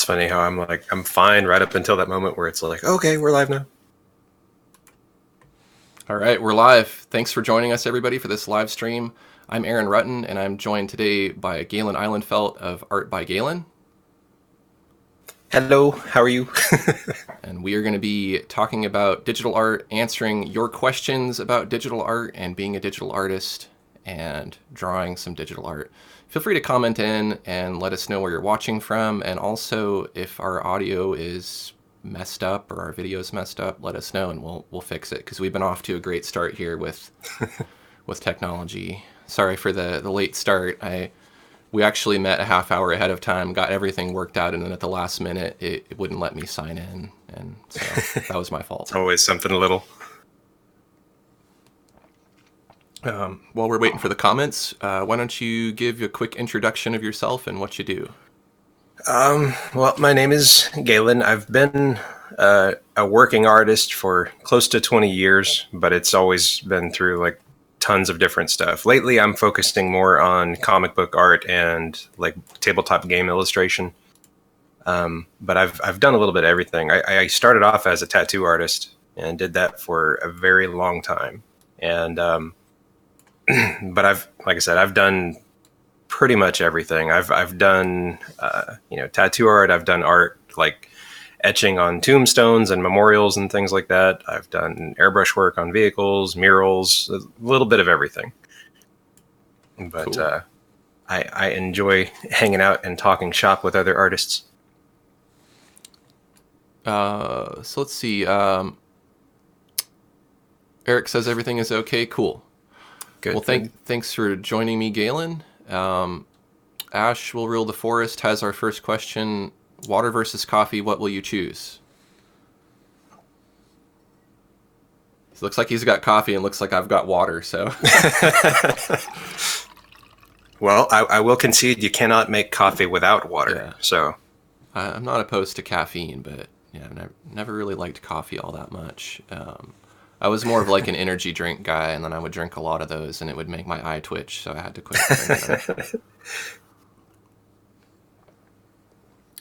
It's funny how I'm fine right up until that moment where it's like, okay, we're live now. All right, we're live. Thanks for joining us, everybody, for this live stream. I'm Aaron Rutten, and I'm joined today by Galen Islandfelt of Art by Galen. Hello, how are you? And we are going to be talking about digital art, answering your questions about digital art and being a digital artist and drawing some digital art. Feel free to comment in and let us know where you're watching from. And also, if our audio is messed up or our video's messed up, let us know and we'll fix it, because we've been off to a great start here with technology. Sorry for the late start. We actually met a half hour ahead of time, got everything worked out, and then at the last minute, it wouldn't let me sign in, and so that was my fault. It's always something little. While we're waiting for the comments, why don't you give a quick introduction of yourself and what you do? Well, my name is Galen. I've been a working artist for close to 20 years, but it's always been through like tons of different stuff. Lately, I'm focusing more on comic book art and like tabletop game illustration. But I've done a little bit of everything. I started off as a tattoo artist and did that for a very long time. And but like I said, I've done pretty much everything. I've done tattoo art. I've done art like etching on tombstones and memorials and things like that. I've done airbrush work on vehicles, murals, a little bit of everything. But cool. I enjoy hanging out and talking shop with other artists. So let's see. Eric says everything is okay. Cool. Good. Well, thanks for joining me, Galen. Ash will rule the forest has our first question. Water versus coffee, what will you choose? It looks like he's got coffee and looks like I've got water, so. Well, I will concede you cannot make coffee without water, yeah. So. I'm not opposed to caffeine, but yeah, I've never really liked coffee all that much. I was more of like an energy drink guy, and then I would drink a lot of those, and it would make my eye twitch, so I had to quit drinking them.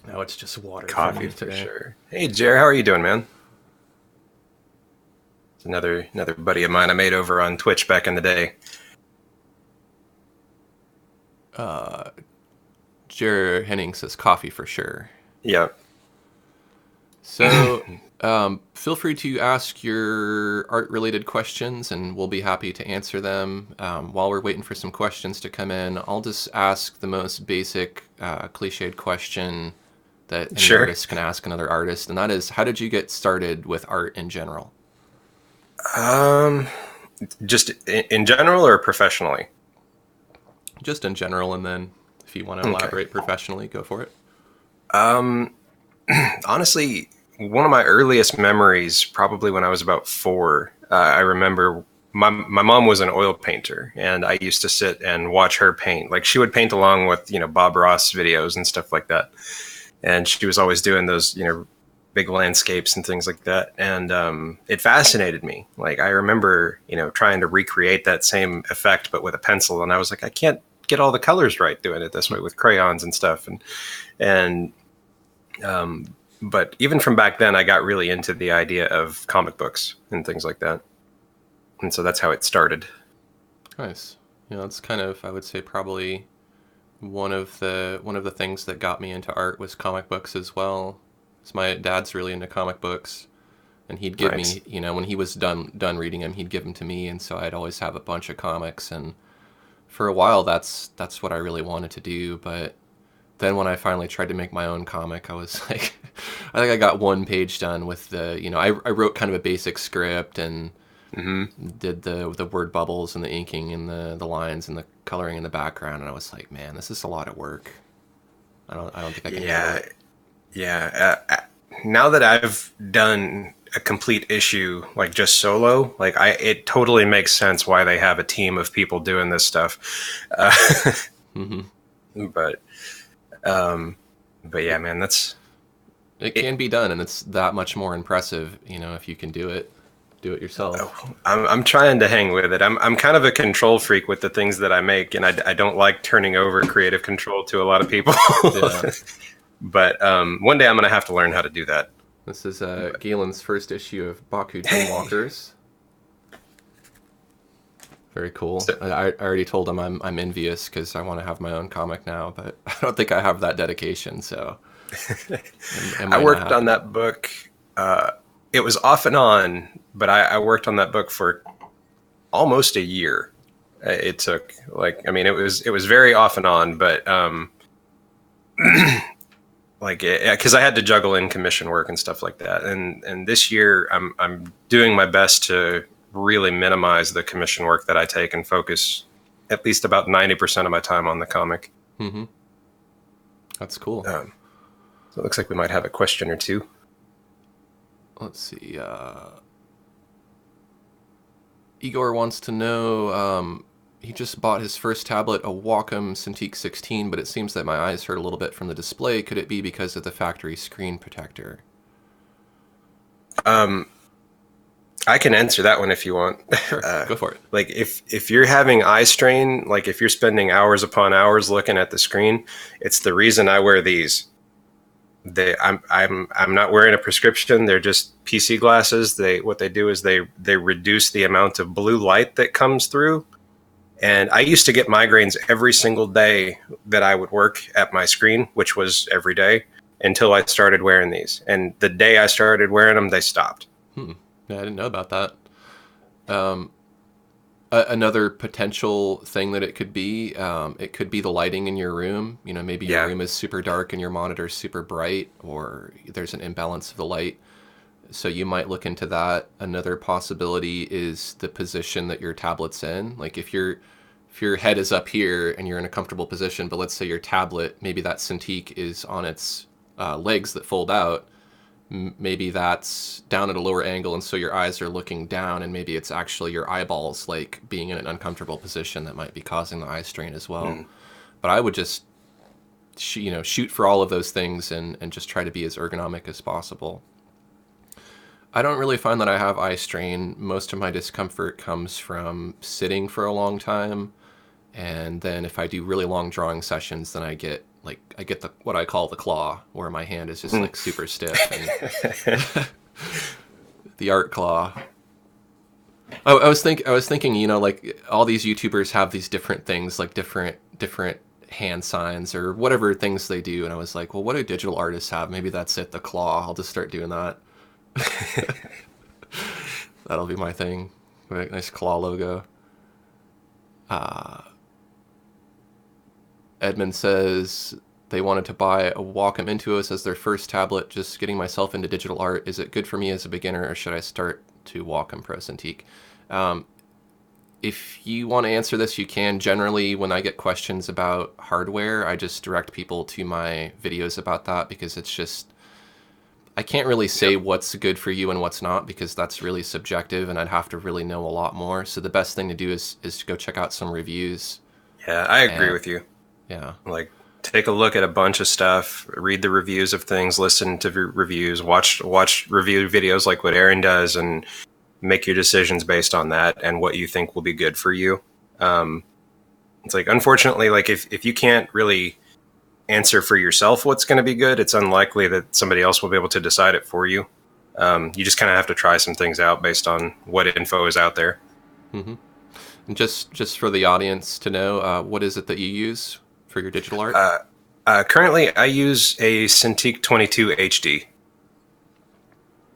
Now it's just water. Coffee for sure. Hey, Jer, how are you doing, man? It's another buddy of mine I made over on Twitch back in the day. Jer Henning says coffee for sure. Yep. So feel free to ask your art-related questions, and we'll be happy to answer them. While we're waiting for some questions to come in, I'll just ask the most basic, cliched question that any artist can ask another artist, and that is, how did you get started with art in general? Just in general or professionally? Just in general, and then if you want to elaborate professionally, go for it. Honestly, one of my earliest memories, probably when I was about 4, I remember my mom was an oil painter, and I used to sit and watch her paint. Like, she would paint along with, Bob Ross videos and stuff like that. And she was always doing those, big landscapes and things like that. And it fascinated me. Like, I remember, trying to recreate that same effect, but with a pencil. And I was like, I can't get all the colors right doing it this way with crayons and stuff. But even from back then, I got really into the idea of comic books and things like that. And so that's how it started. Nice. It's kind of, I would say, probably one of the things that got me into art was comic books as well. So my dad's really into comic books, and he'd give me, when he was done reading them, he'd give them to me, and so I'd always have a bunch of comics. And for a while, that's what I really wanted to do. But then when I finally tried to make my own comic, I was like, I think I got one page done with the, I wrote kind of a basic script and did the word bubbles and the inking and the lines and the coloring in the background, and I was like, man, this is a lot of work. I don't think I can handle it. Yeah. Now that I've done a complete issue, like just solo, like it totally makes sense why they have a team of people doing this stuff. But yeah, man, it can be done, and it's that much more impressive, if you can do it yourself. I'm trying to hang with it. I'm kind of a control freak with the things that I make, and I don't like turning over creative control to a lot of people. But one day I'm going to have to learn how to do that. This is Galen's first issue of Baku Hey. Dreamwalkers. Very cool. So, I already told him I'm envious because I want to have my own comic now, but I don't think I have that dedication, so it I might not worked on happen. that book. It was off and on, but I worked on that book for almost a year. It took it was very off and on, but because I had to juggle in commission work and stuff like that. And this year I'm doing my best to really minimize the commission work that I take and focus at least about 90% of my time on the comic. Hmm. That's cool. So it looks like we might have a question or two. Let's see. Igor wants to know. He just bought his first tablet, a Wacom Cintiq 16, but it seems that my eyes hurt a little bit from the display. Could it be because of the factory screen protector? I can answer that one if you want. Sure, go for it. Like if you're having eye strain, like if you're spending hours upon hours looking at the screen, it's the reason I wear these. I'm not wearing a prescription. They're just PC glasses. What they do is they reduce the amount of blue light that comes through. And I used to get migraines every single day that I would work at my screen, which was every day until I started wearing these. And the day I started wearing them, they stopped. Yeah, I didn't know about that. Another potential thing that it could be the lighting in your room. You know, maybe your Yeah. room is super dark and your monitor's super bright, or there's an imbalance of the light. So you might look into that. Another possibility is the position that your tablet's in. Like if your head is up here and you're in a comfortable position, but let's say your tablet, maybe that Cintiq is on its legs that fold out. Maybe that's down at a lower angle, and so your eyes are looking down, and maybe it's actually your eyeballs like being in an uncomfortable position that might be causing the eye strain as well. But I would just shoot for all of those things and just try to be as ergonomic as possible. I don't really find that I have eye strain. Most of my discomfort comes from sitting for a long time, and then if I do really long drawing sessions, then I get the what I call the claw, where my hand is just like super stiff, and the art claw. I was thinking, like all these YouTubers have these different things, like different hand signs or whatever things they do, and I was like, well, what do digital artists have? Maybe that's it, the claw. I'll just start doing that. That'll be my thing. Nice claw logo. Edmund says they wanted to buy a Wacom Intuos as their first tablet. Just getting myself into digital art. Is it good for me as a beginner, or should I start to Wacom Pro Cintiq? If you want to answer this, you can. Generally, when I get questions about hardware, I just direct people to my videos about that, because it's just, I can't really say what's good for you and what's not, because that's really subjective and I'd have to really know a lot more. So the best thing to do is to go check out some reviews. Yeah, I agree And with you. yeah. Like, take a look at a bunch of stuff, read the reviews of things, listen to reviews, watch review videos like what Aaron does, and make your decisions based on that and what you think will be good for you. It's like, unfortunately, like if you can't really answer for yourself what's going to be good, it's unlikely that somebody else will be able to decide it for you. You just kind of have to try some things out based on what info is out there. Hmm. And just for the audience to know, what is it that you use for your digital art? Currently, I use a Cintiq 22 HD.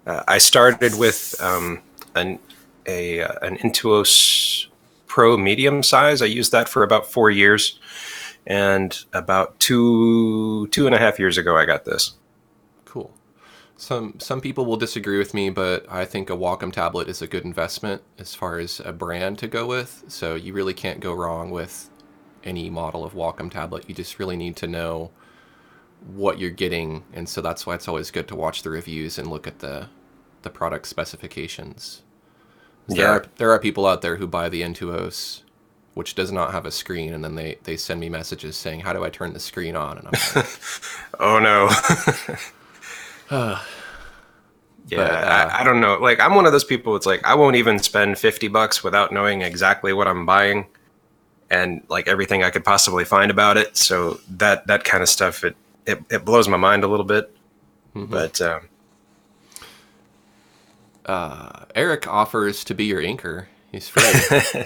I started with an Intuos Pro medium size. I used that for about 4 years, and about two and a half years ago, I got this. Cool. Some people will disagree with me, but I think a Wacom tablet is a good investment as far as a brand to go with. So you really can't go wrong with any model of Wacom tablet. You just really need to know what you're getting, and so that's why it's always good to watch the reviews and look at the product specifications. Yeah. There are people out there who buy the Intuos, which does not have a screen, and then they send me messages saying, how do I turn the screen on? And I'm like, Oh no. Yeah, but I don't know. Like, I'm one of those people. It's like I won't even spend $50 without knowing exactly what I'm buying, and like everything I could possibly find about it. So that kind of stuff, it blows my mind a little bit. Hmm. But Eric offers to be your inker. He's free.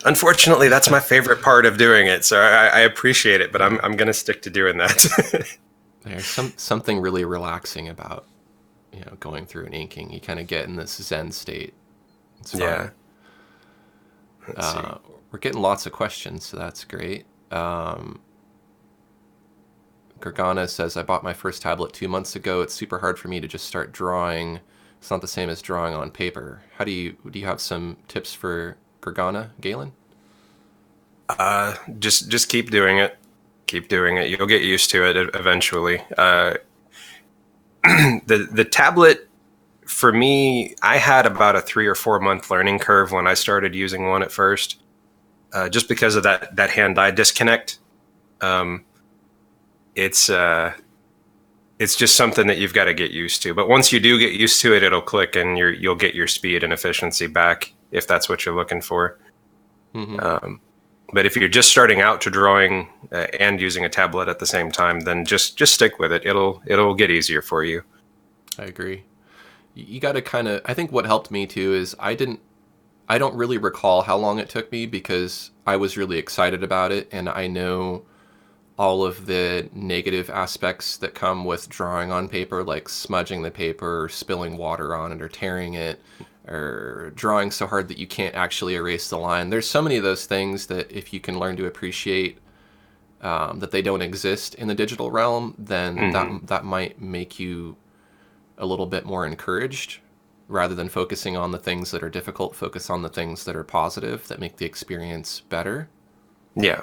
unfortunately, that's my favorite part of doing it. So I appreciate it, but I'm going to stick to doing that. There's something really relaxing about going through an inking. You kind of get in this Zen state. It's Yeah. fun. Let's see. We're getting lots of questions, so that's great. Gargana says, I bought my first tablet 2 months ago. It's super hard for me to just start drawing. It's not the same as drawing on paper. Do you have some tips for Gargana, Galen? Just keep doing it. Keep doing it. You'll get used to it eventually. The tablet for me, I had about a 3 or 4 month learning curve when I started using one at first, just because of that hand-eye disconnect. Um, it's just something that you've got to get used to. But once you do get used to it, it'll click, and you'll get your speed and efficiency back if that's what you're looking for. Mm-hmm. But if you're just starting out to drawing and using a tablet at the same time, then just stick with it. It'll get easier for you. I agree. You got to kind of. I think what helped me too is I don't really recall how long it took me because I was really excited about it, and I know all of the negative aspects that come with drawing on paper, like smudging the paper or spilling water on it or tearing it or drawing so hard that you can't actually erase the line. There's so many of those things that if you can learn to appreciate that they don't exist in the digital realm, then Hmm. that might make you a little bit more encouraged rather than focusing on the things that are difficult. Focus on the things that are positive that make the experience better. Yeah.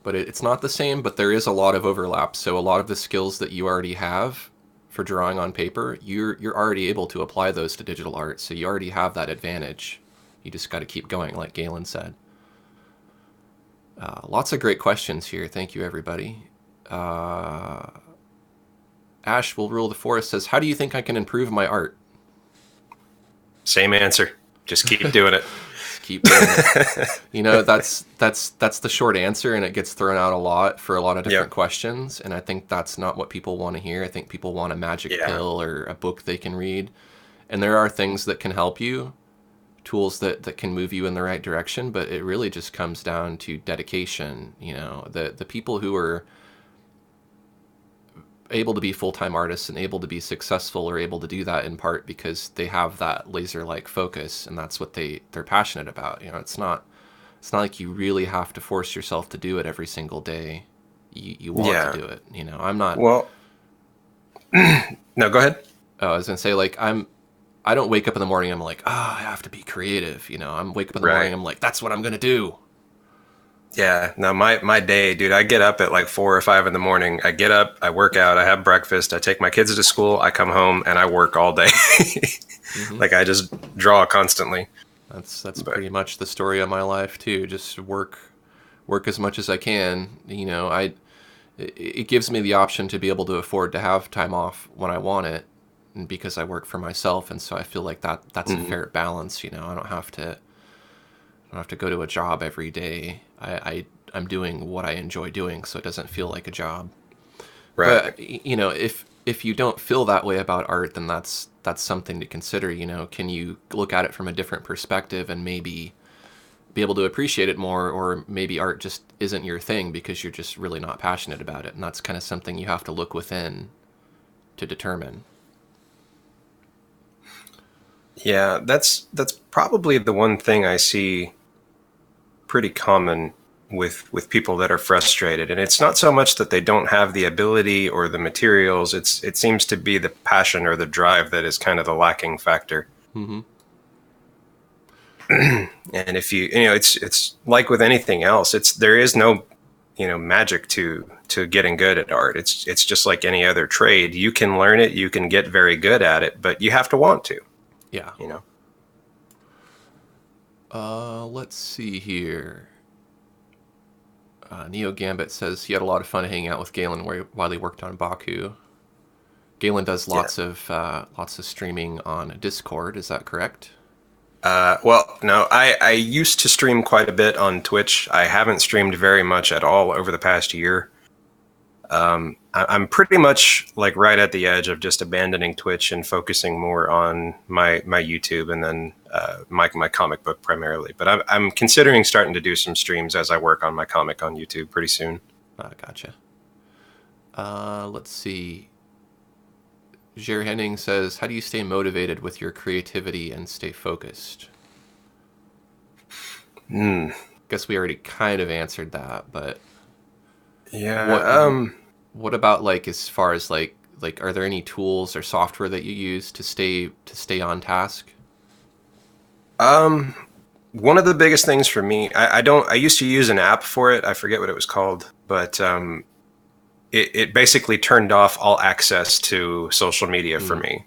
But it's not the same, but there is a lot of overlap. So a lot of the skills that you already have for drawing on paper, you're already able to apply those to digital art. So you already have that advantage. You just got to keep going, like Galen said. Lots of great questions here. Thank you, everybody. Ash will rule the forest says, how do you think I can improve my art? Same answer. Just keep doing it. Just keep doing it. That's the short answer, and it gets thrown out a lot for a lot of different Yep. questions. And I think that's not what people want to hear. I think people want a magic Yeah. pill or a book they can read. And there are things that can help you, tools that can move you in the right direction, but it really just comes down to dedication. The people who are able to be full-time artists and able to be successful are able to do that in part because they have that laser-like focus, and that's what they're passionate about. It's not like you really have to force yourself to do it every single day. You want Yeah. to do it. I'm not. Well, no, go ahead. I was gonna say, like, I don't wake up in the morning, I'm like, I have to be creative. I'm wake up in the morning, Right. I'm like, that's what I'm gonna do. Yeah. No, my day, dude, I get up at like 4 or 5 in the morning. I get up, I work out, I have breakfast, I take my kids to school, I come home, and I work all day. Hmm. Like I just draw constantly. That's But pretty much the story of my life too. Just work as much as I can. It gives me the option to be able to afford to have time off when I want it, and because I work for myself, and so I feel like that's a mhm. fair balance. I don't have to go to a job every day. I'm doing what I enjoy doing, so it doesn't feel like a job. Right. But if you don't feel that way about art, then that's something to consider. Can you look at it from a different perspective and maybe be able to appreciate it more, or maybe art just isn't your thing because you're just really not passionate about it, and that's kind of something you have to look within to determine. Yeah, that's probably the one thing I see pretty common with people that are frustrated, and it's not so much that they don't have the ability or the materials. It seems to be the passion or the drive that is kind of the lacking factor. Mm-hmm. And if it's like with anything else. There is no magic to getting good at art. It's just like any other trade. You can learn it, you can get very good at it, but you have to want to. Yeah. You know. Let's see here. Neo Gambit says he had a lot of fun hanging out with Galen while he worked on Baku. Galen does Yeah. lots of streaming on Discord. Is that correct? Well, no, I used to stream quite a bit on Twitch. I haven't streamed very much at all over the past year. I'm pretty much like right at the edge of just abandoning Twitch and focusing more on my YouTube and then my comic book primarily. But I'm considering starting to do some streams as I work on my comic on YouTube pretty soon. Gotcha. Let's see. Jerry Henning says, how do you stay motivated with your creativity and stay focused? Guess we already kind of answered that, but Yeah. what about like as far as like are there any tools or software that you use to stay on task? One of the biggest things for me, I used to use an app for it. I forget what it was called, but it basically turned off all access to social media for me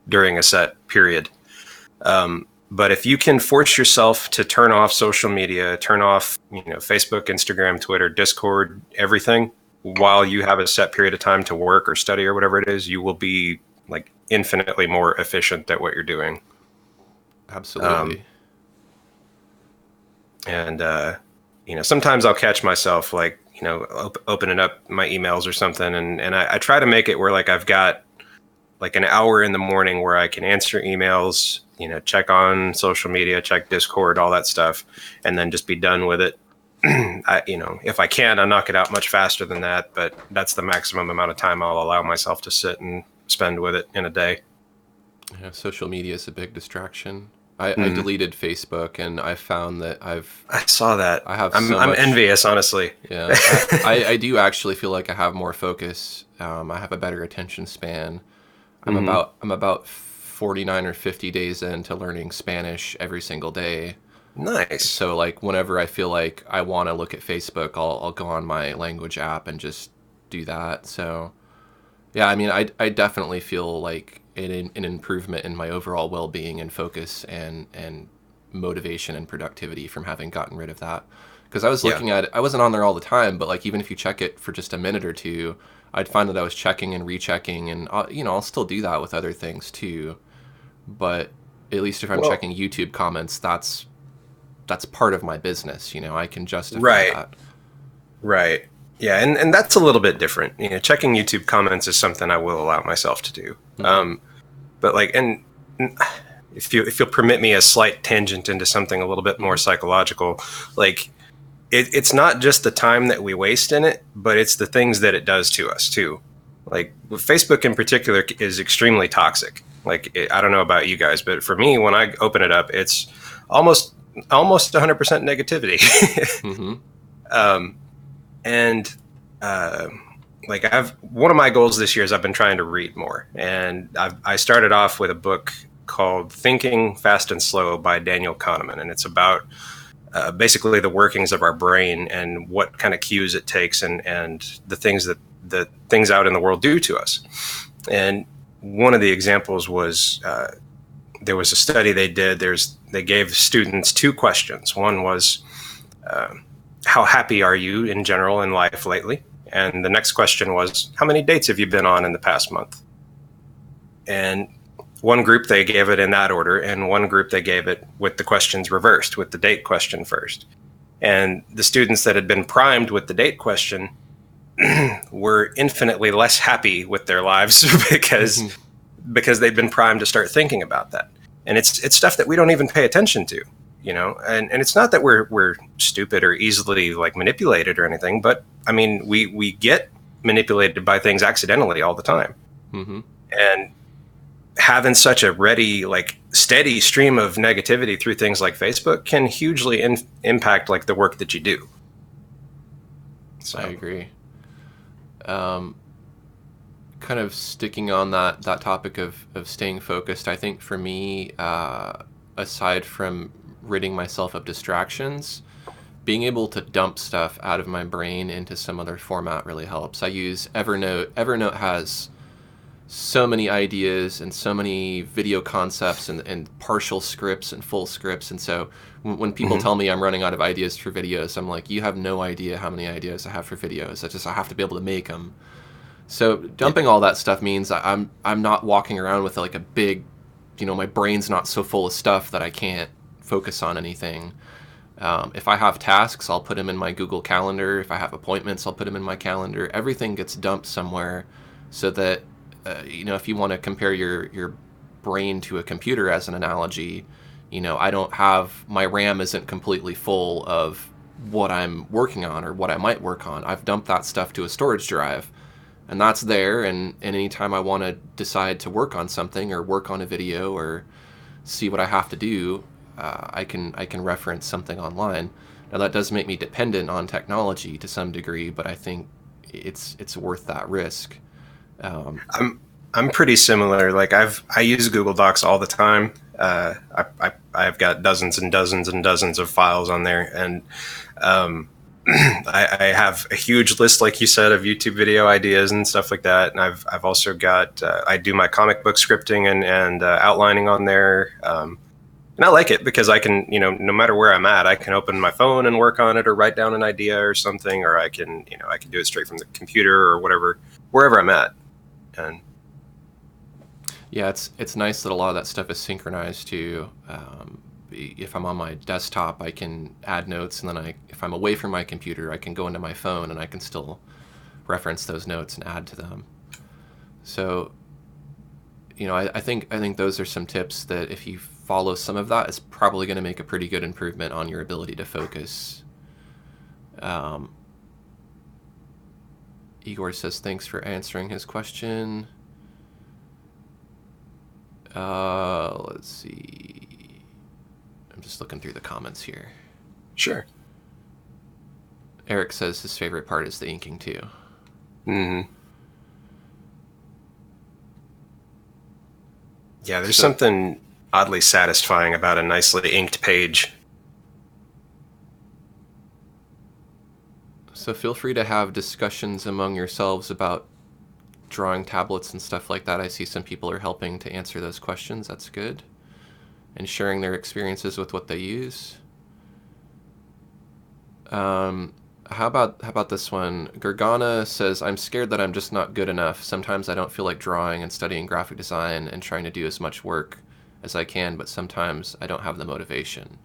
during a set period. But if you can force yourself to turn off social media, turn off, Facebook, Instagram, Twitter, Discord, everything, while you have a set period of time to work or study or whatever it is, you will be like infinitely more efficient at what you're doing. Absolutely. And sometimes I'll catch myself like, opening up my emails or something, and I try to make it where like I've got like an hour in the morning where I can answer emails, check on social media, check Discord, all that stuff, and then just be done with it. If I can, I'll knock it out much faster than that, but that's the maximum amount of time I'll allow myself to sit and spend with it in a day. Yeah, social media is a big distraction. I deleted Facebook, and I found that I saw that. I'm much, envious, honestly. Yeah, I do actually feel like I have more focus. I have a better attention span. I'm about 49 or 50 days into learning Spanish every single day. Nice. So like whenever I feel like I want to look at Facebook, I'll go on my language app and just do that. So yeah, I mean, I definitely feel like an improvement in my overall well-being and focus and motivation and productivity from having gotten rid of that. Because I was looking at it, I wasn't on there all the time, but like even if you check it for just a minute or two, I'd find that I was checking and rechecking, and I'll still do that with other things too. But at least if I'm checking YouTube comments, that's part of my business. I can justify that. Right. Yeah, and that's a little bit different. Checking YouTube comments is something I will allow myself to do. But like, and if you'll permit me a slight tangent into something a little bit more psychological, like it's not just the time that we waste in it, but it's the things that it does to us too. Like Facebook in particular is extremely toxic. Like I don't know about you guys, but for me, when I open it up, it's almost 100% negativity. And like one of my goals this year is I've been trying to read more, and I started off with a book called Thinking Fast and Slow by Daniel Kahneman, and it's about basically the workings of our brain and what kind of cues it takes and the things that the things out in the world do to us. And one of the examples was there was a study they did. They gave students two questions. One was how happy are you in general in life lately? And the next question was, how many dates have you been on in the past month? And one group, they gave it in that order, and one group, they gave it with the questions reversed, with the date question first. And the students that had been primed with the date question were infinitely less happy with their lives because they've been primed to start thinking about that. And it's stuff that we don't even pay attention to. And it's not that we're stupid or easily like manipulated or anything, but I mean, we get manipulated by things accidentally all the time. And having such a ready, like steady stream of negativity through things like Facebook can hugely impact like the work that you do. So I agree. Kind of sticking on that topic of staying focused, I think for me, aside from ridding myself of distractions, being able to dump stuff out of my brain into some other format really helps. I use Evernote. Evernote has so many ideas and so many video concepts and partial scripts and full scripts. And so when people tell me I'm running out of ideas for videos, I'm like, you have no idea how many ideas I have for videos. I have to be able to make them. So dumping all that stuff means I'm not walking around with like a big, my brain's not so full of stuff that I can't focus on anything. If I have tasks, I'll put them in my Google Calendar. If I have appointments, I'll put them in my calendar. Everything gets dumped somewhere, so that if you want to compare your brain to a computer as an analogy, I don't have my RAM isn't completely full of what I'm working on or what I might work on. I've dumped that stuff to a storage drive, and that's there. And anytime I want to decide to work on something or work on a video or see what I have to do, I can reference something online. Now that does make me dependent on technology to some degree, but I think it's worth that risk. Um, I'm pretty similar. Like I use Google Docs all the time. I've got dozens and dozens and dozens of files on there, and um, I have a huge list, like you said, of YouTube video ideas and stuff like that. And I've also got I do my comic book scripting and outlining on there. And I like it because I can, no matter where I'm at, I can open my phone and work on it, or write down an idea or something, or I can do it straight from the computer or whatever, wherever I'm at. And yeah, it's nice that a lot of that stuff is synchronized too. If I'm on my desktop, I can add notes, and then if I'm away from my computer, I can go into my phone and I can still reference those notes and add to them. So, I think those are some tips that if you follow some of that, it's probably going to make a pretty good improvement on your ability to focus. Um, Igor says thanks for answering his question. Let's see. I'm just looking through the comments here. sure. Eric says his favorite part is the inking too. Hmm. Yeah, there's So, something oddly satisfying about a nicely inked page. so feel free to have discussions among yourselves about drawing tablets and stuff like that. I see some people are helping to answer those questions. That's good. And sharing their experiences with what they use. Um, how about this one? Gergana says, "I'm scared that I'm just not good enough. Sometimes I don't feel like drawing and studying graphic design and trying to do as much work as I can, but sometimes I don't have the motivation."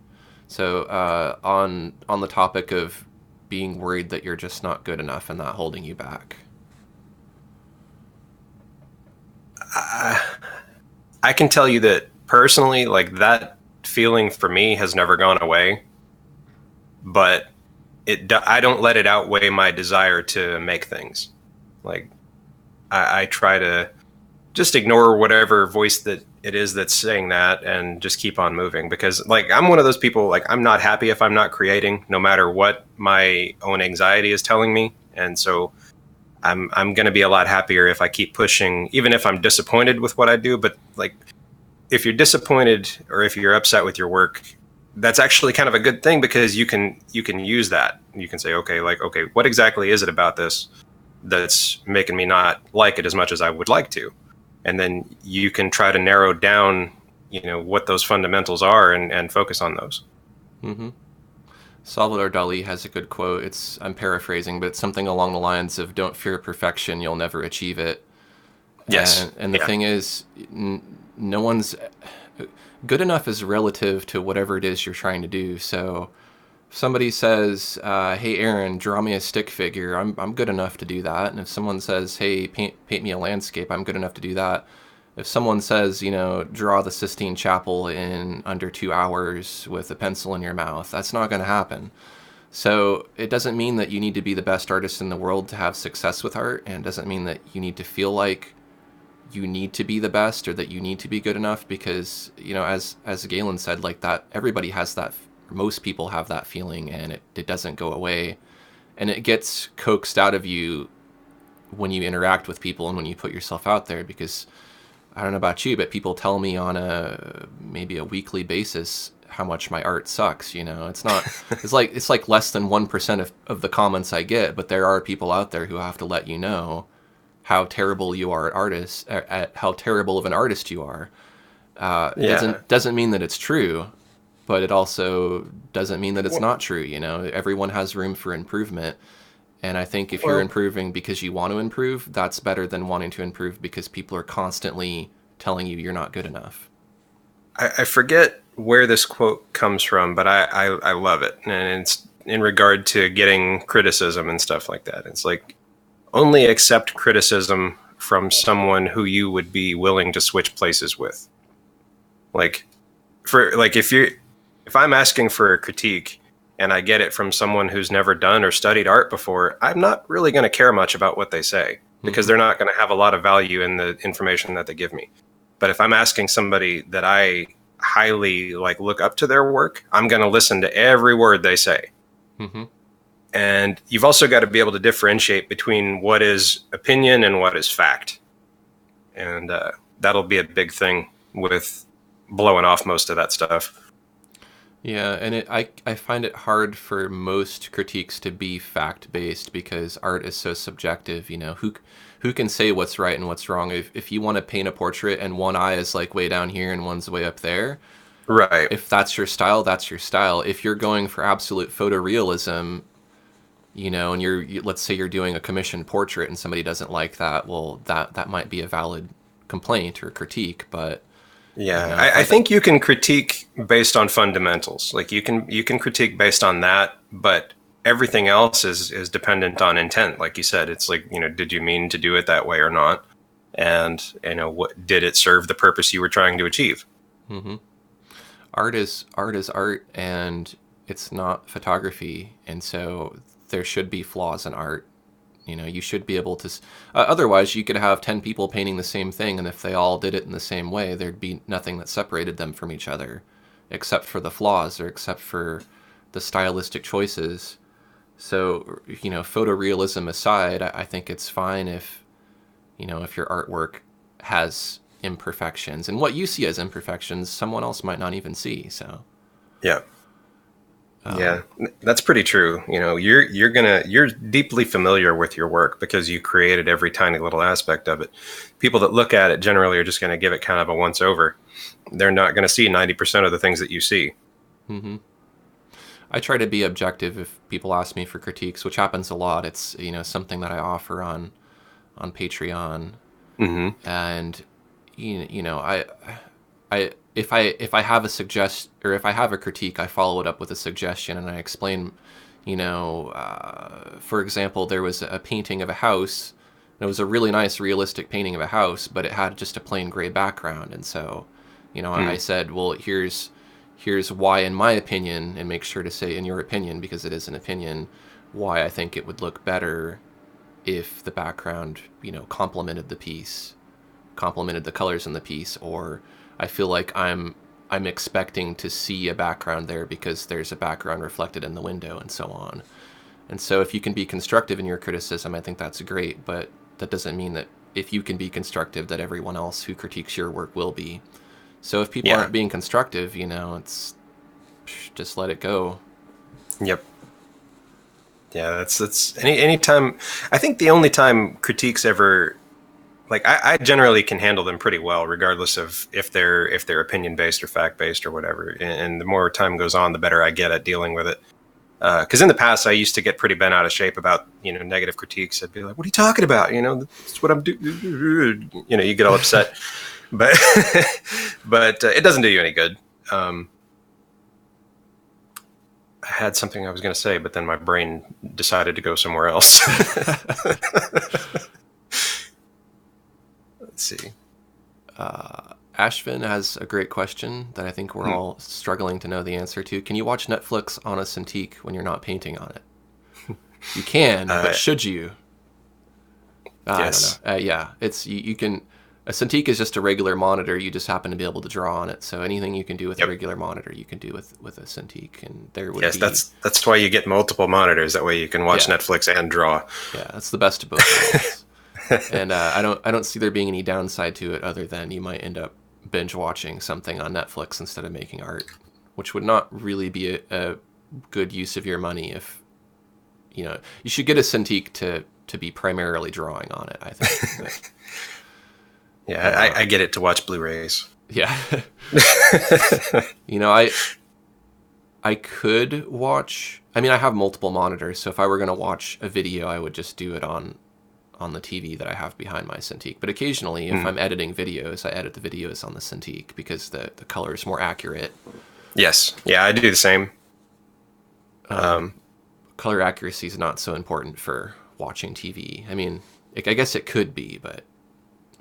So on the topic of being worried that you're just not good enough and that holding you back. I can tell you that personally, like that feeling for me has never gone away, but I don't let it outweigh my desire to make things. Like I try to just ignore whatever voice that it is that's saying that and just keep on moving, because like I'm one of those people, like I'm not happy if I'm not creating, no matter what my own anxiety is telling me. And so I'm going to be a lot happier if I keep pushing, even if I'm disappointed with what I do. But like if you're disappointed or if you're upset with your work, that's actually kind of a good thing, because you can use that. You can say, okay, what exactly is it about this that's making me not like it as much as I would like to? And then you can try to narrow down, what those fundamentals are, and focus on those. Mm-hmm. Salvador Dali has a good quote. I'm paraphrasing, but it's something along the lines of "Don't fear perfection; you'll never achieve it." Yes. And the Yeah. thing is, no one's good enough is relative to whatever it is you're trying to do. So if somebody says, "Hey, Aaron, draw me a stick figure," I'm good enough to do that. And if someone says, "Hey, paint me a landscape," I'm good enough to do that. If someone says, draw the Sistine Chapel in under 2 hours with a pencil in your mouth, that's not going to happen. So it doesn't mean that you need to be the best artist in the world to have success with art, and it doesn't mean that you need to feel like you need to be the best or that you need to be good enough, because as Galen said, like that, everybody has that, most people have that feeling, and it doesn't go away, and it gets coaxed out of you when you interact with people and when you put yourself out there. Because I don't know about you, but people tell me on maybe a weekly basis how much my art sucks. It's not, it's like less than 1% of the comments I get, but there are people out there who have to let you know how terrible you are at how terrible of an artist you are. It Yeah. doesn't mean that it's true, but it also doesn't mean that it's Well, not true. Everyone has room for improvement. And I think if you're well, improving because you want to improve, that's better than wanting to improve because people are constantly telling you you're not good enough. I forget where this quote comes from, but I love it. And it's in regard to getting criticism and stuff like that. It's like, only accept criticism from someone who you would be willing to switch places with. Like, if I'm asking for a critique and I get it from someone who's never done or studied art before, I'm not really going to care much about what they say because they're not going to have a lot of value in the information that they give me. But if I'm asking somebody that I highly like look up to their work, I'm going to listen to every word they say. Mm-hmm. And you've also got to be able to differentiate between what is opinion and what is fact. And that'll be a big thing with blowing off most of that stuff. Yeah, and I find it hard for most critiques to be fact-based because art is so subjective, you know. Who can say what's right and what's wrong? If you want to paint a portrait and one eye is like way down here and one's way up there, Right. if that's your style, that's your style. If you're going for absolute photorealism, you know, and let's say you're doing a commissioned portrait and somebody doesn't like that, well, that might be a valid complaint or critique, but Yeah, you know, I think you can critique based on fundamentals. Like you can critique based on that, but everything else is dependent on intent. Like you said, it's like, you know, did you mean to do it that way or not? And you know, what did it serve the purpose you were trying to achieve? hmm art is art, and it's not photography, and so there should be flaws in art. You know, you should be able to. Otherwise, you could have 10 people painting the same thing, and if they all did it in the same way, there'd be nothing that separated them from each other, except for the flaws or except for the stylistic choices. So, you know, photorealism aside, I think it's fine if, you know, if your artwork has imperfections, and what you see as imperfections, someone else might not even see. So, Yeah. Yeah, that's pretty true. You know, you're deeply familiar with your work because you created every tiny little aspect of it. People that look at it generally are just going to give it kind of a once over. They're not going to see 90% of the things that you see. hmm I try to be objective if people ask me for critiques, which happens a lot. It's, you know, something that I offer on Patreon, Hmm. and you know, I if I have a suggest or if I have a critique, I follow it up with a suggestion and I explain, you know, for example, there was a painting of a house. And it was a really nice, realistic painting of a house, but it had just a plain gray background, and so, you know, I said, well, here's why, in my opinion, and make sure to say in your opinion because it is an opinion, why I think it would look better if the background, you know, complemented the piece, complemented the colors in the piece, or I feel like I'm expecting to see a background there because there's a background reflected in the window, and so on. And so if you can be constructive in your criticism, I think that's great, but that doesn't mean that if you can be constructive that everyone else who critiques your work will be. So if people Yeah. aren't being constructive, you know, it's just let it go. Yep. Yeah, that's any time. I think the only time critiques ever, like I generally can handle them pretty well, regardless of if they're opinion based or fact based or whatever. And the more time goes on, the better I get at dealing with it. Because in the past, I used to get pretty bent out of shape about, you know, negative critiques. I'd be like, "What are you talking about? You know, that's what I'm doing." You know, you get all upset, but but it doesn't do you any good. I had something I was going to say, but then my brain decided to go somewhere else. Let's see. Ashvin has a great question that I think we're all struggling to know the answer to. Can you watch Netflix on a Cintiq when you're not painting on it? You can, but should you? Yes. I don't know. Yeah, it's you can. A Cintiq is just a regular monitor. You just happen to be able to draw on it. So anything you can do with a Yep. regular monitor, you can do with a Cintiq. And there would Yes, be that's why you get multiple monitors. That way you can watch Yeah. Netflix and draw. Yeah, that's the best of both worlds. And I don't see there being any downside to it other than you might end up binge watching something on Netflix instead of making art, which would not really be a good use of your money. If you know, you should get a Cintiq to be primarily drawing on it, I think. But, Yeah, I get it to watch Blu-rays. yeah. You know, I could watch. I mean, I have multiple monitors, so if I were going to watch a video, I would just do it on on the TV that I have behind my Cintiq. But occasionally, if I'm editing videos, I edit the videos on the Cintiq because the color is more accurate. Yes. Yeah, I do the same. Color accuracy is not so important for watching TV. I mean, I guess it could be, but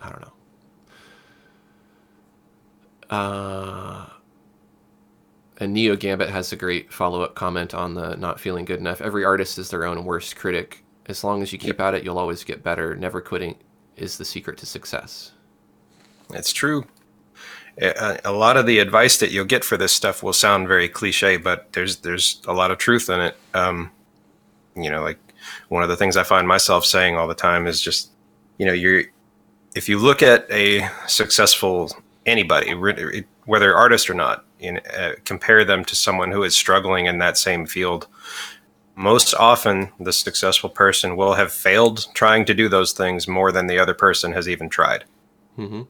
I don't know. And Neo Gambit has a great follow-up comment on the not feeling good enough. Every artist is their own worst critic. As long as you keep at it, you'll always get better. Never quitting is the secret to success. It's true. A lot of the advice that you'll get for this stuff will sound very cliche, but there's a lot of truth in it. Like one of the things I find myself saying all the time is just, if you look at a successful anybody, whether artist or not, compare them to someone who is struggling in that same field. Most often, the successful person will have failed trying to do those things more than the other person has even tried. Mm-hmm.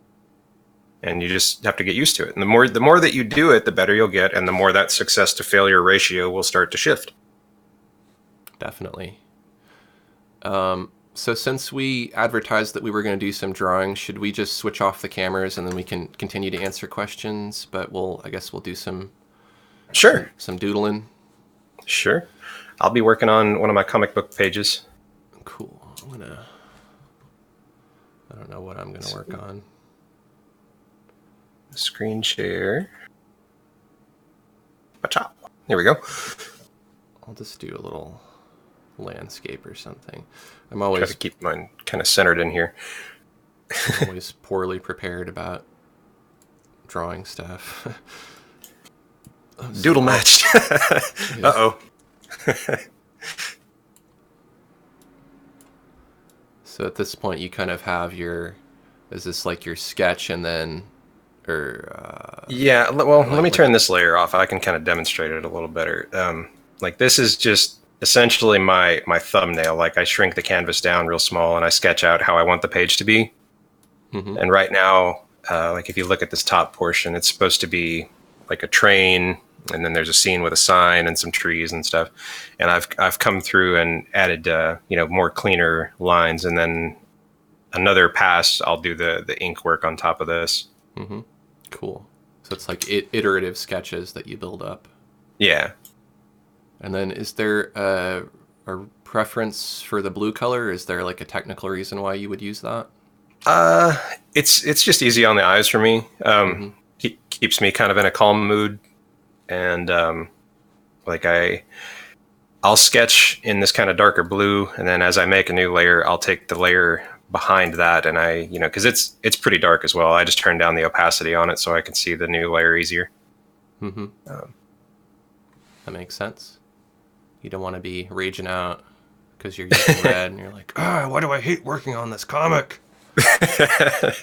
And you just have to get used to it. And the more that you do it, the better you'll get, and the more that success to failure ratio will start to shift. Definitely. So since we advertised that we were going to do some drawing, should we just switch off the cameras and then we can continue to answer questions? But I guess we'll do some doodling. Sure. I'll be working on one of my comic book pages. Cool. I don't know what I'm gonna work on. Screen share. Here we go. I'll just do a little landscape or something. I'm always try to keep mine kind of centered in here. always poorly prepared about drawing stuff. Doodle matched. Uh-oh. So at this point you kind of have is this like your sketch and then yeah, well, let me turn this layer off. I can kind of demonstrate it a little better. Like this is just essentially my thumbnail. Like I shrink the canvas down real small and I sketch out how I want the page to be. Mm-hmm. And right now, like if you look at this top portion, it's supposed to be like a train, and then there's a scene with a sign and some trees and stuff. And I've come through and added more cleaner lines, and then another pass I'll do the ink work on top of this. Mm-hmm. Cool. So it's like iterative sketches that you build up. Yeah. And then is there a preference for the blue color? Is there like a technical reason why you would use that? It's just easy on the eyes for me. Mm-hmm. Keeps me kind of in a calm mood. And I'll sketch in this kind of darker blue, and then as I make a new layer, I'll take the layer behind that, and because it's pretty dark as well, I just turn down the opacity on it so I can see the new layer easier. Mm-hmm. That makes sense. You don't want to be raging out because you're using red, and you're like, why do I hate working on this comic? I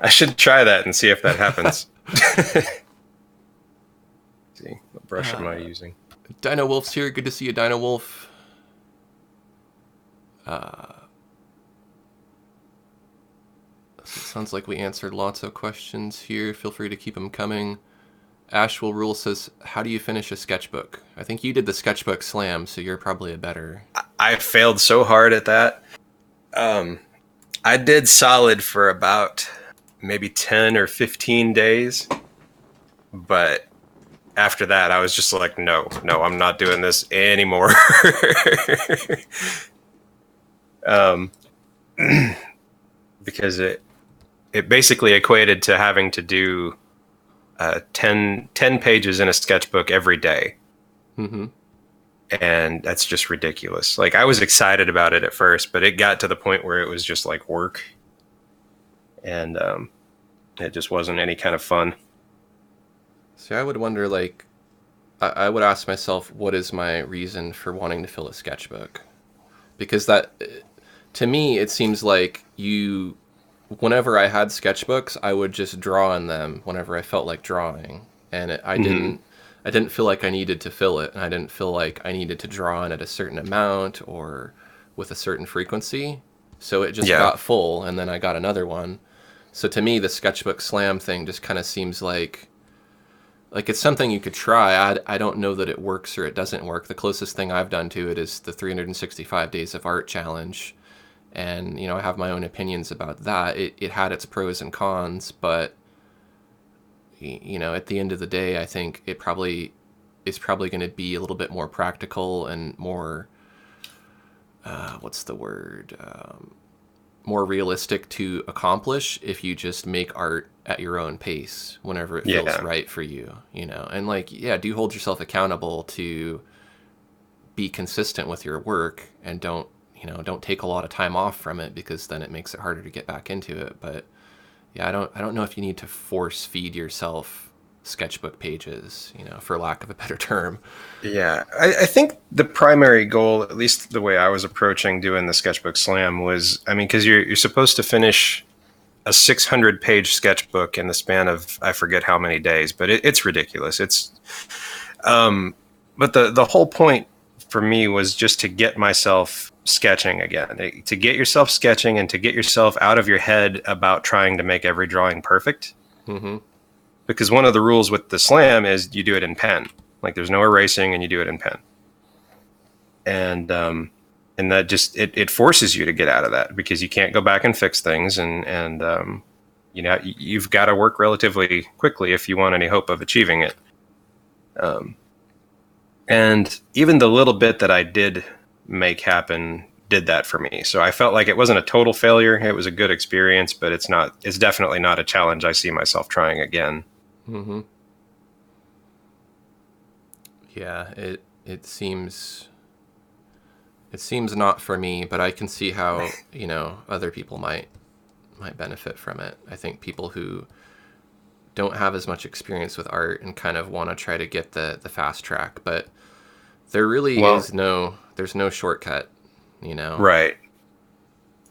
should try that and see if that happens. See, what brush am I using? Dino Wolf's here. Good to see you, Dino Wolf. Sounds like we answered lots of questions here. Feel free to keep them coming. Ashwell Rule says, how do you finish a sketchbook? I think you did the sketchbook slam, so you're probably a better... I failed so hard at that. I did solid for about maybe 10 or 15 days. But after that, I was just like, no, I'm not doing this anymore. Because it basically equated to having to do 10 pages in a sketchbook every day. Mm-hmm. And that's just ridiculous. Like, I was excited about it at first, but it got to the point where it was just like work. And it just wasn't any kind of fun. See, I would wonder, like, I would ask myself, what is my reason for wanting to fill a sketchbook? Because that, to me, it seems like whenever I had sketchbooks, I would just draw in them whenever I felt like drawing. And I didn't feel like I needed to fill it. And I didn't feel like I needed to draw in at a certain amount or with a certain frequency. So it just got full, and then I got another one. So to me, the sketchbook slam thing just kind of seems like it's something you could try. I don't know that it works or it doesn't work. The closest thing I've done to it is the 365 Days of Art challenge. And, you know, I have my own opinions about that. It had its pros and cons, but, you know, at the end of the day, I think it probably is probably going to be a little bit more practical and more, what's the word? More realistic to accomplish if you just make art at your own pace whenever it feels Yeah. right for you, you know? And like, yeah, do hold yourself accountable to be consistent with your work, and don't, you know, don't take a lot of time off from it, because then it makes it harder to get back into it. But yeah, I don't know if you need to force feed yourself sketchbook pages, you know, for lack of a better term. Yeah, I think the primary goal, at least the way I was approaching doing the sketchbook slam, was, I mean, because you're supposed to finish a 600-page sketchbook in the span of, I forget how many days, but it's ridiculous. But the whole point for me was just to get myself sketching again, to get yourself sketching and to get yourself out of your head about trying to make every drawing perfect. Mm-hmm. Because one of the rules with the slam is you do it in pen. Like there's no erasing and you do it in pen. And that just, it forces you to get out of that because you can't go back and fix things. And you know, you've got to work relatively quickly if you want any hope of achieving it. And even the little bit that I did make happen did that for me. So I felt like it wasn't a total failure. It was a good experience, but it's definitely not a challenge I see myself trying again. Mm-hmm. Yeah, it seems not for me, but I can see how, you know, other people might benefit from it. I think people who don't have as much experience with art and kind of want to try to get the fast track, but there really Well, is there's no shortcut, you know. right.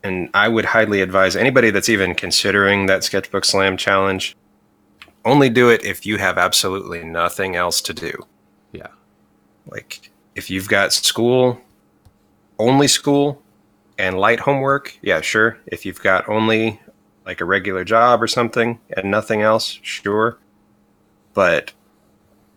And I would highly advise anybody that's even considering that sketchbook slam challenge, only do it if you have absolutely nothing else to do. Yeah. Like if you've got school, only school and light homework, yeah, sure. If you've got only like a regular job or something and nothing else, sure. But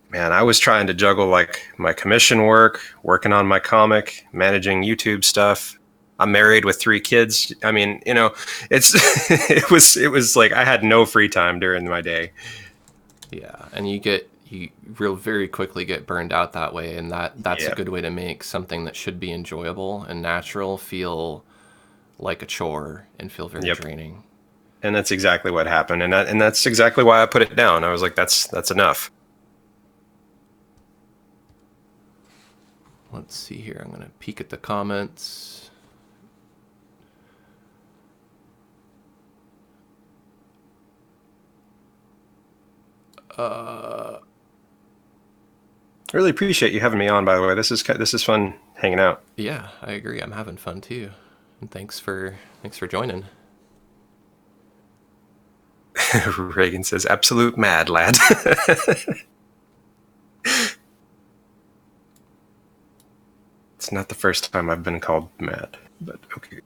man, I was trying to juggle like my commission work, working on my comic, managing YouTube stuff. I'm married with 3 kids. I mean, you know, it's it was like I had no free time during my day. Yeah, and you real very quickly get burned out that way, and that's a Yeah. good way to make something that should be enjoyable and natural feel like a chore and feel very Yep. draining. And that's exactly what happened. And that's exactly why I put it down. I was like, that's enough. Let's see here. I'm going to peek at the comments. I really appreciate you having me on, by the way. This is fun hanging out. Yeah, I agree. I'm having fun too. And thanks for joining. Reagan says, absolute mad, lad. It's not the first time I've been called mad, but okay.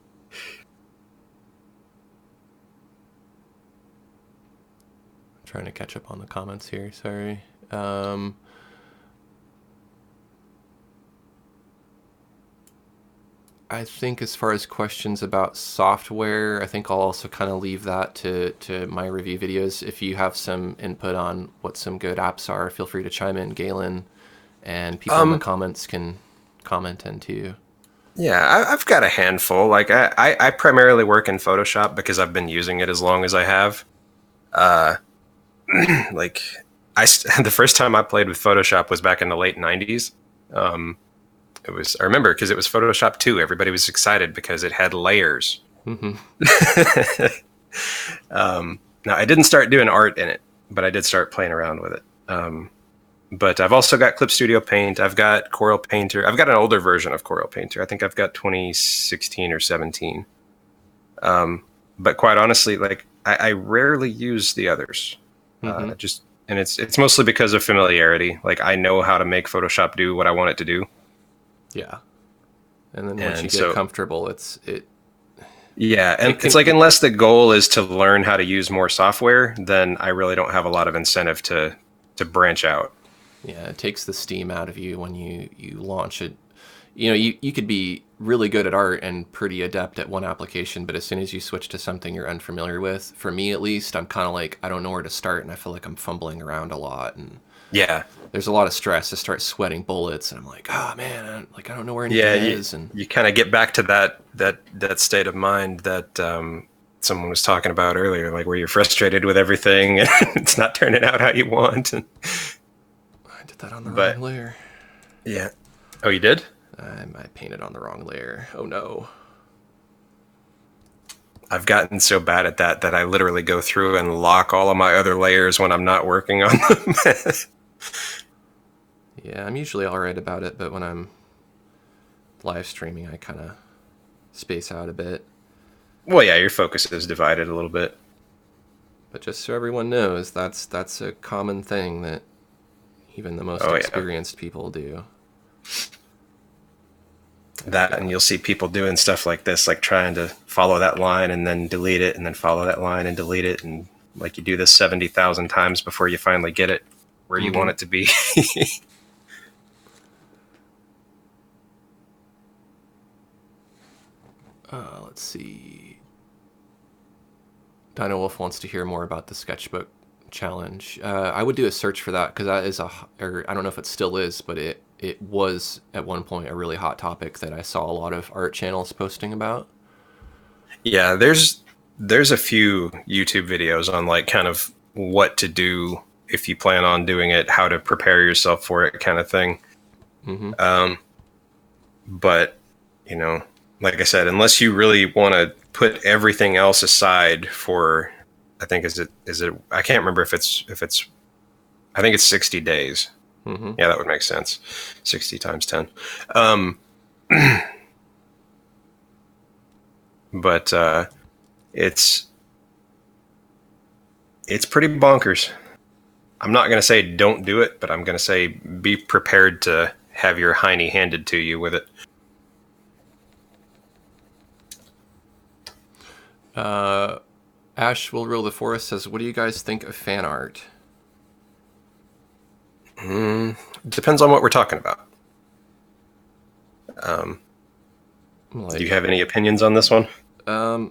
I'm trying to catch up on the comments here. Sorry. I think as far as questions about software, I think I'll also kind of leave that to my review videos. If you have some input on what some good apps are, feel free to chime in, Galen, and people in the comments can comment in too. Yeah, I've got a handful. Like I primarily work in Photoshop because I've been using it as long as I have. Like the first time I played with Photoshop was back in the late '90s. I remember because it was Photoshop 2. Everybody was excited because it had layers. Mm-hmm. Now I didn't start doing art in it, but I did start playing around with it. But I've also got Clip Studio Paint. I've got Corel Painter. I've got an older version of Corel Painter. I think I've got 2016 or 17. But quite honestly, like I rarely use the others. Mm-hmm. And it's mostly because of familiarity. Like I know how to make Photoshop do what I want it to do. Yeah. And then once you And get so comfortable, yeah, and it can, it's like it, unless the goal is to learn how to use more software, then I really don't have a lot of incentive to branch out. yeah, it takes the steam out of you when you launch it. you could be really good at art and pretty adept at one application, but as soon as you switch to something you're unfamiliar with, for me at least, I'm kind of like, I don't know where to start, and I feel like I'm fumbling around a lot, and Yeah. there's a lot of stress. I start sweating bullets, and I'm like, oh man, I don't know where anything Yeah, is, and you kind of get back to that state of mind that someone was talking about earlier, like where you're frustrated with everything and it's not turning out how you want. I did that on the But wrong layer. yeah. Oh, you did? I painted on the wrong layer. Oh no. I've gotten so bad at that I literally go through and lock all of my other layers when I'm not working on them. Yeah, I'm usually all right about it, but when I'm live streaming, I kind of space out a bit. Well, yeah, your focus is divided a little bit. But just so everyone knows, that's a common thing that even the most Oh, yeah. experienced people do. That, and you'll see people doing stuff like this, like trying to follow that line and then delete it and then follow that line and delete it. And like you do this 70,000 times before you finally get it where you want it to be. Let's see. Dino Wolf wants to hear more about the sketchbook challenge. I would do a search for that because that is or I don't know if it still is, but it was at one point a really hot topic that I saw a lot of art channels posting about. Yeah, there's a few YouTube videos on like kind of what to do if you plan on doing it, how to prepare yourself for it, kind of thing. But you know, like I said, unless you really want to put everything else aside for, I think is it I can't remember if it's I think it's 60 days. Yeah, that would make sense. 60 times 10. But it's pretty bonkers. I'm not going to say don't do it, but I'm going to say be prepared to have your hiney handed to you with it. Ash Will Rule the Forest says, what do you guys think of fan art? Depends on what we're talking about. Like, Do you have any opinions on this one? I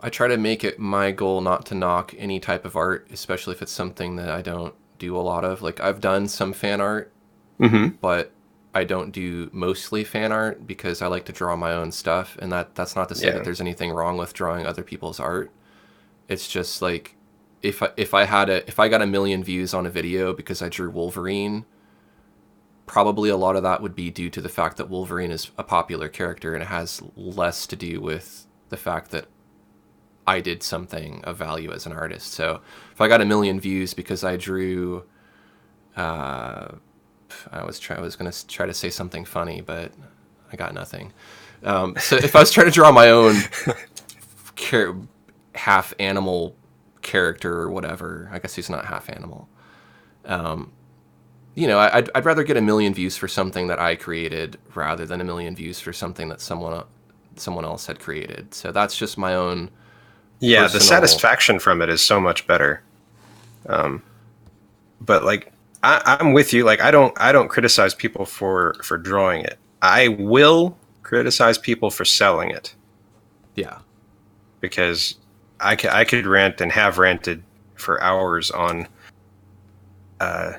try to make it my goal not to knock any type of art, especially if it's something that I don't do a lot of. Like, I've done some fan art, but I don't do mostly fan art because I like to draw my own stuff. And that's not to say that there's anything wrong with drawing other people's art. It's just like, if I got 1 million views on a video because I drew Wolverine, probably a lot of that would be due to the fact that Wolverine is a popular character, and it has less to do with the fact that I did something of value as an artist. So if I got 1 million views because I drew, I was going to try to say something funny, but I got nothing. So if I was trying to draw my own half animal character or whatever, I guess he's not half animal. I'd rather get 1 million views for something that I created rather than 1 million views for something that someone else had created. So that's just my own. Yeah, personal... the satisfaction from it is so much better. But like, I'm with you. Like, I don't criticize people for drawing it. I will criticize people for selling it. Yeah, because I could rant and have ranted for hours on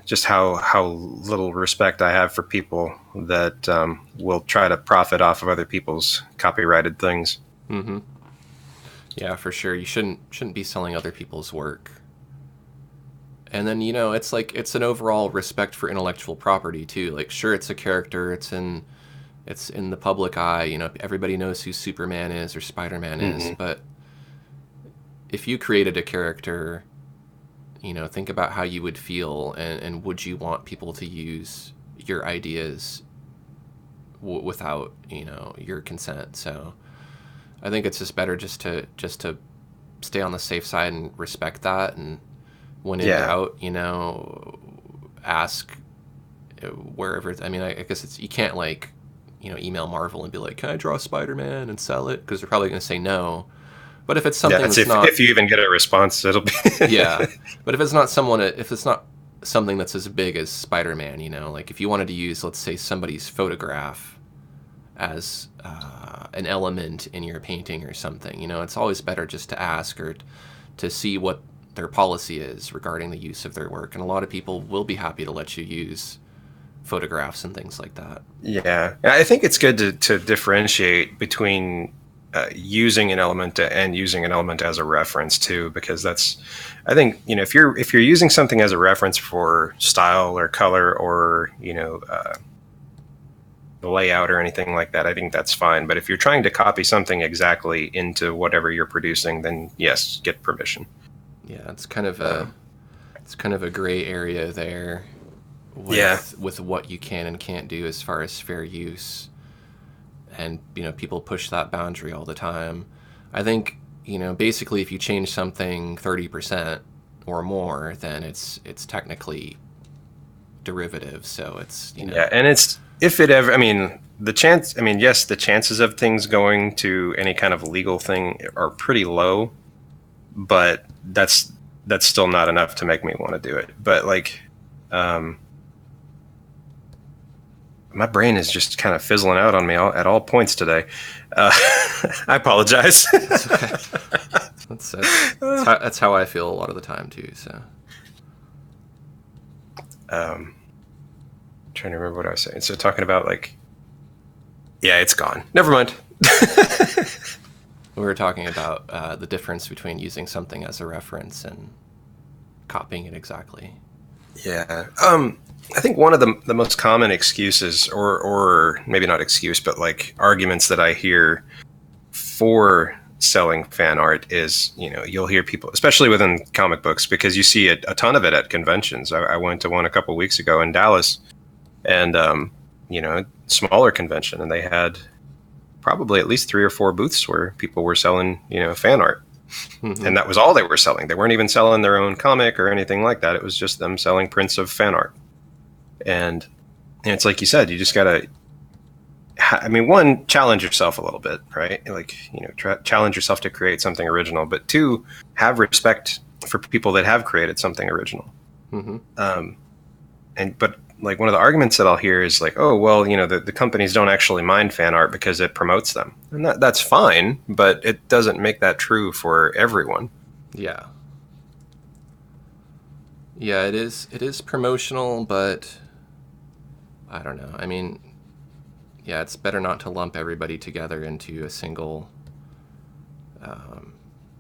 just how little respect I have for people that will try to profit off of other people's copyrighted things. Yeah, for sure. You shouldn't be selling other people's work. And then, it's like, it's an overall respect for intellectual property too. Like, sure, it's a character, it's in the public eye, everybody knows who Superman is or Spider-Man is, but if you created a character, think about how you would feel, and would you want people to use your ideas without, your consent? So I think it's just better just to stay on the safe side and respect that, and when in doubt, ask wherever. I mean, I guess you can't like, email Marvel and be like, can I draw Spider-Man and sell it? Because they're probably going to say no. But if it's something that's not, if you even get a response, it'll be yeah. But if it's not something that's as big as Spider-Man. Like if you wanted to use, let's say, somebody's photograph as an element in your painting or something, it's always better just to ask or to see what their policy is regarding the use of their work. And a lot of people will be happy to let you use photographs and things like that. Yeah, I think it's good to differentiate between using an element and using an element as a reference too, because I think, if you're using something as a reference for style or color or the layout or anything like that, I think that's fine. But if you're trying to copy something exactly into whatever you're producing, then yes, get permission. Yeah, it's kind of a gray area there with what you can and can't do as far as fair use. And, people push that boundary all the time. I think, basically if you change something 30% or more, then it's technically derivative. So it's, Yeah, and it's, if it ever, yes, the chances of things going to any kind of legal thing are pretty low, but that's still not enough to make me want to do it. But like, my brain is just kind of fizzling out on me at all points today. I apologize. That's okay. That's how I feel a lot of the time too. So, trying to remember what I was saying. So talking about yeah, it's gone. Never mind. We were talking about the difference between using something as a reference and copying it exactly. Yeah. I think one of the most common excuses, or maybe not excuse, but arguments that I hear for selling fan art is, you'll hear people, especially within comic books, because you see a ton of it at conventions. I went to one a couple weeks ago in Dallas, and smaller convention, and they had probably at least 3 or 4 booths where people were selling, fan art. Mm-hmm. And that was all they were selling. They weren't even selling their own comic or anything like that. It was just them selling prints of fan art. And it's like you said, you just gotta, one, challenge yourself a little bit, right? Challenge yourself to create something original, but 2, have respect for people that have created something original. Mm-hmm. But one of the arguments that I'll hear is oh, well, the companies don't actually mind fan art because it promotes them. And that's fine, but it doesn't make that true for everyone. Yeah. Yeah, it is promotional, but I don't know. Yeah, it's better not to lump everybody together into a single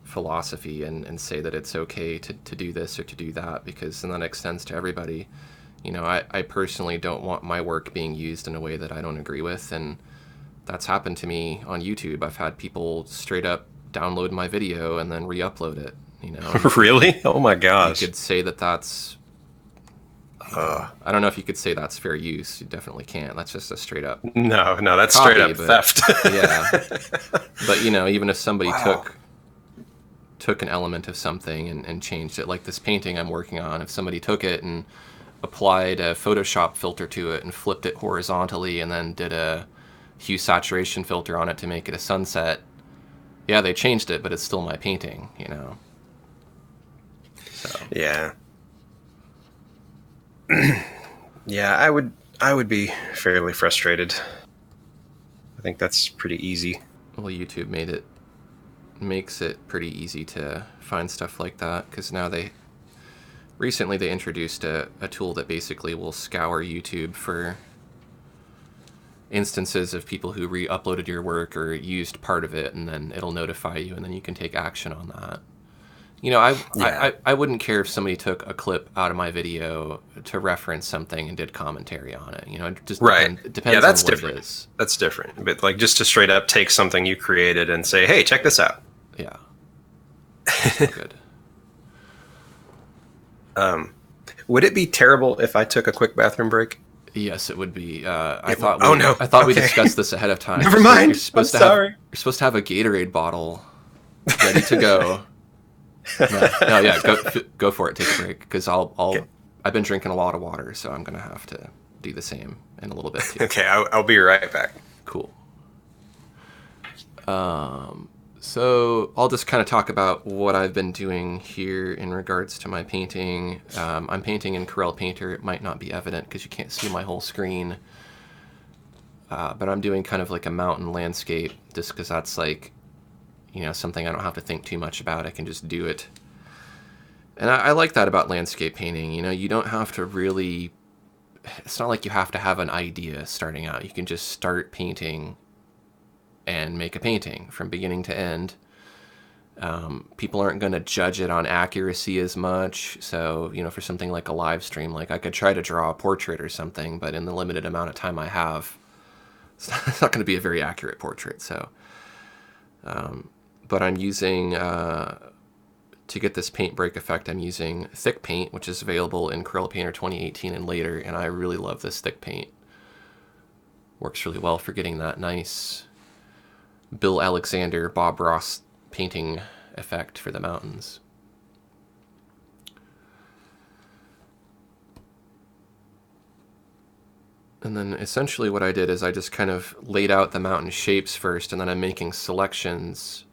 philosophy and say that it's okay to do this or to do that, because then that extends to everybody. I personally don't want my work being used in a way that I don't agree with, and that's happened to me on YouTube. I've had people straight up download my video and then re-upload it, Really? Oh my gosh. You could say that's... I don't know if you could say that's fair use. You definitely can't. That's just a straight up... No, that's copy, straight up theft. Yeah. But, even if somebody took an element of something and changed it, like this painting I'm working on, if somebody took it and applied a Photoshop filter to it and flipped it horizontally and then did a hue saturation filter on it to make it a sunset, yeah, they changed it, but it's still my painting, So. Yeah. Yeah, I would be fairly frustrated. I think that's pretty easy. Well, YouTube makes it pretty easy to find stuff like that, because now recently they introduced a tool that basically will scour YouTube for instances of people who re-uploaded your work or used part of it, and then it'll notify you, and then you can take action on that. I wouldn't care if somebody took a clip out of my video to reference something and did commentary on it. It just depends that's on what different. It is. That's different. But just to straight up take something you created and say, hey, check this out. Yeah. Good. Would it be terrible if I took a quick bathroom break? Yes, it would be. I thought we discussed this ahead of time. Never mind. You're supposed to have a Gatorade bottle ready to go. No, yeah, go for it. Take a break, because Okay. I've been drinking a lot of water, so I'm gonna have to do the same in a little bit too. Okay, I'll be right back. Cool. So I'll just kind of talk about what I've been doing here in regards to my painting. I'm painting in Corel Painter. It might not be evident because you can't see my whole screen. But I'm doing kind of like a mountain landscape just because that's like, something I don't have to think too much about. I can just do it. And I like that about landscape painting. You don't have to really, it's not like you have to have an idea starting out. You can just start painting and make a painting from beginning to end. People aren't going to judge it on accuracy as much. So, for something like a live stream, like I could try to draw a portrait or something, but in the limited amount of time I have, it's not going to be a very accurate portrait. So, but I'm using, to get this paint break effect, I'm using thick paint, which is available in Corel Painter 2018 and later, and I really love this thick paint. Works really well for getting that nice Bill Alexander, Bob Ross painting effect for the mountains. And then essentially what I did is I just kind of laid out the mountain shapes first, and then I'm making selections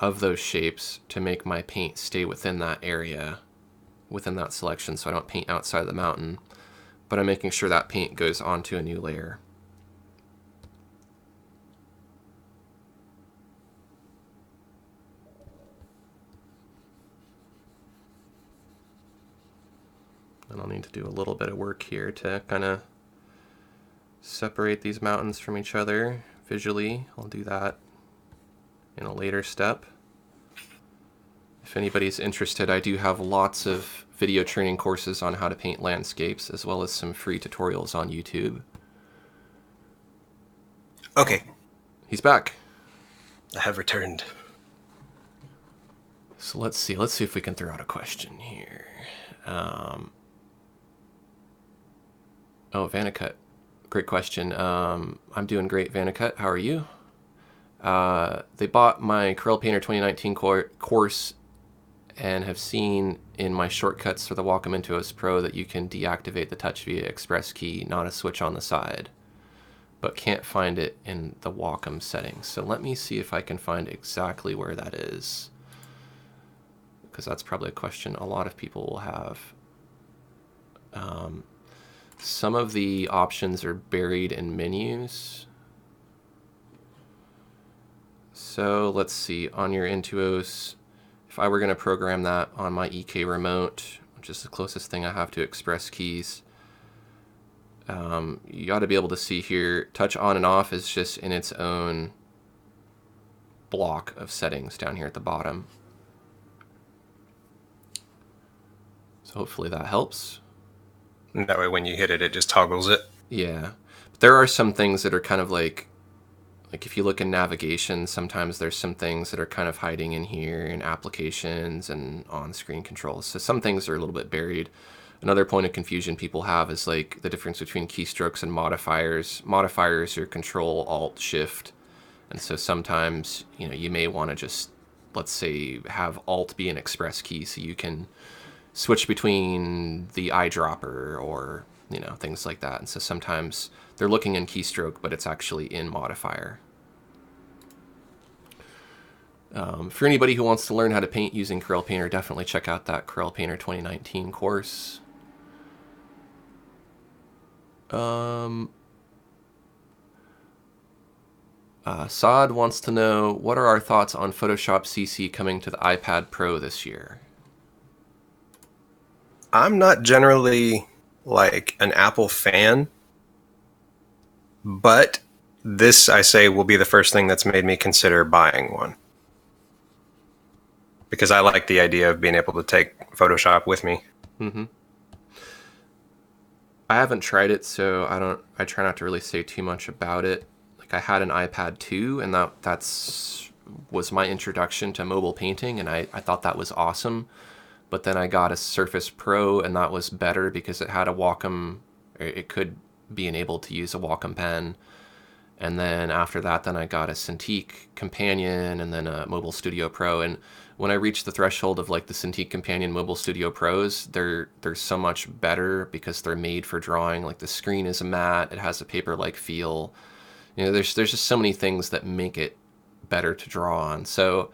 of those shapes to make my paint stay within that area, within that selection, so I don't paint outside the mountain. But I'm making sure that paint goes onto a new layer. And I'll need to do a little bit of work here to kind of separate these mountains from each other visually. I'll do that in a later step. If anybody's interested, I do have lots of video training courses on how to paint landscapes, as well as some free tutorials on YouTube. Okay, He's back. I have returned. So let's see if we can throw out a question here. Vanicut. Great question. I'm doing great, Vanicut. How are you? They bought my Corel Painter 2019 course and have seen in my shortcuts for the Wacom Intuos Pro that you can deactivate the touch via express key, not a switch on the side, but can't find it in the Wacom settings. So let me see if I can find exactly where that is, because that's probably a question a lot of people will have. Some of the options are buried in menus. So let's see, on your Intuos, if I were going to program that on my EK remote, which is the closest thing I have to express keys, you ought to be able to see here, touch on and off is just in its own block of settings down here at the bottom. So hopefully that helps. That way when you hit it, it just toggles it. Yeah. But there are some things that are kind of like if you look in navigation, sometimes there's some things that are kind of hiding in here in applications and on-screen controls. So some things are a little bit buried. Another point of confusion people have is like the difference between keystrokes and modifiers. Modifiers are Control, Alt, Shift. And so sometimes, you may want to just, let's say, have Alt be an express key so you can switch between the eyedropper or, things like that. And so sometimes they're looking in keystroke, but it's actually in modifier. For anybody who wants to learn how to paint using Corel Painter, definitely check out that Corel Painter 2019 course. Saad wants to know, what are our thoughts on Photoshop CC coming to the iPad Pro this year? I'm not generally like an Apple fan, but this, I say, will be the first thing that's made me consider buying one. Because I like the idea of being able to take Photoshop with me. Mm-hmm. I haven't tried it, so I try not to really say too much about it. Like I had an iPad 2, and was my introduction to mobile painting, and I thought that was awesome. But then I got a Surface Pro, and that was better because it had a Wacom, it could be enabled to use a Wacom pen. And then after that, then I got a Cintiq Companion and then a Mobile Studio Pro. And when I reached the threshold of like the Cintiq Companion Mobile Studio Pros, they're so much better because they're made for drawing. Like the screen is a matte, it has a paper-like feel. There's just so many things that make it better to draw on. So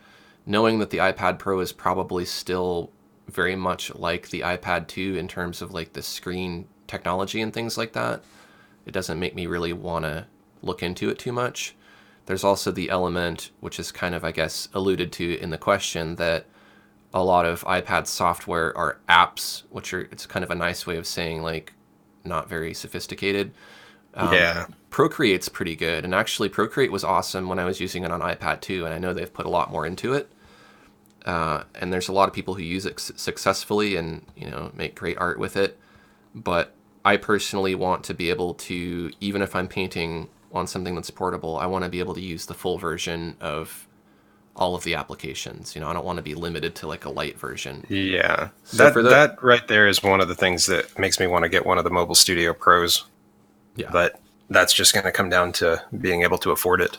knowing that the iPad Pro is probably still very much like the iPad 2 in terms of like the screen technology and things like that, it doesn't make me really want to look into it too much. There's also the element, which is kind of, I guess, alluded to in the question, that a lot of iPad software are apps, which are, it's kind of a nice way of saying like not very sophisticated. Yeah. Procreate's pretty good, and actually Procreate was awesome when I was using it on iPad too, and I know they've put a lot more into it. And there's a lot of people who use it successfully and, you know, make great art with it. But I personally want to be able to, even if I'm painting on something that's portable, I want to be able to use the full version of all of the applications. You know, I don't want to be limited to like a light version. Yeah. So for That right there is one of the things that makes me want to get one of the Mobile Studio Pros. yeah, But that's just going to come down to being able to afford it.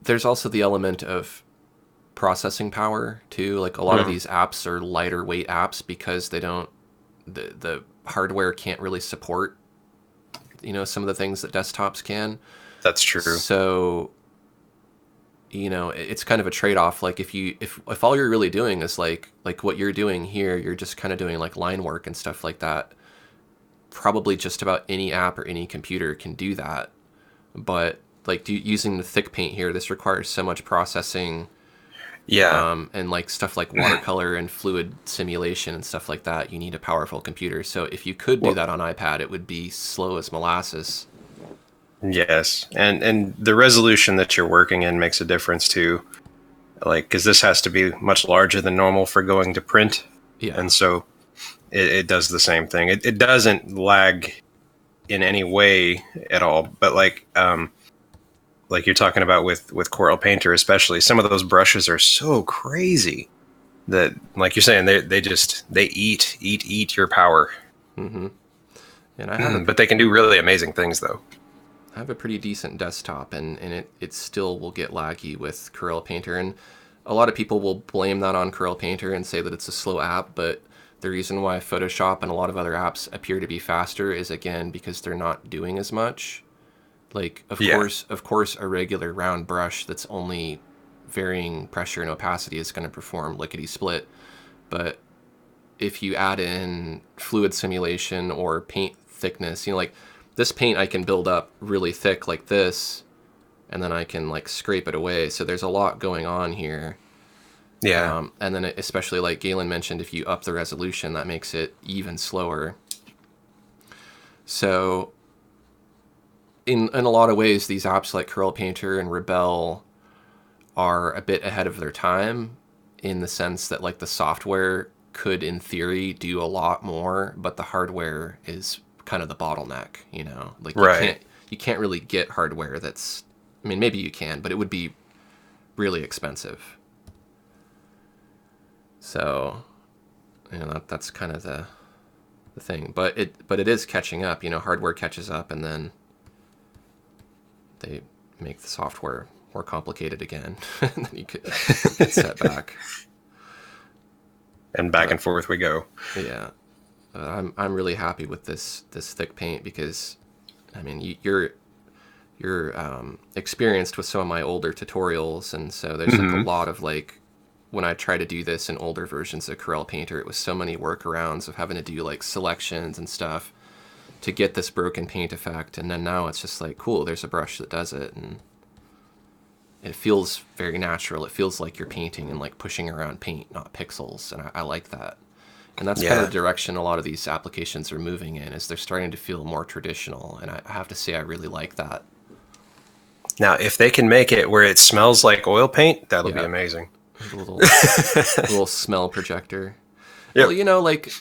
there's also the element of processing power too. Like a lot of these apps are lighter weight apps because they don't, the hardware can't really support, you know, some of the things that desktops can. That's true. So, you know, it's kind of a trade-off. Like if all you're really doing is like what you're doing here, you're just kind of doing like line work and stuff like that. Probably just about any app or any computer can do that. But like using the thick paint here, this requires so much processing. Yeah. And like stuff like watercolor and fluid simulation and stuff like that, you need a powerful computer. So if you could do Well, that on iPad, it would be slow as molasses. yes. And the resolution that you're working in makes a difference too. Like, because this has to be much larger than normal for going to print. Yeah. And so it does the same thing. It doesn't lag in any way at all. But like you're talking about with Coral Painter, especially, some of those brushes are so crazy that, like you're saying, they eat your power. Mm-hmm. And I have a But they can do really amazing things, though. I have a pretty decent desktop, and it still will get laggy with Corel Painter. And a lot of people will blame that on Corel Painter and say that it's a slow app, but the reason why Photoshop and a lot of other apps appear to be faster is, again, because they're not doing as much. Like, Yeah. of course, a regular round brush that's only varying pressure and opacity is going to perform lickety-split. But if you add in fluid simulation or paint thickness, you know, like this paint I can build up really thick like this, and then I can like scrape it away. So there's a lot going on here. Yeah. And then especially like Galen mentioned, if you up the resolution, that makes it even slower. So in a lot of ways, these apps like Corel Painter and Rebel are a bit ahead of their time in the sense that like the software could in theory do a lot more, but the hardware is kind of the bottleneck, you know? Like Right. you can't really get hardware that's, I mean, maybe you can, but it would be really expensive. So, you know, that's kind of the thing. But it is catching up, you know, hardware catches up and then they make the software more complicated again. And then you could get set back. And back and forth we go. Yeah. I'm really happy with this thick paint because, I mean, you're experienced with some of my older tutorials, and so there's like a lot of like, when I try to do this in older versions of Corel Painter, it was so many workarounds of having to do like selections and stuff to get this broken paint effect, and then now it's just like, cool, there's a brush that does it, and it feels very natural. It feels like you're painting and like pushing around paint, not pixels, and I like that. And that's kind of the direction a lot of these applications are moving in, is they're starting to feel more traditional, and I have to say I really like that. Now, if they can make it where it smells like oil paint, that'll be Yeah. amazing. A little smell projector. Yep. Well, you know, like,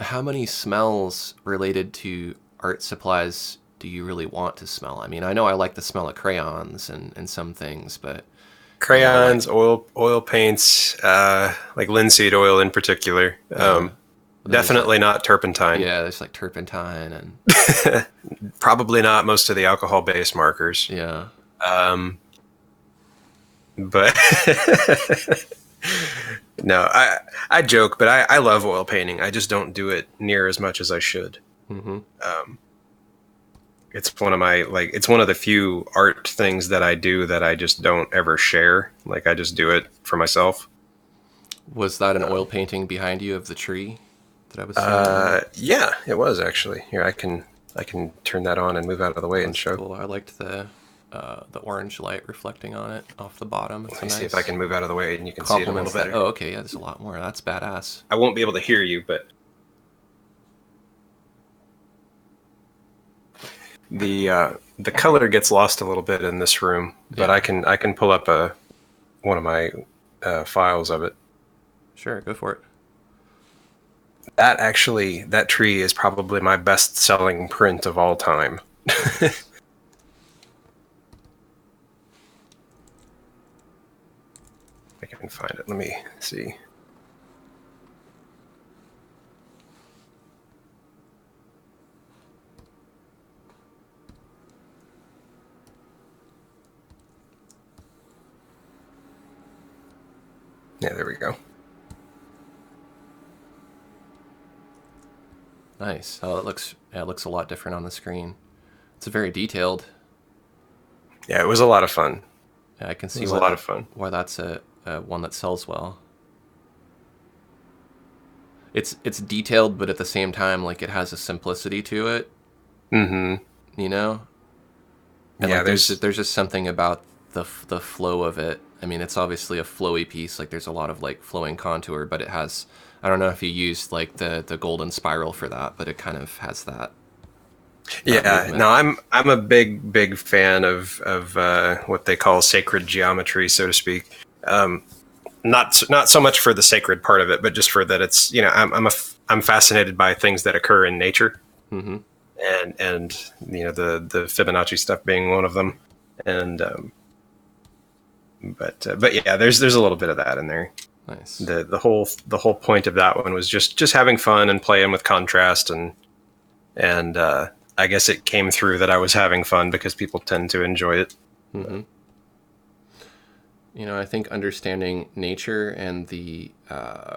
how many smells related to art supplies do you really want to smell? I mean, I know I like the smell of crayons and some things, but Crayons, oil paints, like linseed oil in particular. Definitely not turpentine. yeah, there's like turpentine and Probably not most of the alcohol-based markers. yeah. But no, I joke, but I love oil painting. I just don't do it near as much as I should. Mm-hmm. it's one of my like it's one of the few art things that I do that I just don't ever share. Like I just do it for myself. Was that an oil painting behind you of the tree that I was seeing earlier? Yeah, it was actually. Here, I can turn that on and move out of the way Oh, and that's show. cool. I liked the orange light reflecting on it off the bottom. It's Let a me see if I nice can move out of the way and you can see it a little complements that. better. Oh, okay, yeah, there's a lot more. That's badass. I won't be able to hear you, but the color gets lost a little bit in this room. But Yeah, I can pull up one of my files of it. sure, go for it. That tree is probably my best selling print of all time. Nice. I can find it. Let me see. Yeah, there we go. Nice. Oh, it looks a lot different on the screen. It's very detailed. Yeah, it was a lot of fun. Yeah, I can It see was a lot of fun. why that's a one that sells well. It's detailed, but at the same time, like it has a simplicity to it, Mm-hmm. you know. And Yeah, like there's there's just something about the flow of it. I mean, it's obviously a flowy piece. Like there's a lot of like flowing contour, but it has. I don't know if you used like the golden spiral for that, but it kind of has that yeah. movement. No, I'm a big fan of what they call sacred geometry, so to speak. Um, not so much for the sacred part of it, but just for that it's I'm fascinated by things that occur in nature, Mm-hmm. and the Fibonacci stuff being one of them, and but yeah, there's a little bit of that in there. Nice. The whole point of that one was just having fun and playing with contrast and I guess it came through that I was having fun because people tend to enjoy it. Mm-hmm. You know, I think understanding nature and the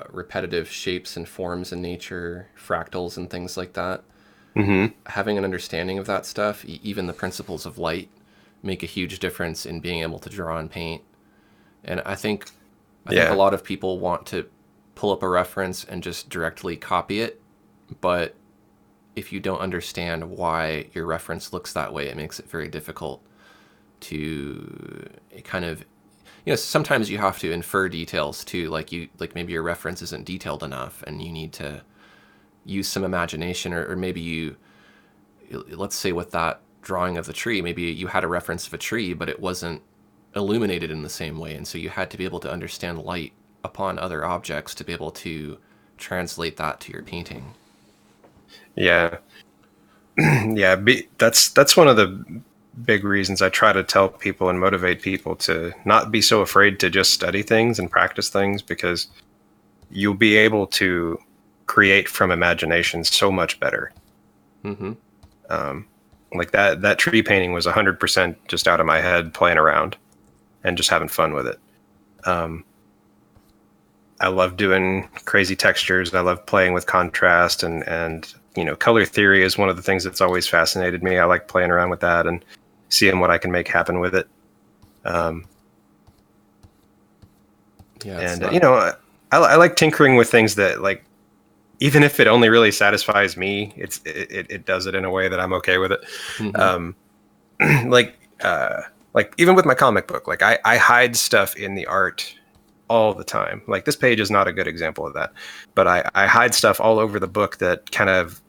repetitive shapes and forms in nature, fractals and things like that, Mm-hmm. having an understanding of that stuff, even the principles of light, make a huge difference in being able to draw and paint. And I think a Yeah, lot of people want to pull up a reference and just directly copy it, but if you don't understand why your reference looks that way, it makes it very difficult to kind of, sometimes you have to infer details too, like maybe your reference isn't detailed enough and you need to use some imagination, or maybe let's say with that drawing of the tree, maybe you had a reference of a tree but it wasn't illuminated in the same way, and so you had to be able to understand light upon other objects to be able to translate that to your painting. yeah, yeah. That's one of the big reasons I try to tell people and motivate people to not be so afraid to just study things and practice things because you'll be able to create from imagination so much better. Mm-hmm. Um, like that tree painting was 100% just out of my head, playing around and just having fun with it. Um, I love doing crazy textures. I love playing with contrast and color theory is one of the things that's always fascinated me. I like playing around with that and seeing what I can make happen with it. Um, Yeah, it's and not. I like tinkering with things that like even if it only really satisfies me, it does it in a way that I'm okay with it. Mm-hmm. Um, like like even with my comic book, like I hide stuff in the art all the time. Like this page is not a good example of that, but I hide stuff all over the book that kind of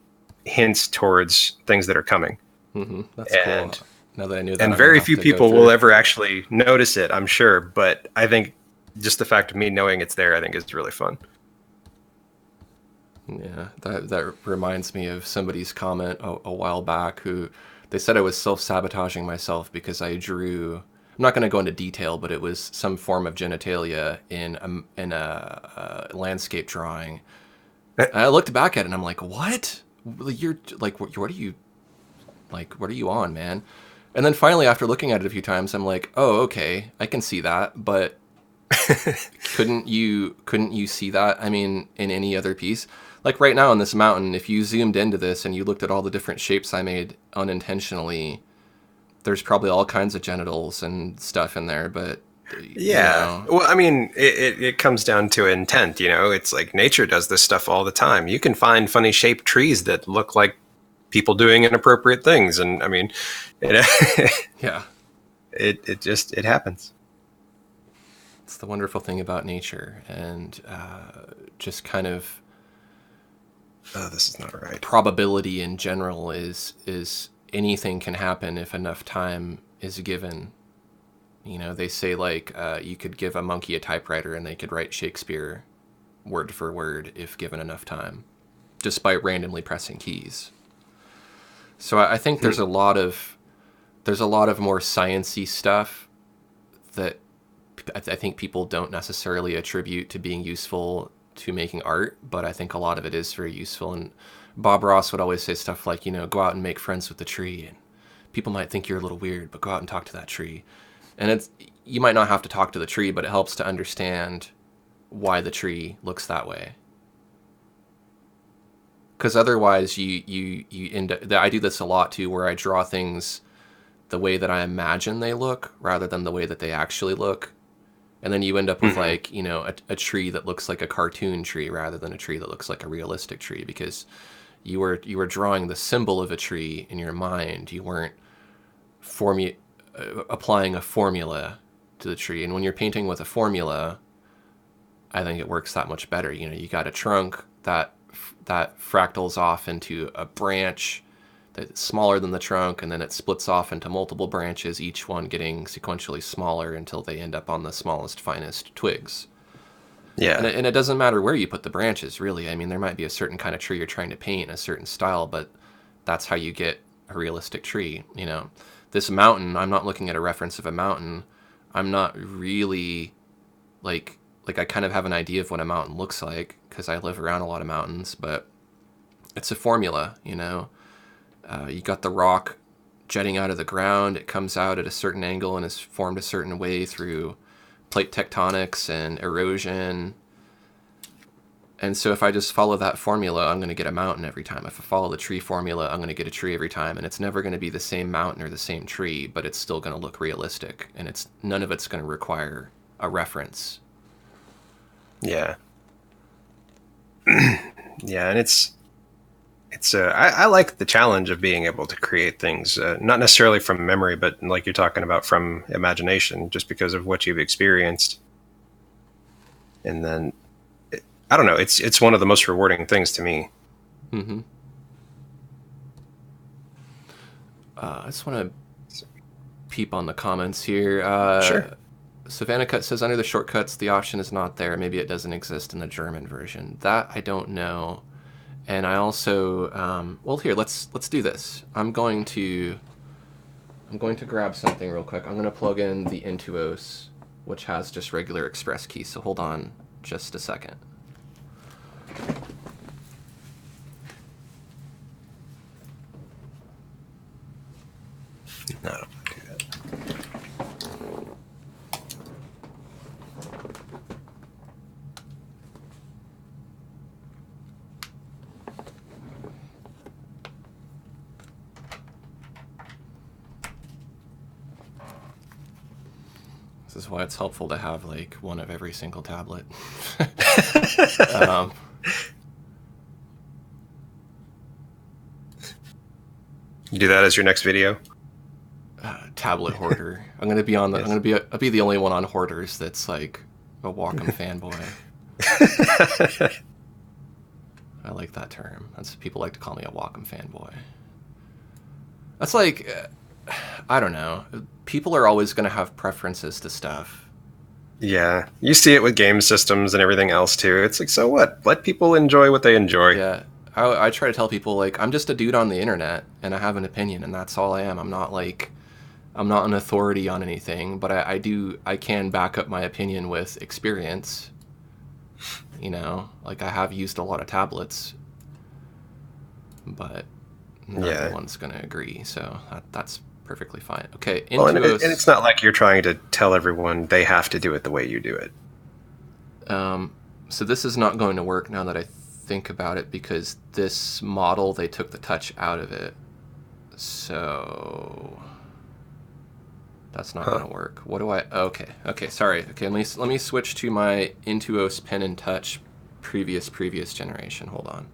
hints towards things that are coming. Mm-hmm. That's cool. And Now that I knew that, and I'm gonna very have few to go people through will it. ever actually notice it, I'm sure. But I think just the fact of me knowing it's there, I think is really fun. Yeah, that reminds me of somebody's comment a while back who they said I was self-sabotaging myself because I drew. I'm not going to go into detail, but it was some form of genitalia in a landscape drawing. And I looked back at it and I'm like, "What? You're like, what are you like? What are you on, man?" And then finally, after looking at it a few times, I'm like, "Oh, okay, I can see that." But couldn't you see that? I mean, in any other piece, Like right now on this mountain, if you zoomed into this and you looked at all the different shapes I made unintentionally, there's probably all kinds of genitals and stuff in there, but you Yeah. know, Well, I mean, it comes down to intent, you know? It's like nature does this stuff all the time. You can find funny shaped trees that look like people doing inappropriate things. And I mean, it, yeah, it happens. it's the wonderful thing about nature, and just kind of Oh, this is not right. probability in general is anything can happen if enough time is given. You know, they say like you could give a monkey a typewriter and they could write Shakespeare word for word if given enough time, just by randomly pressing keys. So I think Hmm. there's a lot of more sciencey stuff that I think people don't necessarily attribute to being useful to making art, but I think a lot of it is very useful. And Bob Ross would always say stuff like, you know, go out and make friends with the tree, and people might think you're a little weird, but go out and talk to that tree. And it's you might not have to talk to the tree, but it helps to understand why the tree looks that way. Because otherwise, you end up. I do this a lot too, where I draw things the way that I imagine they look rather than the way that they actually look. And then you end up with Hmm. like, you know, a tree that looks like a cartoon tree rather than a tree that looks like a realistic tree because you were drawing the symbol of a tree in your mind. You weren't applying a formula to the tree. And when you're painting with a formula, I think it works that much better. You know, you got a trunk that fractals off into a branch that's smaller than the trunk, and then it splits off into multiple branches, each one getting sequentially smaller until they end up on the smallest, finest twigs. And Yeah. it doesn't matter where you put the branches, really. I mean, there might be a certain kind of tree you're trying to paint, a certain style, but that's how you get a realistic tree. You know, this mountain, I'm not looking at a reference of a mountain. I'm not really like I kind of have an idea of what a mountain looks like because I live around a lot of mountains, but it's a formula, you know. You got the rock jetting out of the ground. It comes out at a certain angle and is formed a certain way through plate tectonics and erosion. And so if I just follow that formula, I'm going to get a mountain every time. If I follow the tree formula, I'm going to get a tree every time. And it's never going to be the same mountain or the same tree, but it's still going to look realistic. And it's none of it's going to require a reference. Yeah. Yeah. And I like the challenge of being able to create things, not necessarily from memory, but like you're talking about from imagination, just because of what you've experienced. And then I don't know. It's one of the most rewarding things to me. Mm-hmm. I just want to peep on the comments here. Sure. Savannah Cut says under the shortcuts the option is not there. Maybe it doesn't exist in the German version. That I don't know. And I also well here let's do this. I'm going to grab something real quick. I'm going to plug in the Intuos, which has just regular Express keys. So hold on just a second. No, I don't want to do that. This is why it's helpful to have like one of every single tablet. um, You do that as your next video. tablet hoarder. I'm gonna be on the. I'm Yes. gonna be. I'll be the only one on Hoarders that's like a Wacom fanboy. I like that term. That's people like to call me a Wacom fanboy. That's like, I don't know. People are always gonna have preferences to stuff. Yeah, you see it with game systems and everything else too. It's like, so what? Let people enjoy what they enjoy. Yeah. I try to tell people like I'm just a dude on the internet and I have an opinion and that's all I am. I'm not an authority on anything, but I can back up my opinion with experience. You know, like I have used a lot of tablets, but not Yeah. everyone's gonna agree. So that's perfectly fine. Okay, Well, and Intuos. it's not like you're trying to tell everyone they have to do it the way you do it. So this is not going to work now that I think about it because this model, they took the touch out of it. So that's not Huh. going to work. What do I... Okay, sorry. Okay, let me switch to my Intuos Pen and Touch previous generation. Hold on.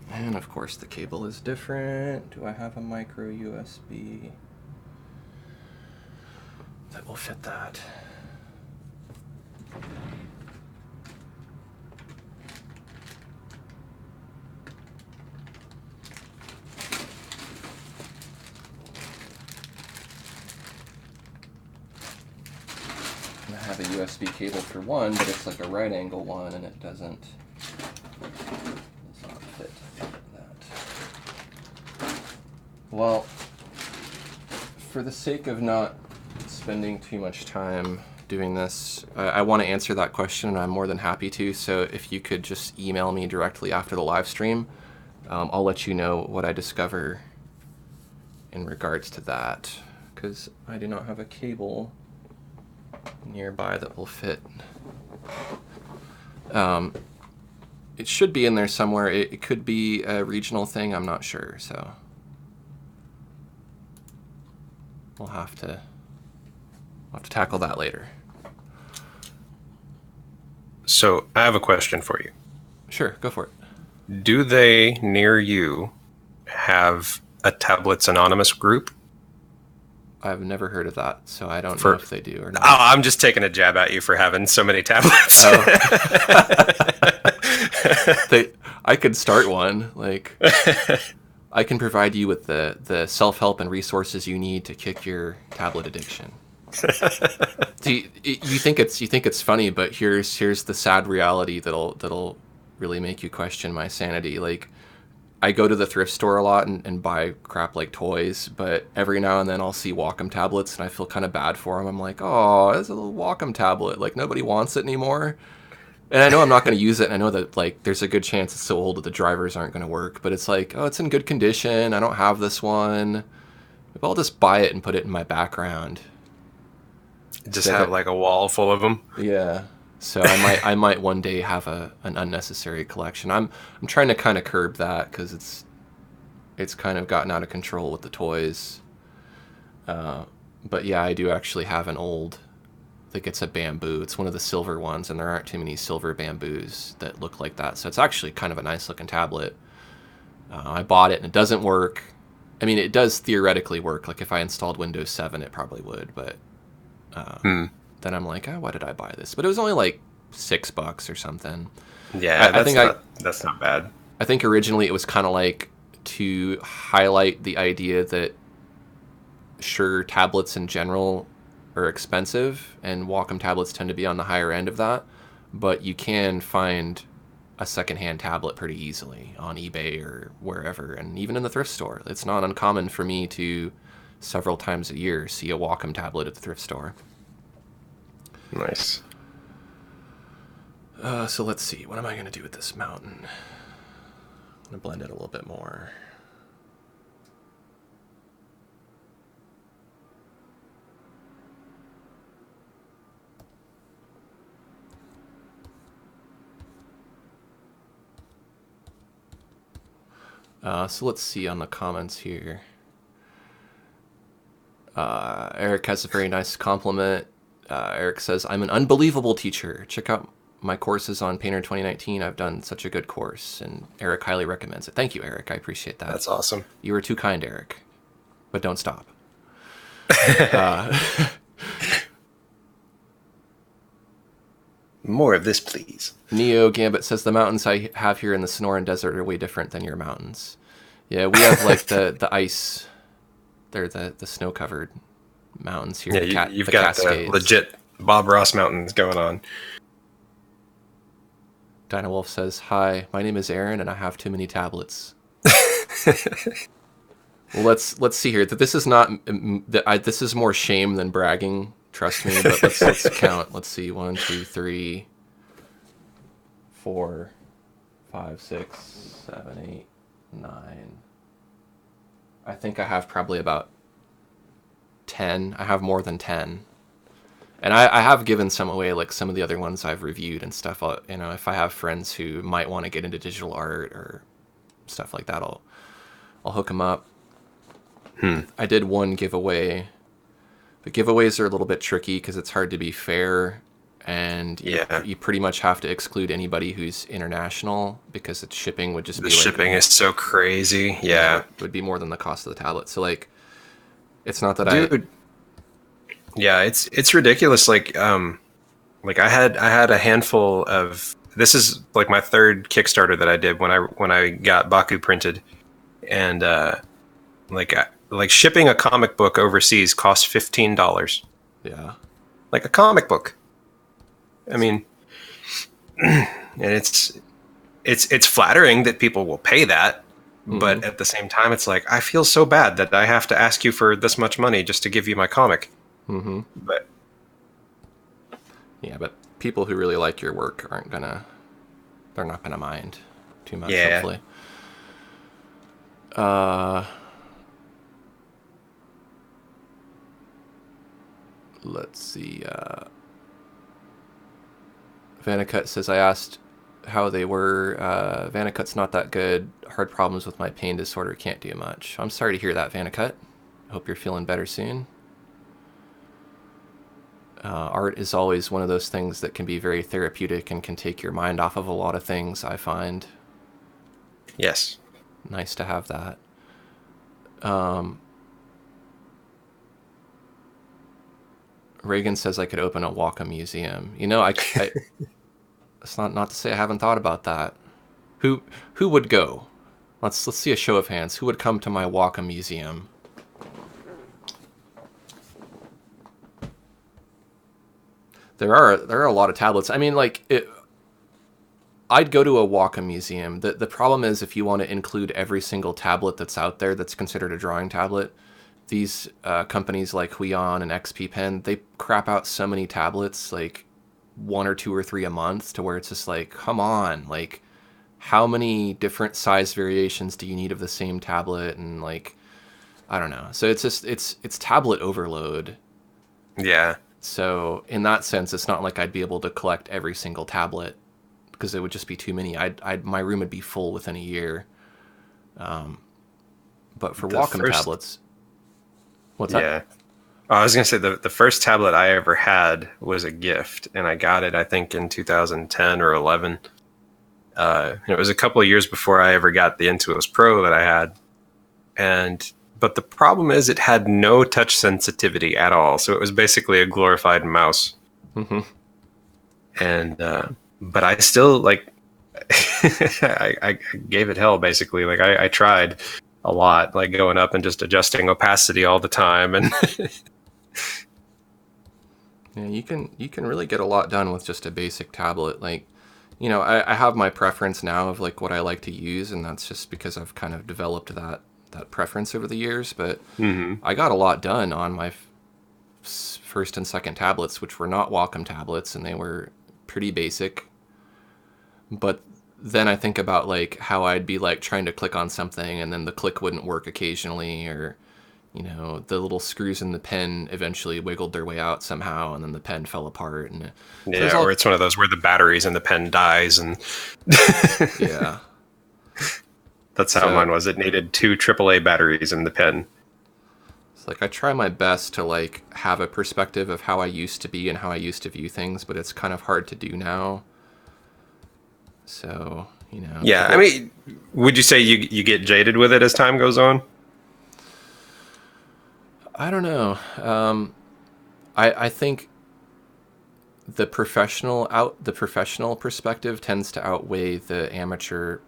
And of course the cable is different. Do I have a micro USB that will fit that? I have a USB cable for one, but it's like a right angle one and it does not fit that. Well, for the sake of not spending too much time doing this, I want to answer that question, and I'm more than happy to. So if you could just email me directly after the live stream, I'll let you know what I discover in regards to that, because I do not have a cable nearby that will fit. It should be in there somewhere. It could be a regional thing, I'm not sure, so we'll have to tackle that later. So I have a question for you. Sure, go for it. Do they near you have a Tablets Anonymous group? I've never heard of that, so I don't know if they do or not. Oh, I'm just taking a jab at you for having so many tablets. Oh. I could start one. Like, I can provide you with the self-help and resources you need to kick your tablet addiction. See, you think it's funny, but here's the sad reality that'll really make you question my sanity. Like, I go to the thrift store a lot and buy crap like toys, but every now and then I'll see Wacom tablets and I feel kind of bad for them. I'm like, oh, it's a little Wacom tablet. Like, nobody wants it anymore. And I know I'm not going to use it, and I know that, like, there's a good chance it's so old that the drivers aren't going to work, but it's like, oh, it's in good condition. I don't have this one. I'll just buy it and put it in my background. Just have like a wall full of them. Yeah. So I might one day have an unnecessary collection. I'm trying to kind of curb that because it's kind of gotten out of control with the toys. But yeah, I do actually have an old, I think it's a bamboo. It's one of the silver ones, and there aren't too many silver bamboos that look like that. So it's actually kind of a nice looking tablet. I bought it and it doesn't work. I mean, it does theoretically work. Like if I installed Windows 7, it probably would, but then I'm like, oh, why did I buy this? But it was only like $6 or something. Yeah, that's not bad. I think originally it was kind of like to highlight the idea that sure, tablets in general are expensive, and Wacom tablets tend to be on the higher end of that, but you can find a secondhand tablet pretty easily on eBay or wherever, and even in the thrift store. It's not uncommon for me to several times a year see a Wacom tablet at the thrift store. Nice. So let's see. What am I going to do with this mountain? I'm going to blend it a little bit more. So let's see on the comments here. Eric has a very nice compliment. Eric says, I'm an unbelievable teacher. Check out my courses on Painter 2019. I've done such a good course, and Eric highly recommends it. Thank you, Eric. I appreciate that. That's awesome. You were too kind, Eric. But don't stop. More of this, please. Neo Gambit says, the mountains I have here in the Sonoran Desert are way different than your mountains. Yeah, we have like the ice. They're the snow-covered mountains here. Yeah, you've got the legit Bob Ross mountains going on. Dinah Wolf says, hi, my name is Aaron, and I have too many tablets. Well, let's see here. That this is not this is more shame than bragging, trust me. But let's count. Let's see, 1, 2, 3, 4, 5, 6, 7, 8, 9. I think I have probably about 10. I have more than 10. And I have given some away, like some of the other ones I've reviewed and stuff. You know, if I have friends who might want to get into digital art or stuff like that, I'll hook them up. I did one giveaway. The giveaways are a little bit tricky because it's hard to be fair, and Yeah. you pretty much have to exclude anybody who's international because its shipping would just The be like, shipping is so crazy. Yeah. it would be more than the cost of the tablet. So like, it's not that Dude. Yeah, it's ridiculous. Like I had a handful of, this is like my third Kickstarter that I did when I got Baku printed, and like shipping a comic book overseas costs $15. yeah. Like a comic book. I mean, and it's flattering that people will pay that, but at the same time, it's like I feel so bad that I have to ask you for this much money just to give you my comic. But Yeah, but people who really like your work they're not gonna mind too much, yeah, hopefully. Uh, let's see. Vanicut says, I asked how they were. Vanicut's not that good. Hard problems with my pain disorder. Can't do much. I'm sorry to hear that, Vanicut. Hope you're feeling better soon. Art is always one of those things that can be very therapeutic and can take your mind off of a lot of things, I find. yes. Nice to have that. Reagan says I could open a Waka museum. You know, I it's not to say I haven't thought about that. Who would go? Let's see a show of hands. Who would come to my Waka museum? There are a lot of tablets. I mean, I'd go to a Waka museum. The problem is if you want to include every single tablet that's out there that's considered a drawing tablet, these companies like Huion and XP Pen, they crap out so many tablets, like 1 or 2 or 3 a month, to where it's just like, come on, like how many different size variations do you need of the same tablet? And like, I don't know. So it's just it's tablet overload. Yeah. So in that sense, it's not like I'd be able to collect every single tablet because it would just be too many. My room would be full within a year. But for Wacom tablets, what's that? Yeah. Oh, I was gonna say the first tablet I ever had was a gift, and I got it I think in 2010 or 11. It was a couple of years before I ever got the Intuos Pro that I had, but the problem is it had no touch sensitivity at all, so it was basically a glorified mouse. And but I still like I gave it hell basically. Like I tried a lot, like going up and just adjusting opacity all the time, and yeah, you can really get a lot done with just a basic tablet. Like, you know, I have my preference now of like what I like to use, and that's just because I've kind of developed that preference over the years. But I got a lot done on my first and second tablets, which were not Wacom tablets, and they were pretty basic. But then I think about like how I'd be like trying to click on something and then the click wouldn't work occasionally, or you know, the little screws in the pen eventually wiggled their way out somehow and then the pen fell apart. And yeah, or it's one of those where the batteries in the pen dies, and yeah, that's how mine was. It needed 2 AAA batteries in the pen. It's like I try my best to like have a perspective of how I used to be and how I used to view things, but it's kind of hard to do now. So, you know. Yeah, I mean, would you say you get jaded with it as time goes on? I don't know. I think the professional perspective tends to outweigh the amateur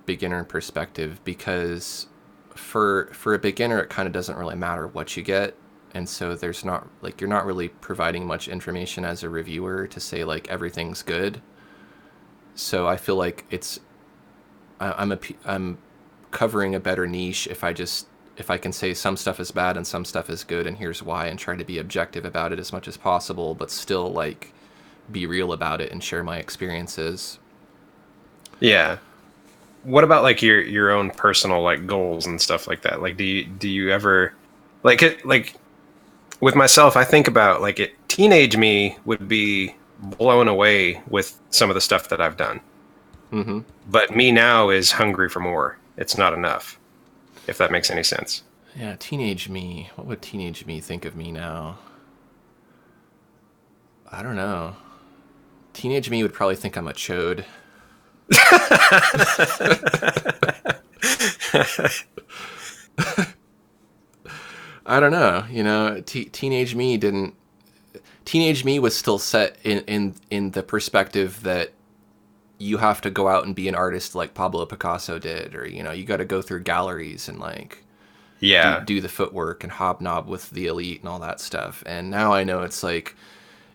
beginner perspective, because for a beginner it kind of doesn't really matter what you get, and so there's not like, you're not really providing much information as a reviewer to say like everything's good. So I feel like I'm covering a better niche if I just if I can say some stuff is bad and some stuff is good and here's why, and try to be objective about it as much as possible, but still like be real about it and share my experiences. Yeah. What about like your own personal like goals and stuff like that? Like do you ever like with myself, I think about like teenage me would be blown away with some of the stuff that I've done. Mm-hmm. But me now is hungry for more. It's not enough, if that makes any sense. Yeah, teenage me. What would teenage me think of me now? I don't know. Teenage me would probably think I'm a chode. I don't know. You know, teenage me didn't. Teenage me was still set in the perspective that you have to go out and be an artist like Pablo Picasso did, or you know, you got to go through galleries and like Yeah, do the footwork and hobnob with the elite and all that stuff. And now I know it's like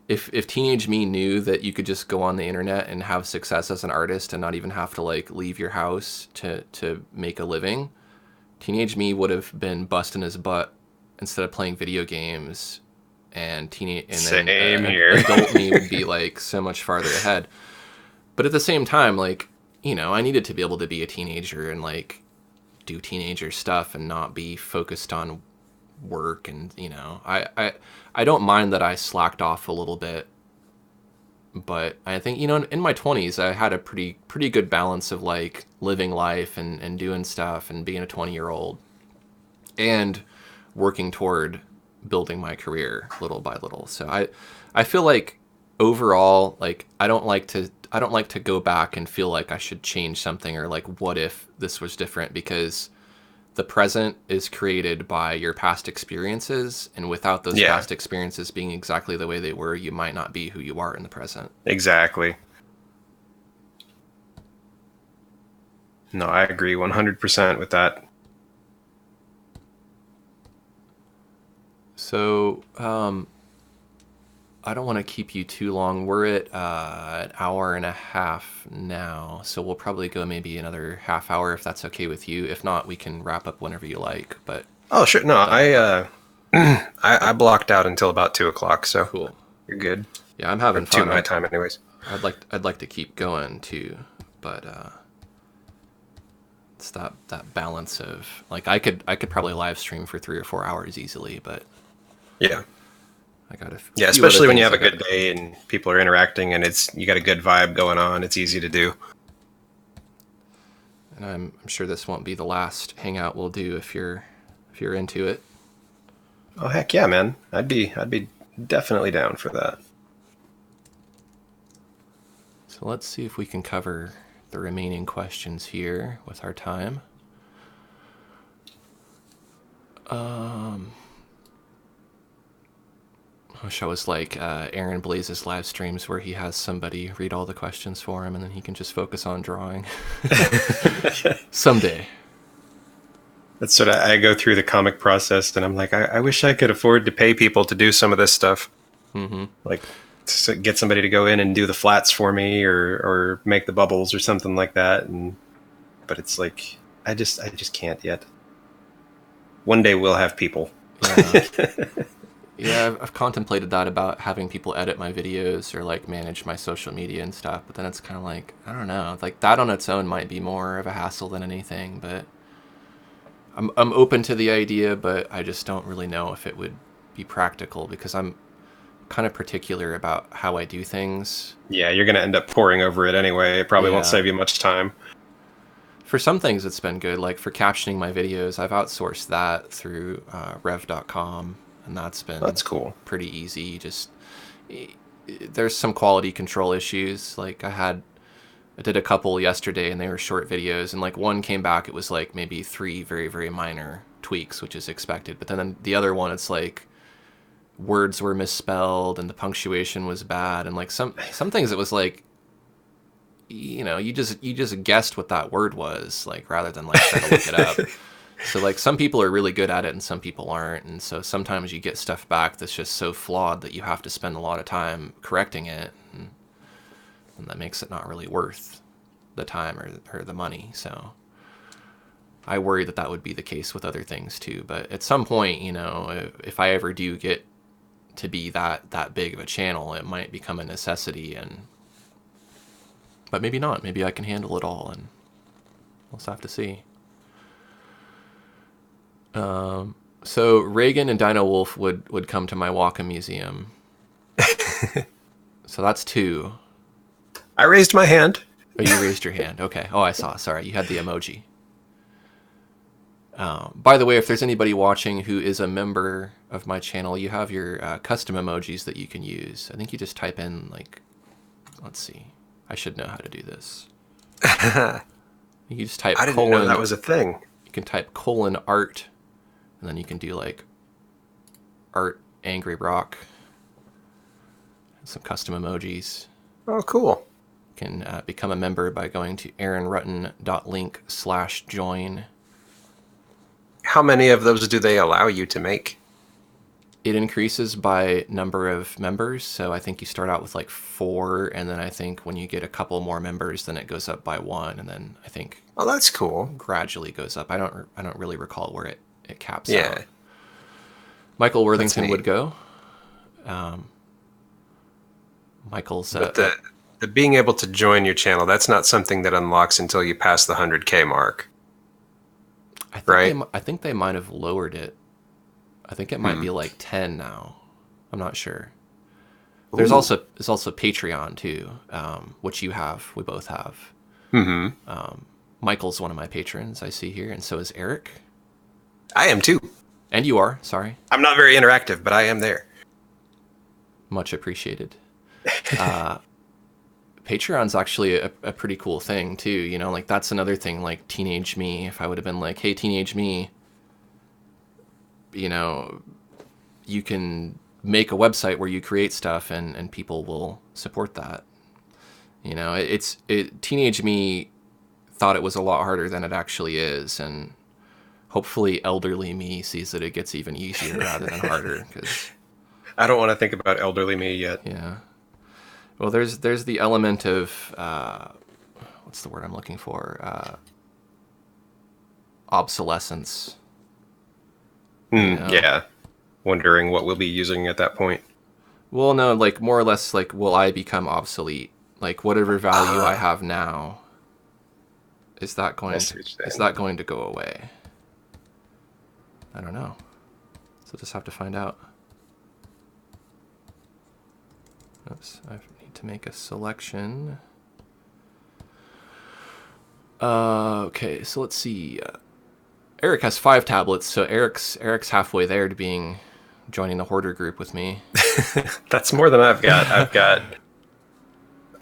if teenage me knew that you could just go on the internet and have success as an artist and not even have to like leave your house to make a living, teenage me would have been busting his butt instead of playing video games. And same then here. adult me would be like so much farther ahead. But at the same time, like, you know, I needed to be able to be a teenager and like do teenager stuff and not be focused on work. And you know, I don't mind that I slacked off a little bit, but I think, you know, in my 20s I had a pretty good balance of like living life and doing stuff and being a 20-year-old and working toward building my career little by little. So I feel like overall, like I don't like to go back and feel like I should change something or like what if this was different, because the present is created by your past experiences, and without those Yeah, past experiences being exactly the way they were, you might not be who you are in the present. exactly. No, I agree 100% with that. So, I don't want to keep you too long. We're at an hour and a half now, so we'll probably go maybe another half hour if that's okay with you. If not, we can wrap up whenever you like. But Oh, sure. No, uh, I blocked out until about 2 o'clock, so cool. you're good. Yeah, I'm Or having two fun. my time, anyways. I'd like to keep going too, but it's that balance of like I could probably live stream for 3 or 4 hours easily, but Yeah. I got a Yeah, few other especially when you things have I a got. good day and people are interacting and it's you got a good vibe going on. It's easy to do. And I'm sure this won't be the last hangout we'll do if you're into it. Oh heck yeah, man! I'd be definitely down for that. So let's see if we can cover the remaining questions here with our time. Um, I wish I was like Aaron Blaze's live streams where he has somebody read all the questions for him and then he can just focus on drawing. Someday. That's what I go through the comic process, and I'm like, I wish I could afford to pay people to do some of this stuff, Mm-hmm. like get somebody to go in and do the flats for me, or make the bubbles or something like that. And but it's like I just can't yet. One day we'll have people. Yeah. Yeah, I've contemplated that about having people edit my videos or like manage my social media and stuff, but then it's kind of like, I don't know, like that on its own might be more of a hassle than anything, but I'm open to the idea, but I just don't really know if it would be practical because I'm kind of particular about how I do things. Yeah, you're gonna end up pouring over it anyway. It probably won't Yeah. save you much time. For some things, it's been good. Like for captioning my videos, I've outsourced that through rev.com, and that's been That's cool. pretty easy. Just there's some quality control issues. Like I did a couple yesterday, and they were short videos, and like one came back, it was like maybe 3 very very minor tweaks, which is expected. But then the other one, it's like words were misspelled and the punctuation was bad, and like some things it was like, you know, you just guessed what that word was, like rather than like try to look it up. So like some people are really good at it and some people aren't, and so sometimes you get stuff back that's just so flawed that you have to spend a lot of time correcting it, and that makes it not really worth the time or the money. So I worry that that would be the case with other things too. But at some point, if I ever do get to be that big of a channel, it might become a necessity. But maybe not. Maybe I can handle it all, and we'll just have to see. So Reagan and Dino Wolf would come to my Waka Museum. So that's 2. I raised my hand. Oh, you raised your hand. Okay. Oh, I saw. Sorry, you had the emoji. By the way, if there's anybody watching who is a member of my channel, you have your custom emojis that you can use. I think you just type in, like, let's see. I should know how to do this. You just type I didn't know that was a thing. You can type :art, and then you can do, like, art angry rock. Some custom emojis. Oh, cool. You can become a member by going to aaronrutten.link/join. How many of those do they allow you to make? It increases by number of members, so I think you start out with like 4, and then I think when you get a couple more members, then it goes up by 1, and then I think Oh, that's cool. gradually goes up. I don't really recall where it caps Yeah. out. Michael That's Worthington neat. would go. Michael's But the being able to join your channel, that's not something that unlocks until you pass the 100K mark. Right? I think they might have lowered it. I think it might be like 10 now. I'm not sure. There's Ooh. also Patreon too, which you have. We both have. Mm-hmm. Michael's one of my patrons I see here, and so is Eric. I am too. And you are. Sorry. I'm not very interactive, but I am there. Much appreciated. Patreon's actually a pretty cool thing too. Like that's another thing. Like Teenage Me. If I would have been like, hey, Teenage Me, you can make a website where you create stuff and people will support that. Teenage Me thought it was a lot harder than it actually is, and hopefully elderly me sees that it gets even easier rather than harder. Because I don't want to think about elderly me yet. yeah, well, there's the element of what's the word I'm looking for? Obsolescence. Yeah. Wondering what we'll be using at that point. Well, no, like more or less like, will I become obsolete? Like whatever value I have now, is that going to go away? I don't know. So just have to find out. Oops, I need to make a selection. Okay, so let's see. Eric has 5 tablets, so Eric's halfway there to joining the hoarder group with me. That's more than I've got.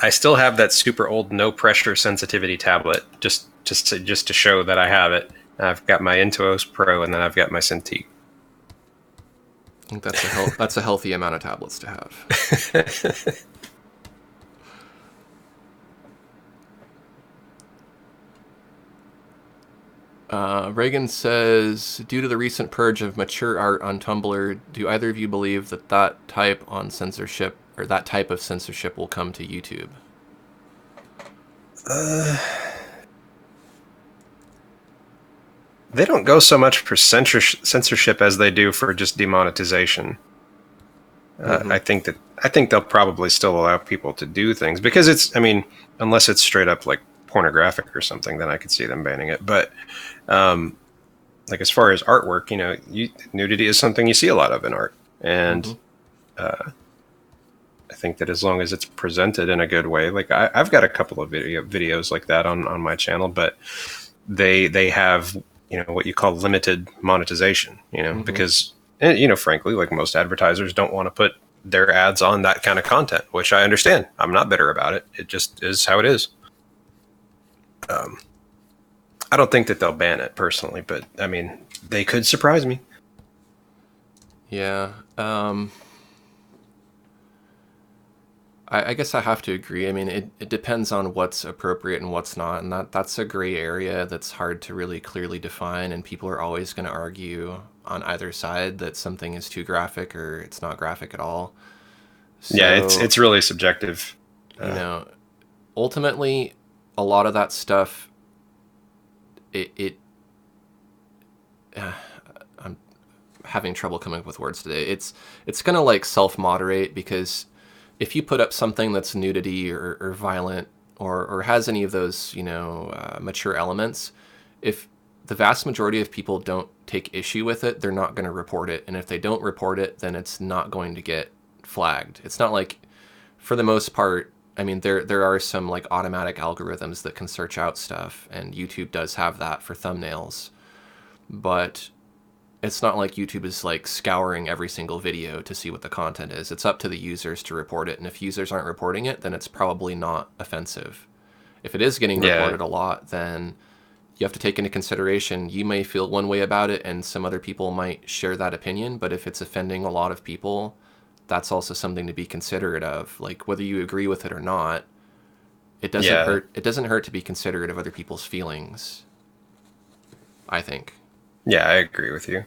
I still have that super old no pressure sensitivity tablet, just to show that I have it. I've got my Intuos Pro, and then I've got my Cintiq. I think that's a healthy amount of tablets to have. Reagan says, due to the recent purge of mature art on Tumblr, do either of you believe that type of censorship will come to YouTube? They don't go so much for censorship as they do for just demonetization. I think they'll probably still allow people to do things because unless it's straight up like pornographic or something, then I could see them banning it. But like as far as artwork, nudity is something you see a lot of in art, and I think that as long as it's presented in a good way, like I've got a couple of videos like that on my channel, but they have what you call limited monetization, because frankly, like most advertisers don't want to put their ads on that kind of content, which I understand. I'm not bitter about it. It just is how it is. I don't think that they'll ban it personally, but I mean, they could surprise me. Yeah. I guess I have to agree. I mean, it depends on what's appropriate and what's not, and that's a gray area that's hard to really clearly define, and people are always going to argue on either side that something is too graphic or it's not graphic at all. So, yeah, it's really subjective. Ultimately, a lot of that stuff, it I'm having trouble coming up with words today. It's gonna like self-moderate, because if you put up something that's nudity or violent, or has any of those, mature elements, if the vast majority of people don't take issue with it, they're not going to report it. And if they don't report it, then it's not going to get flagged. It's not like, for the most part, I mean, there are some like automatic algorithms that can search out stuff, and YouTube does have that for thumbnails. But it's not like YouTube is like scouring every single video to see what the content is. It's up to the users to report it. And if users aren't reporting it, then it's probably not offensive. If it is getting Yeah, reported a lot, then you have to take into consideration, you may feel one way about it and some other people might share that opinion. But if it's offending a lot of people, that's also something to be considerate of. Like, whether you agree with it or not, it doesn't yeah, hurt. It doesn't hurt to be considerate of other people's feelings, I think. yeah. I agree with you.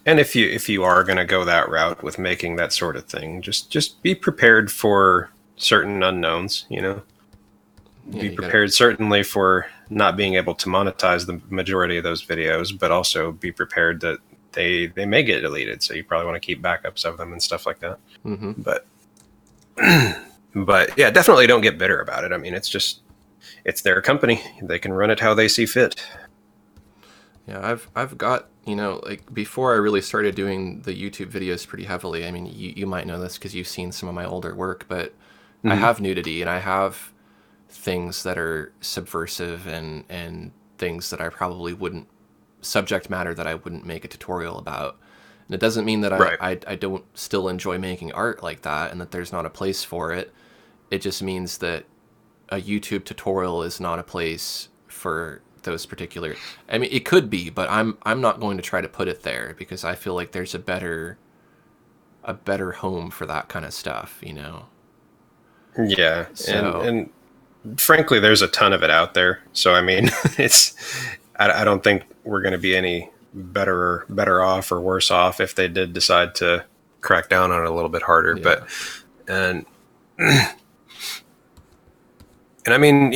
And if you are going to go that route with making that sort of thing, just be prepared for certain unknowns. Yeah, Be you got it. prepared certainly for not being able to monetize the majority of those videos, but also be prepared that they may get deleted. So you probably want to keep backups of them and stuff like that. Mm-hmm. But but yeah, definitely don't get bitter about it. I mean, it's their company; they can run it how they see fit. Yeah, I've got, like, before I really started doing the YouTube videos pretty heavily. I mean, you might know this because you've seen some of my older work, but I Mm-hmm. have nudity and I have things that are subversive, and things that I probably wouldn't, subject matter that I wouldn't make a tutorial about. And it doesn't mean that Right. I don't still enjoy making art like that and that there's not a place for it. It just means that a YouTube tutorial is not a place for those particular. I mean, it could be, but I'm not going to try to put it there, because I feel like there's a better home for that kind of stuff. Yeah, and So, and frankly, there's a ton of it out there. So I mean, it's I don't think we're going to be any better off or worse off if they did decide to crack down on it a little bit harder. But yeah. and and I mean,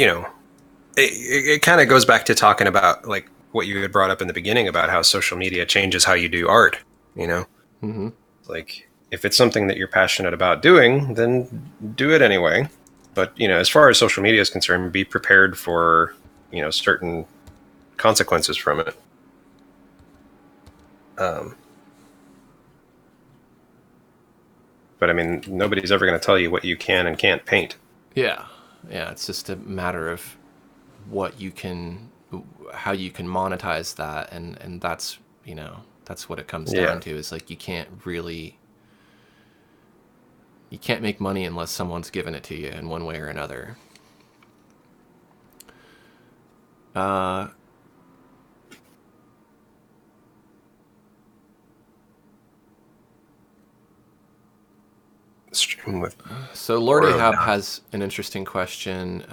it kind of goes back to talking about like what you had brought up in the beginning about how social media changes how you do art. You know, Mm-hmm. like if it's something that you're passionate about doing, then do it anyway. But as far as social media is concerned, be prepared for certain consequences from it. Um, but I mean, nobody's ever going to tell you what you can and can't paint. Yeah. Yeah, it's just a matter of what you can how you can monetize that, and that's what it comes down Yeah, to, is like, you can't make money unless someone's given it to you in one way or another. Uh, stream with so Lord Oro Ahab down. has an interesting question.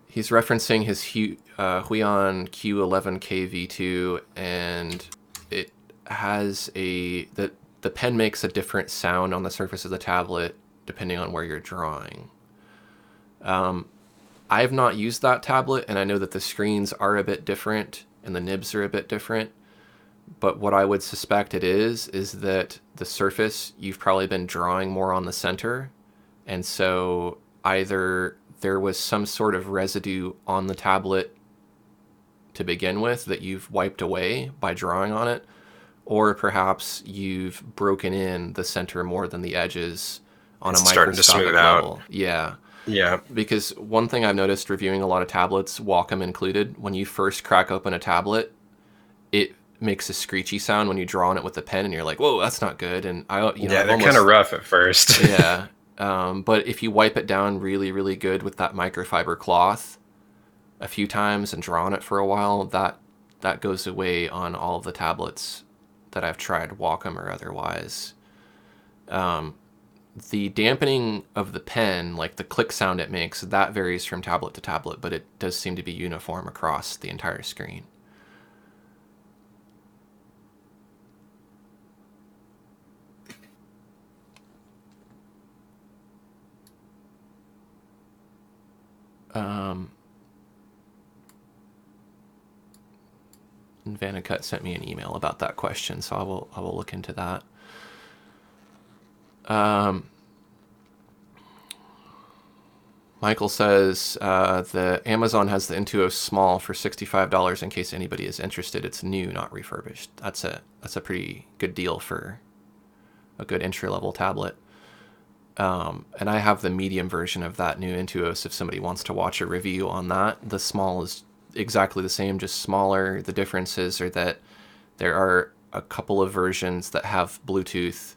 He's referencing his Huion Q11K V2, and it has the pen makes a different sound on the surface of the tablet depending on where you're drawing. I have not used that tablet, and I know that the screens are a bit different and the nibs are a bit different. But what I would suspect it is that the surface, you've probably been drawing more on the center, and so either there was some sort of residue on the tablet to begin with that you've wiped away by drawing on it, or perhaps you've broken in the center more than the edges on a It's starting to smooth microscopic out. level. Yeah. Yeah, Because one thing I've noticed reviewing a lot of tablets, Wacom included, when you first crack open a tablet, it makes a screechy sound when you draw on it with the pen, and you're like, "Whoa, that's not good." And yeah, I've they're kind of almost, rough at first. yeah. But if you wipe it down really, really good with that microfiber cloth a few times and draw on it for a while, that goes away on all of the tablets that I've tried, Wacom or otherwise. The dampening of the pen, like the click sound it makes, that varies from tablet to tablet, but it does seem to be uniform across the entire screen. Um, Vanicut sent me an email about that question, so I will look into that. Michael says the Amazon has the Intuos Small for $65 in case anybody is interested. It's new, not refurbished. That's a pretty good deal for a good entry level tablet. And I have the medium version of that new Intuos if somebody wants to watch a review on that. The Small is exactly the same, just smaller. The differences are that there are a couple of versions that have Bluetooth,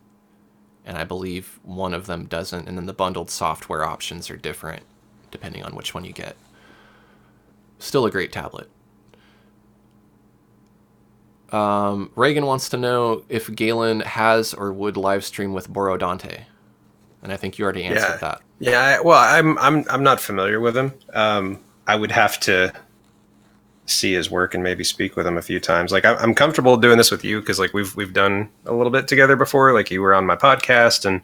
and I believe one of them doesn't, and then the bundled software options are different depending on which one you get. Still a great tablet. Reagan wants to know if Galen has or would live stream with Borodante, and I think you already answered that. Yeah, well, I'm not familiar with him. I would have to see his work and maybe speak with him a few times. Like I'm comfortable doing this with you because like we've done a little bit together before. Like you were on my podcast, and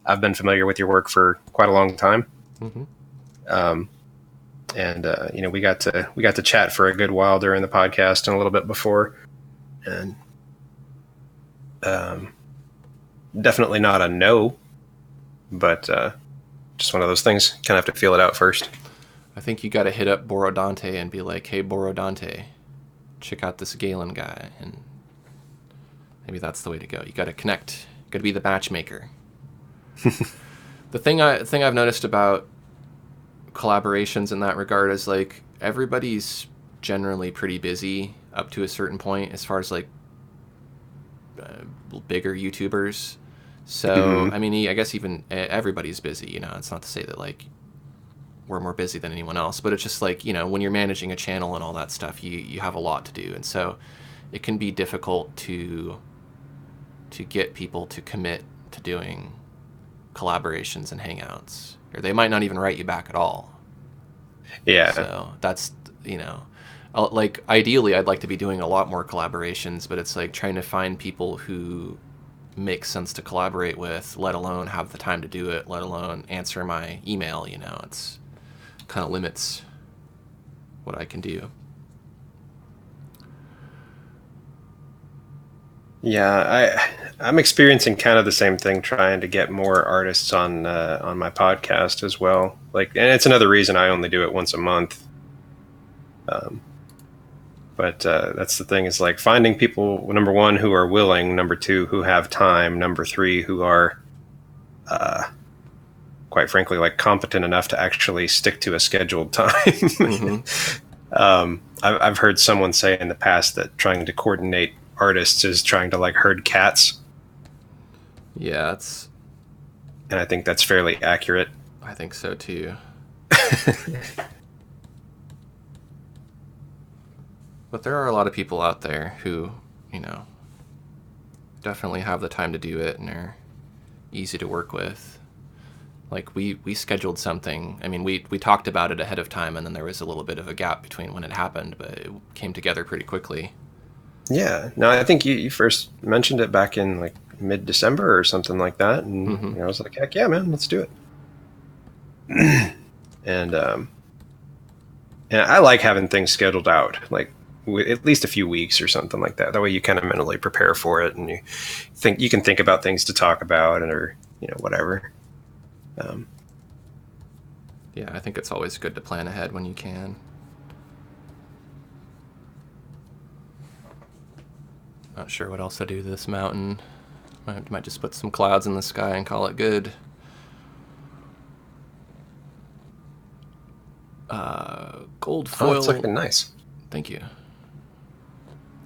I've been familiar with your work for quite a long time. Mm-hmm. We got to chat for a good while during the podcast and a little bit before, and definitely not a no, but just one of those things. Kind of have to feel it out first. I think you got to hit up Borodante and be like, "Hey, Borodante, check out this Galen guy," and maybe that's the way to go. You got to connect. You got to be the matchmaker. The thing I've noticed about collaborations in that regard is like everybody's generally pretty busy up to a certain point as far as like bigger YouTubers. So I mean, I guess even everybody's busy. You know, it's not to say that like we're more busy than anyone else, but it's just like, you know, when you're managing a channel and all that stuff, you have a lot to do, and so it can be difficult to get people to commit to doing collaborations and hangouts, or they might not even write you back at all. Yeah. So that's, you know, like ideally I'd like to be doing a lot more collaborations, but it's like trying to find people who make sense to collaborate with, let alone have the time to do it, let alone answer my email. You know, it's kind of limits what I can do. Yeah, I'm experiencing kind of the same thing, trying to get more artists on my podcast as well. Like, and it's another reason I only do it once a month. But that's the thing, is like finding people, number one, who are willing, number two, who have time, number three, who are, quite frankly, like competent enough to actually stick to a scheduled time. Mm-hmm. I've heard someone say in the past that trying to coordinate artists is trying to like herd cats. Yeah, and I think that's fairly accurate. I think so too. But there are a lot of people out there who, you know, definitely have the time to do it and are easy to work with. Like we scheduled something. I mean, we talked about it ahead of time, and then there was a little bit of a gap between when it happened, but it came together pretty quickly. Yeah. No, I think you first mentioned it back in like mid-December or something like that, and Mm-hmm. you know, I was like, heck yeah, man, let's do it. And I like having things scheduled out, like at least a few weeks or something like that. That way you kind of mentally prepare for it, and you can think about things to talk about, and or you know, whatever. Yeah, I think it's always good to plan ahead when you can. Not sure what else to do to this mountain. Might just put some clouds in the sky and call it good. Gold foil. Oh, it's looking nice. Thank you.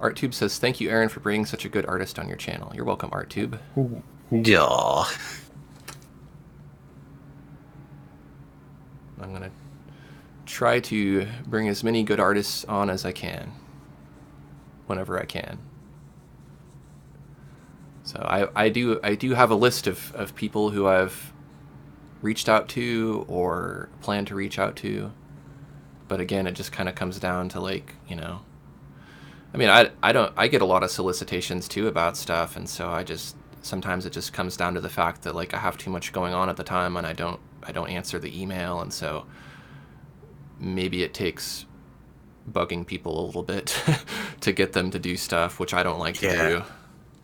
ArtTube says, "Thank you, Aaron, for bringing such a good artist on your channel." You're welcome, ArtTube. Yeah. I'm gonna try to bring as many good artists on as I can, whenever I can. So I do have a list of people who I've reached out to or plan to reach out to, but again, it just kind of comes down to like, you know, I mean, I get a lot of solicitations too about stuff, and so sometimes it just comes down to the fact that like I have too much going on at the time, and I don't answer the email, and so maybe it takes bugging people a little bit to get them to do stuff, which I don't like to Yeah. do.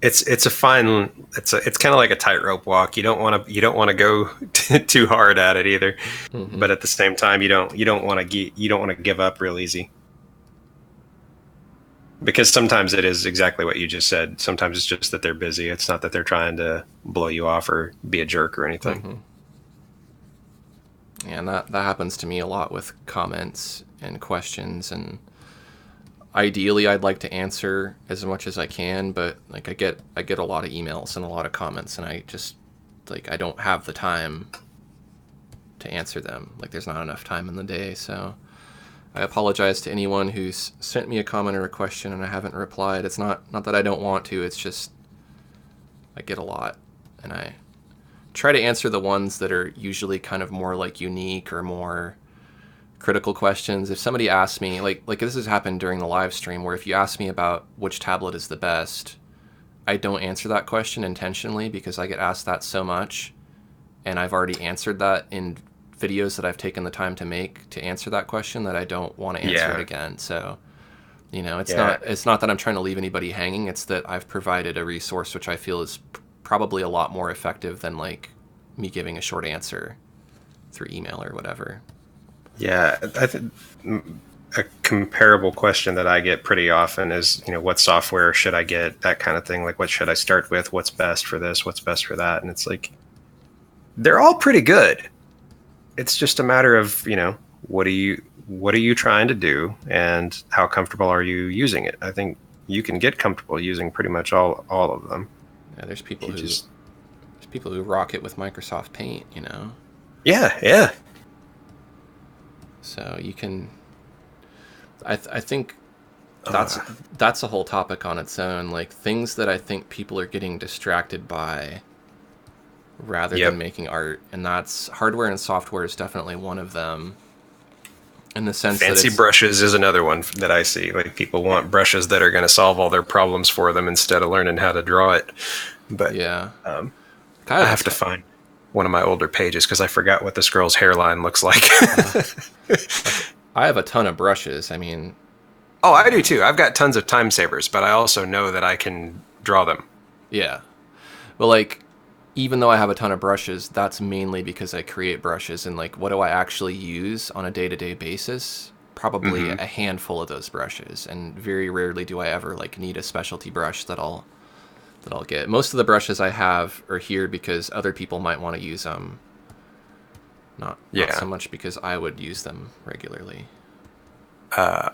It's a fine it's kind of like a tightrope walk. You don't want to go too hard at it either, Hmm. but at the same time you don't want to give up real easy, because sometimes it is exactly what you just said. Sometimes it's just that they're busy. It's not that they're trying to blow you off or be a jerk or anything. Hmm. Yeah, and that happens to me a lot with comments and questions, and ideally I'd like to answer as much as I can, but like I get a lot of emails and a lot of comments, and I just like I don't have the time to answer them. Like there's not enough time in the day, so I apologize to anyone who's sent me a comment or a question and I haven't replied. It's not that I don't want to, it's just I get a lot, and I try to answer the ones that are usually kind of more like unique or more critical questions. If somebody asks me, like this has happened during the live stream, where if you ask me about which tablet is the best, I don't answer that question intentionally because I get asked that so much, and I've already answered that in videos that I've taken the time to make to answer that question, that I don't want to answer it Yeah. again. So, you know, it's Yeah. not that I'm trying to leave anybody hanging. It's that I've provided a resource which I feel is probably a lot more effective than like me giving a short answer through email or whatever. Yeah, I think a comparable question that I get pretty often is, what software should I get? That kind of thing. Like, what should I start with? What's best for this? What's best for that? And it's like, they're all pretty good. It's just a matter of, what are you trying to do, and how comfortable are you using it? I think you can get comfortable using pretty much all of them. Yeah, If you just, there's people who rock it with Microsoft Paint, you know. yeah, yeah, So you can. I think that's uh, that's a whole topic on its own. Like things that I think people are getting distracted by rather than yep. making art, and that's hardware and software is definitely one of them. In the sense that Fancy it's brushes is another one that I see. Like, people want brushes that are going to solve all their problems for them instead of learning how to draw it. But yeah, um, I I have a have to ton. find one of my older pages because I forgot what this girl's hairline looks like. Like I have a ton of brushes. I mean, Oh, you I do know, too. I've got tons of time savers, but I also know that I can draw them. yeah. But like, even though I have a ton of brushes, that's mainly because I create brushes, and like, what do I actually use on a day-to-day basis? Probably Hmm. a handful of those brushes, and very rarely do I ever like need a specialty brush that I'll get. Most of the brushes I have are here because other people might want to use them, not so Yeah. much because I would use them regularly.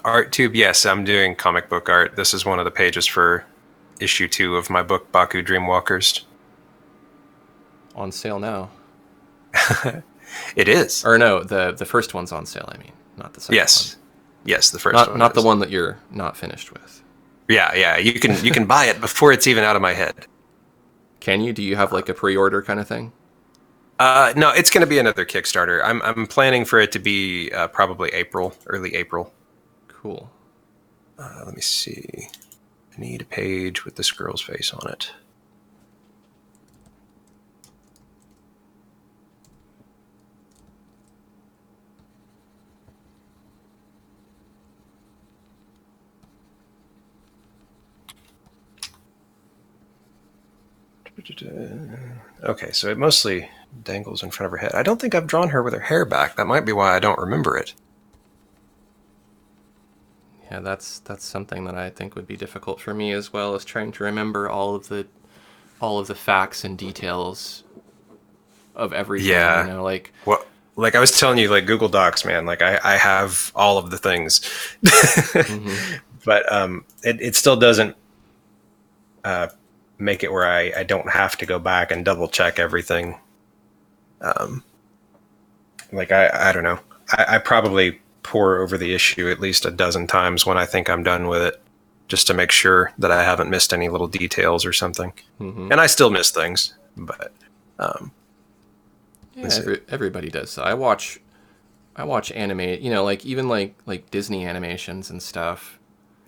Art tube. Yes, I'm doing comic book art. This is one of the pages for issue 2 of my book, Baku Dreamwalkers. On sale now. It is. Or no, the first one's on sale, I mean, not the second one. Yes. Yes, the first Not one not the is. one that you're not finished with. Yeah, yeah. You can buy it before it's even out of my head. Can you? Do you have like a pre-order kind of thing? No, it's going to be another Kickstarter. I'm planning for it to be probably April, early April. Cool. Let me see. I need a page with this girl's face on it. Okay, so it mostly dangles in front of her head. I don't think I've drawn her with her hair back. That might be why I don't remember it. Yeah, that's something that I think would be difficult for me as well, as trying to remember all of the facts and details of everything, you Yeah. know, like Well, like I was telling you, like Google Docs, man. Like I have all of the things, mhm. but it still doesn't uh, make it where I don't have to go back and double check everything. Um, like I don't know. I probably pour over the issue at least a dozen times when I think I'm done with it, just to make sure that I haven't missed any little details or something. Mhm. And I still miss things, but um, Yeah, let's see. everybody does. So I watch anime, you know, like even like Disney animations and stuff.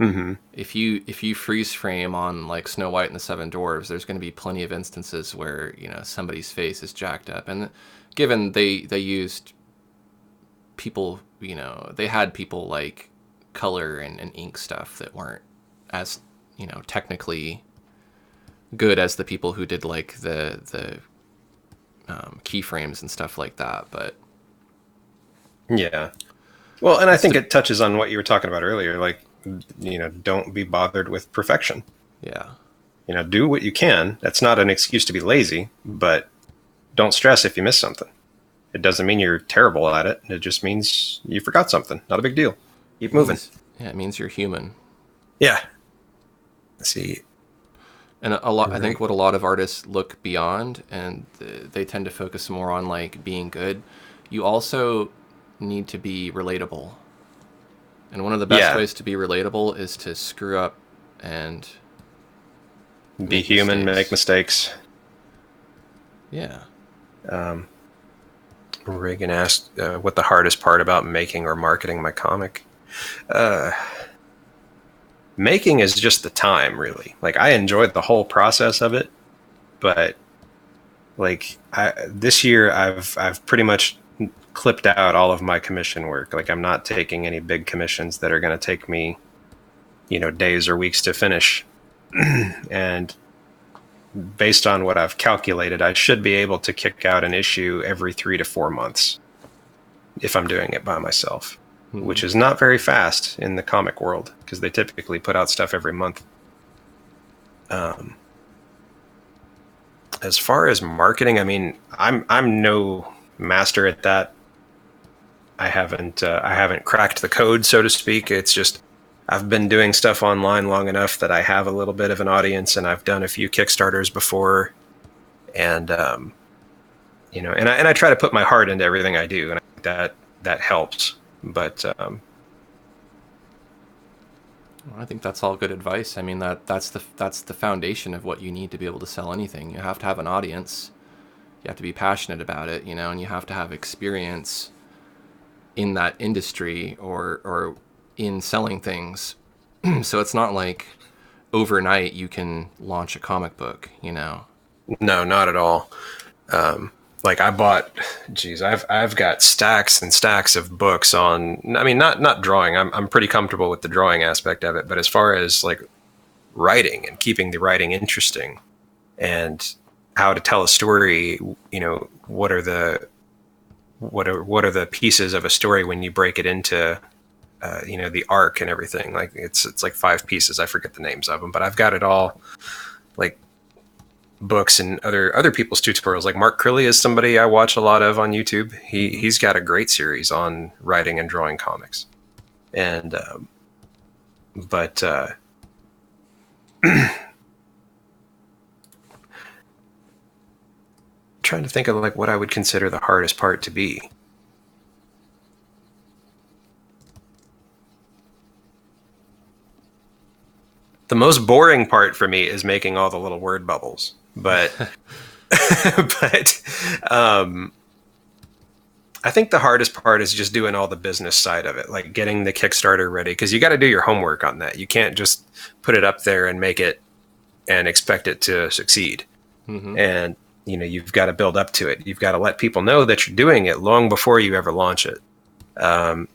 Mm-hmm. If you freeze frame on like Snow White and the Seven Dwarves, there's going to be plenty of instances where, you know, somebody's face is jacked up, and given they used people, you know, they had people like color and ink stuff that weren't as, technically good as the people who did like the keyframes and stuff like that. But Yeah. Well, and I it's think the it touches on what you were talking about earlier. Like, don't be bothered with perfection. yeah. Do what you can. That's not an excuse to be lazy, but don't stress if you miss something. It doesn't mean you're terrible at it. It just means you forgot something. Not a big deal. Keep moving. It means you're human. Yeah. Let's see. And a lot, I think Right. what a lot of artists look beyond, and they tend to focus more on like being good. You also need to be relatable. And one of the best Yeah. ways to be relatable is to screw up and Be make human, make mistakes. mistakes. Yeah. Um, Reagan asked what the hardest part about making or marketing my comic. Uh, Making is just the time, really. Like, I enjoyed the whole process of it, but like this year, I've pretty much clipped out all of my commission work. Like, I'm not taking any big commissions that are going to take me, days or weeks to finish. And based on what I've calculated, I should be able to kick out an issue every 3 to 4 months if I'm doing it by myself, Mm-hmm. which is not very fast in the comic world because they typically put out stuff every month. Um, as far as marketing, I mean, I'm no master at that. I haven't cracked the code, so to speak. It's just I've been doing stuff online long enough that I have a little bit of an audience, and I've done a few Kickstarters before, and and I try to put my heart into everything I do, and I think that helps. But I think that's all good advice. I mean that's the foundation of what you need to be able to sell anything. You have to have an audience. You have to be passionate about it, and you have to have experience in that industry or in selling things. So it's not like overnight you can launch a comic book. no, not at all. Like, I bought, geez, I've got stacks and stacks of books on. I mean, not drawing. I'm pretty comfortable with the drawing aspect of it, but as far as like writing and keeping the writing interesting and how to tell a story, what are the pieces of a story when you break it into the arc and everything. Like, it's like 5 pieces. I forget the names of them, but I've got it all, like books and other people's tutorials. Like, Mark Crilly is somebody I watch a lot of on YouTube. He's got a great series on writing and drawing comics. And but trying to think of like what I would consider the hardest part to be. The most boring part for me is making all the little word bubbles, but but I think the hardest part is just doing all the business side of it, like getting the Kickstarter ready, because you got to do your homework on that. You can't just put it up there and make it and expect it to succeed. Mm-hmm. And you've got to build up to it. You've got to let people know that you're doing it long before you ever launch it. Um,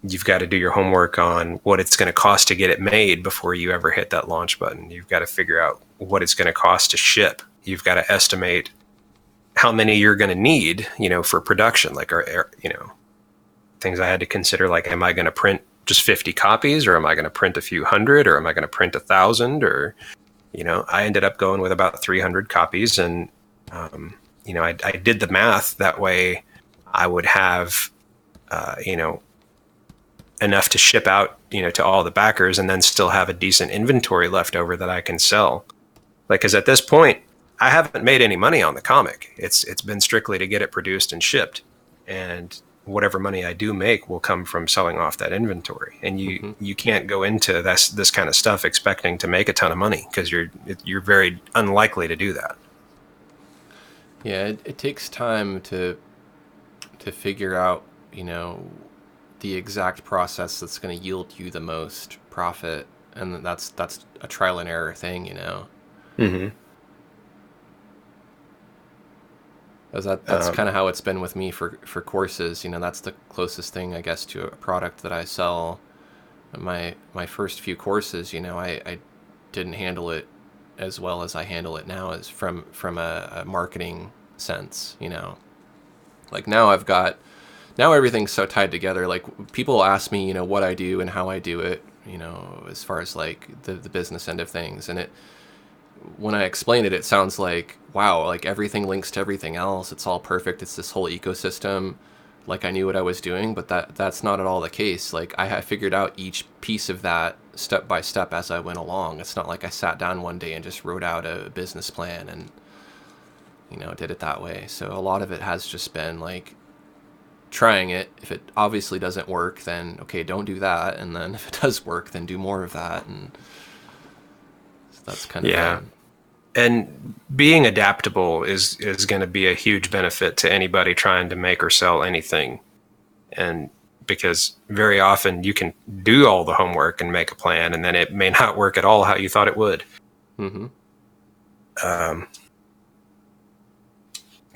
you've got to do your homework on what it's going to cost to get it made before you ever hit that launch button. You've got to figure out what it's going to cost to ship. You've got to estimate how many you're going to need, for production. Like, things I had to consider, like, am I going to print just 50 copies, or am I going to print a few hundred, or am I going to print 1,000? Or, I ended up going with about 300 copies. And, I did the math that way. I would have, enough to ship out, to all the backers, and then still have a decent inventory left over that I can sell. Like, because at this point, I haven't made any money on the comic. It's been strictly to get it produced and shipped, and whatever money I do make will come from selling off that inventory. And you Mm-hmm. you can't go into this kind of stuff expecting to make a ton of money, because you're very unlikely to do that. Yeah, it takes time to figure out, the exact process that's going to yield you the most profit, and that's a trial and error thing. Mm-hmm. 'Cause that's kind of how it's been with me for courses. That's the closest thing, I guess, to a product that I sell. My first few courses, I didn't handle it as well as I handle it now, as from a marketing sense. Like now everything's so tied together. Like people ask me, what I do and how I do it, as far as like the business end of things, and it when I explain it, it sounds like, wow, like everything links to everything else. It's all perfect. It's this whole ecosystem. Like I knew what I was doing, but that's not at all the case. Like I figured out each piece of that step by step as I went along. It's not like I sat down one day and just wrote out a business plan and, did it that way. So a lot of it has just been like trying it. If it obviously doesn't work, then okay, don't do that. And then if it does work, then do more of that. And so that's kind of Yeah. been. And being adaptable is going to be a huge benefit to anybody trying to make or sell anything. And because very often you can do all the homework and make a plan, and then it may not work at all how you thought it would. Mm-hmm. Um,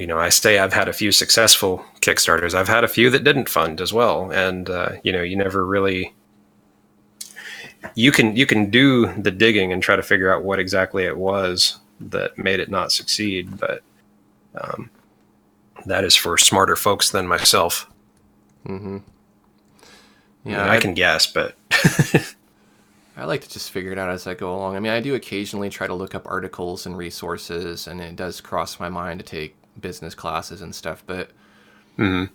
I say I've had a few successful Kickstarters. I've had a few that didn't fund as well, and you never really you can do the digging and try to figure out what exactly it was that made it not succeed, but um, that is for smarter folks than myself. Mm-hmm. I Yeah, mean, I can guess, but I like to just figure it out as I go along. I mean, I do occasionally try to look up articles and resources, and it does cross my mind to take business classes and stuff, but mhm.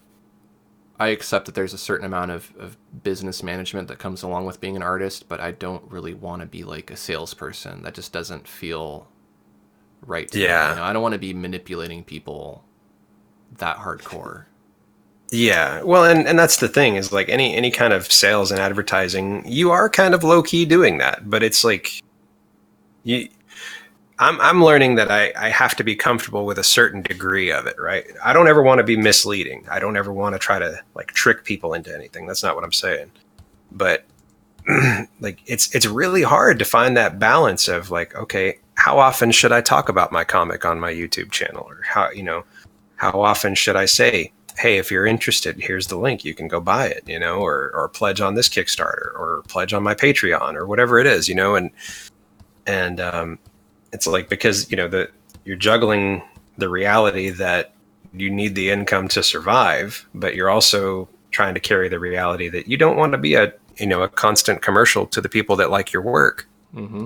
I accept that there's a certain amount of business management that comes along with being an artist, but I don't really want to be like a salesperson. That just doesn't feel right to me. Yeah. I don't want to be manipulating people that hardcore. Yeah, well, and that's the thing is like any kind of sales and advertising, you are kind of low key doing that, but it's like you. I'm learning that I have to be comfortable with a certain degree of it, right? I don't ever want to be misleading. I don't ever want to try to like trick people into anything. That's not what I'm saying. But like it's really hard to find that balance of like, okay, how often should I talk about my comic on my YouTube channel, or how often should I say, hey, if you're interested, here's the link, you can go buy it, or pledge on this Kickstarter or pledge on my Patreon or whatever it is, and it's like, because you're juggling the reality that you need the income to survive, but you're also trying to carry the reality that you don't want to be a constant commercial to the people that like your work. Mm-hmm.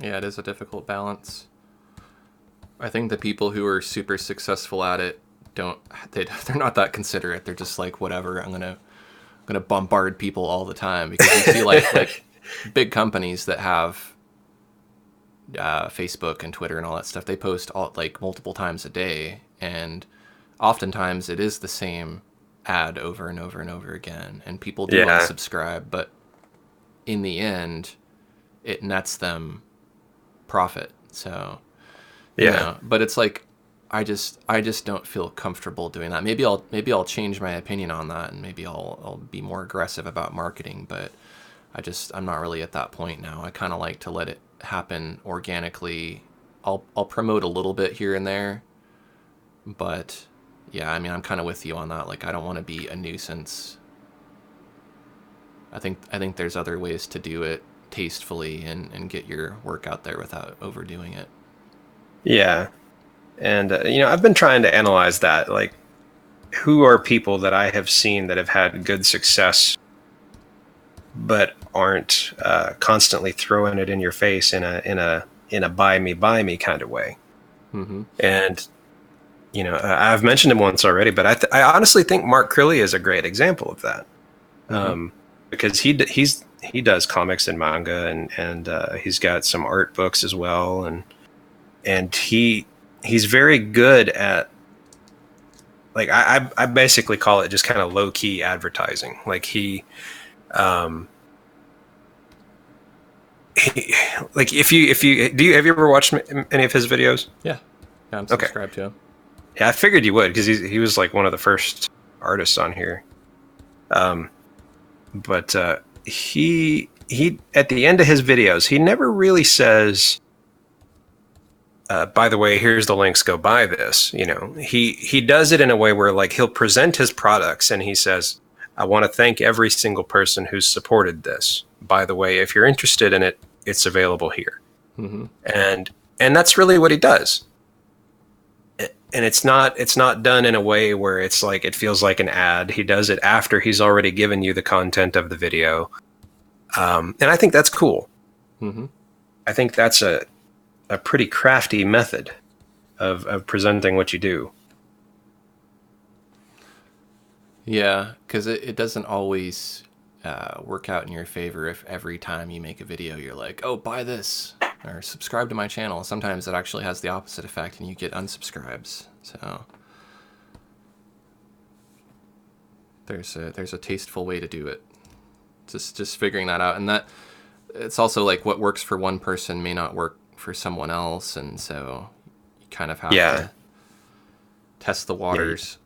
Yeah, it is a difficult balance. I think the people who are super successful at it they're not that considerate. They're just like, whatever, I'm gonna bombard people all the time, because you see like big companies that have Facebook and Twitter and all that stuff. They post all like multiple times a day, and oftentimes it is the same ad over and over and over again, and people do Yeah. unsubscribe, but in the end it nets them profit. So Yeah. but it's like I just don't feel comfortable doing that. Maybe I'll change my opinion on that, and maybe I'll be more aggressive about marketing, but I'm not really at that point now. I kind of like to let it happen organically. I'll promote a little bit here and there, but yeah, I mean, I'm kind of with you on that. Like I don't want to be a nuisance. I think there's other ways to do it tastefully and get your work out there without overdoing it. Yeah. And I've been trying to analyze that, like, who are people that I have seen that have had good success but aren't constantly throwing it in your face in a buy me kind of way. Mm-hmm. And I've mentioned him once already, but I honestly think Mark Crilly is a great example of that. Mm-hmm. Because he does comics and manga, and he's got some art books as well, and he's very good at, like, I basically call it just kind of low key advertising. Like um like if you have you ever watched any of his videos? Yeah, I'm Okay. subscribed to him. Yeah, I figured you would, because he was like one of the first artists on here. But he at the end of his videos, he never really says, by the way, here's the links, go buy this. He does it in a way where, like, he'll present his products and he says, I want to thank every single person who's supported this. By the way, if you're interested in it, it's available here. Mm-hmm. And that's really what he does. And it's not done in a way where it's like it feels like an ad. He does it after he's already given you the content of the video, and I think that's cool. Mm-hmm. I think that's a pretty crafty method of presenting what you do. Yeah, because it doesn't always work out in your favor if every time you make a video you're like, oh, buy this or subscribe to my channel. Sometimes it actually has the opposite effect and you get unsubscribes. So there's a tasteful way to do it. Just figuring that out, and that it's also like what works for one person may not work for someone else, and so you kind of have to test the waters.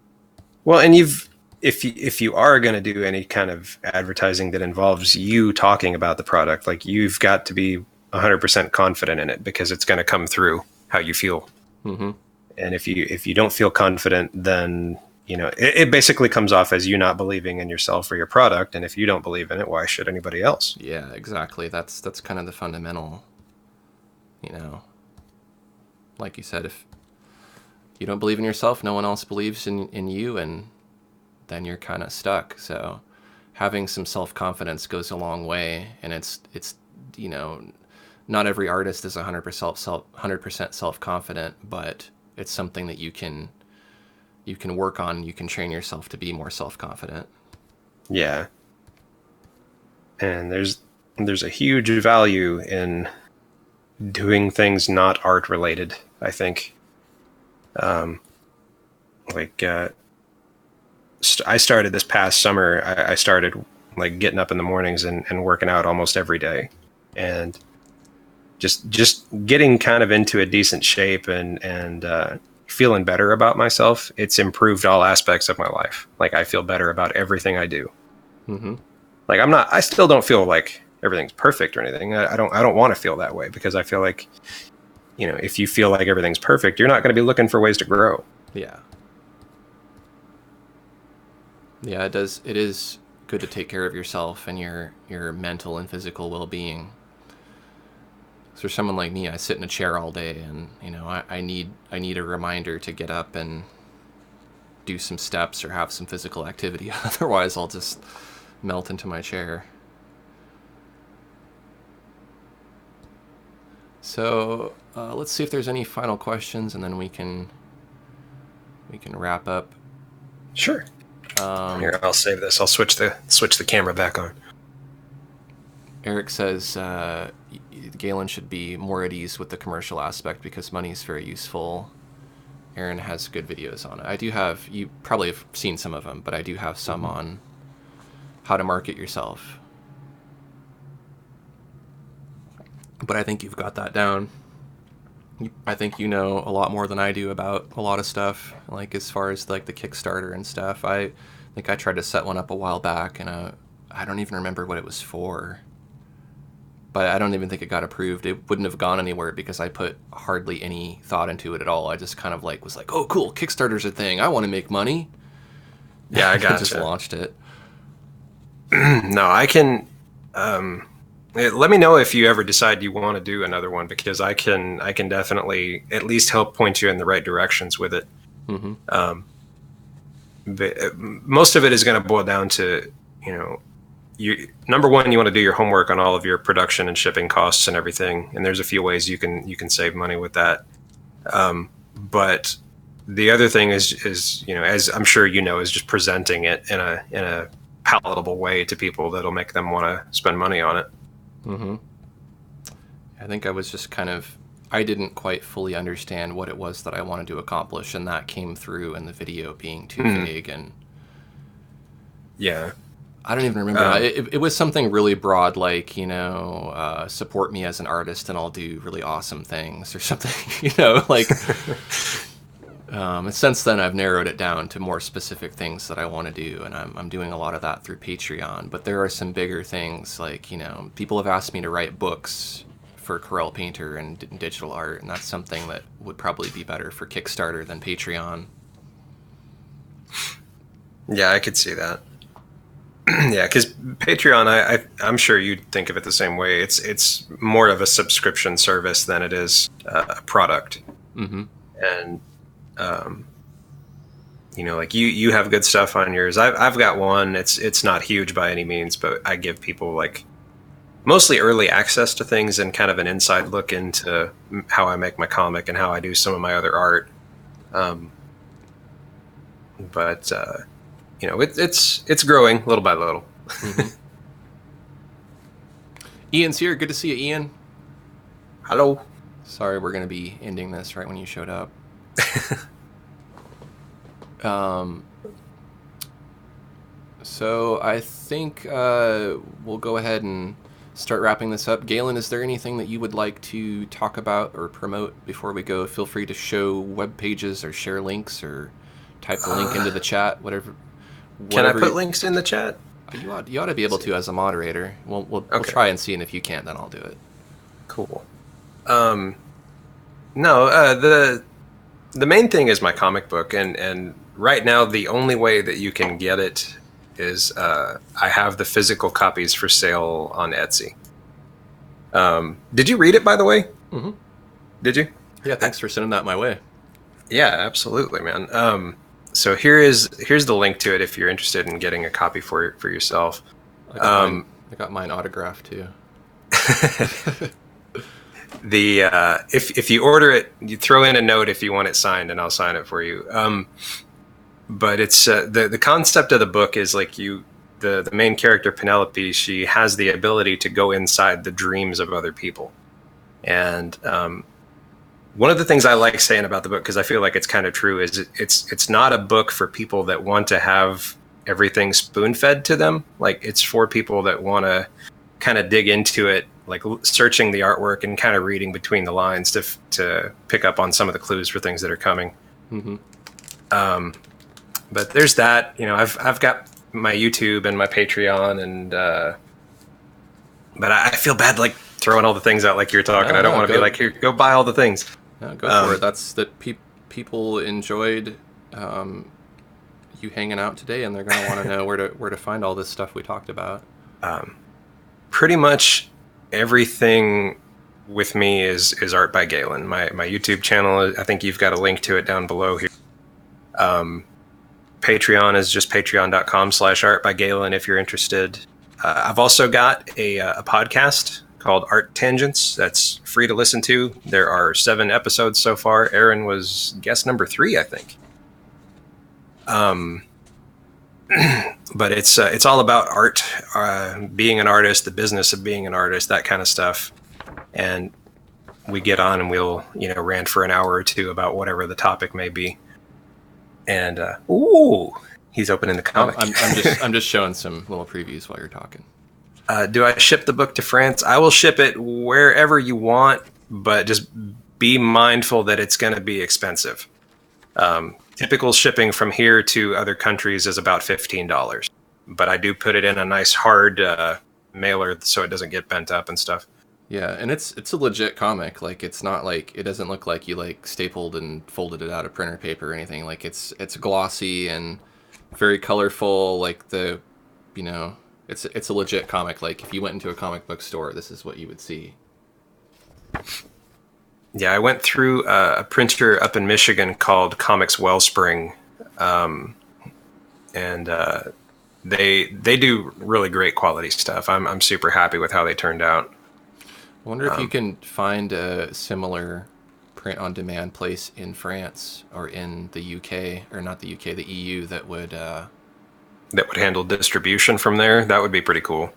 Well, and if you are going to do any kind of advertising that involves you talking about the product, like you've got to be 100% confident in it because it's going to come through how you feel. Mm-hmm. And if you don't feel confident, then it basically comes off as you not believing in yourself or your product. And if you don't believe in it, why should anybody else? Yeah, exactly. That's kind of the fundamental. Like you said, if you don't believe in yourself, no one else believes in you, and then you're kind of stuck. So having some self-confidence goes a long way, and it's not every artist is 100% self-confident, but it's something that you can work on. You can train yourself to be more self-confident. Yeah. And there's a huge value in doing things not art related, I think. I started this past summer, I started like getting up in the mornings and working out almost every day. And just getting kind of into a decent shape and feeling better about myself. It's improved all aspects of my life. Like I feel better about everything I do. Mm-hmm. Like I still don't feel like everything's perfect or anything. I don't want to feel that way because I feel like, if you feel like everything's perfect, you're not going to be looking for ways to grow. Yeah. Yeah, it is good to take care of yourself and your mental and physical well-being. For someone like me, I sit in a chair all day, and I need a reminder to get up and do some steps or have some physical activity. Otherwise, I'll just melt into my chair. So let's see if there's any final questions, and then we can wrap up. Sure. Here, I'll save this. I'll switch the camera back on. Eric says Galen should be more at ease with the commercial aspect because money is very useful. Aaron has good videos on it. You probably have seen some of them, but I do have some on how to market yourself. But I think you've got that down. I think you know a lot more than I do about a lot of stuff, like as far as like the Kickstarter and stuff. I think I tried to set one up a while back, and I don't even remember what it was for. But I don't even think it got approved. It wouldn't have gone anywhere because I put hardly any thought into it at all. I just kind of was like, oh, cool, Kickstarter's a thing. I want to make money. Yeah, I gotcha. Just launched it. No, I can... let me know if you ever decide you want to do another one, because I can definitely at least help point you in the right directions with it. Mm-hmm. But most of it is going to boil down to, number one, you want to do your homework on all of your production and shipping costs and everything. And there's a few ways you can save money with that. But the other thing is, as I'm sure is just presenting it in a palatable way to people that'll make them want to spend money on it. Mm-hmm. I think I was just I didn't quite fully understand what it was that I wanted to accomplish, and that came through in the video being too vague. And yeah, I don't even remember. It was something really broad, like, support me as an artist and I'll do really awesome things or something, like... Since then, I've narrowed it down to more specific things that I want to do, and I'm doing a lot of that through Patreon. But there are some bigger things, like, people have asked me to write books for Corel Painter and digital art, and that's something that would probably be better for Kickstarter than Patreon. Yeah, I could see that. Yeah, because Patreon, I'm sure you'd think of it the same way. It's more of a subscription service than it is a product. Mm-hmm. And like you have good stuff on yours. I've got one. It's not huge by any means, but I give people like mostly early access to things and kind of an inside look into how I make my comic and how I do some of my other art. Um, but it's growing little by little. Mm-hmm. Ian's here. Good to see you, Ian. Hello. Sorry, we're going to be ending this right when you showed up. So I think we'll go ahead and start wrapping this up. Galen, is there anything that you would like to talk about or promote before we go? Feel free to show web pages or share links or type the link into the chat, whatever. Can I put links in the chat? You ought to be able to as a moderator. We'll Okay. try and see, and if you can't, then I'll do it. Cool. No, the main thing is my comic book, and right now the only way that you can get it is I have the physical copies for sale on Etsy. Did you read it, by the way? Mm-hmm. Did you? Yeah, thanks for sending that my way. Yeah, absolutely, man. So here's the link to it if you're interested in getting a copy for yourself. I got mine autographed too. If you order it, you throw in a note if you want it signed, and I'll sign it for you. But it's the concept of the book is like the main character Penelope. She has the ability to go inside the dreams of other people, and one of the things I like saying about the book, because I feel like it's kind of true, is it's not a book for people that want to have everything spoon fed to them. Like, it's for people that want to kind of dig into it, like searching the artwork and kind of reading between the lines to pick up on some of the clues for things that are coming. Mm-hmm. But there's that. I've got my YouTube and my Patreon, and but I feel bad like throwing all the things out like you're talking. No, I don't no, want to be like, here, go buy all the things. No, go for it. That's that people enjoyed you hanging out today, and they're going to want to know where to find all this stuff we talked about. Pretty much everything with me is art by Galen. My YouTube channel, I think you've got a link to it down below here. Patreon is just patreon.com/art by Galen if you're interested. I've also got a podcast called Art Tangents that's free to listen to. There are 7 episodes so far. Aaron was guest number 3, I think. But it's all about art, being an artist, the business of being an artist, that kind of stuff. And we get on and we'll rant for an hour or two about whatever the topic may be. And he's opening the comic. I'm just showing some little previews while you're talking. Do I ship the book to France? I will ship it wherever you want, but just be mindful that it's going to be expensive. Typical shipping from here to other countries is about $15, but I do put it in a nice hard mailer so it doesn't get bent up and stuff. Yeah, and it's a legit comic. Like, it's not like, it doesn't look like you like stapled and folded it out of printer paper or anything. Like, it's glossy and very colorful. Like, it's a legit comic. Like, if you went into a comic book store, this is what you would see. Yeah, I went through a printer up in Michigan called Comics Wellspring, and they do really great quality stuff. I'm super happy with how they turned out. I wonder if you can find a similar print-on-demand place in France or in the UK, or not the UK, the EU, that would handle distribution from there. That would be pretty cool.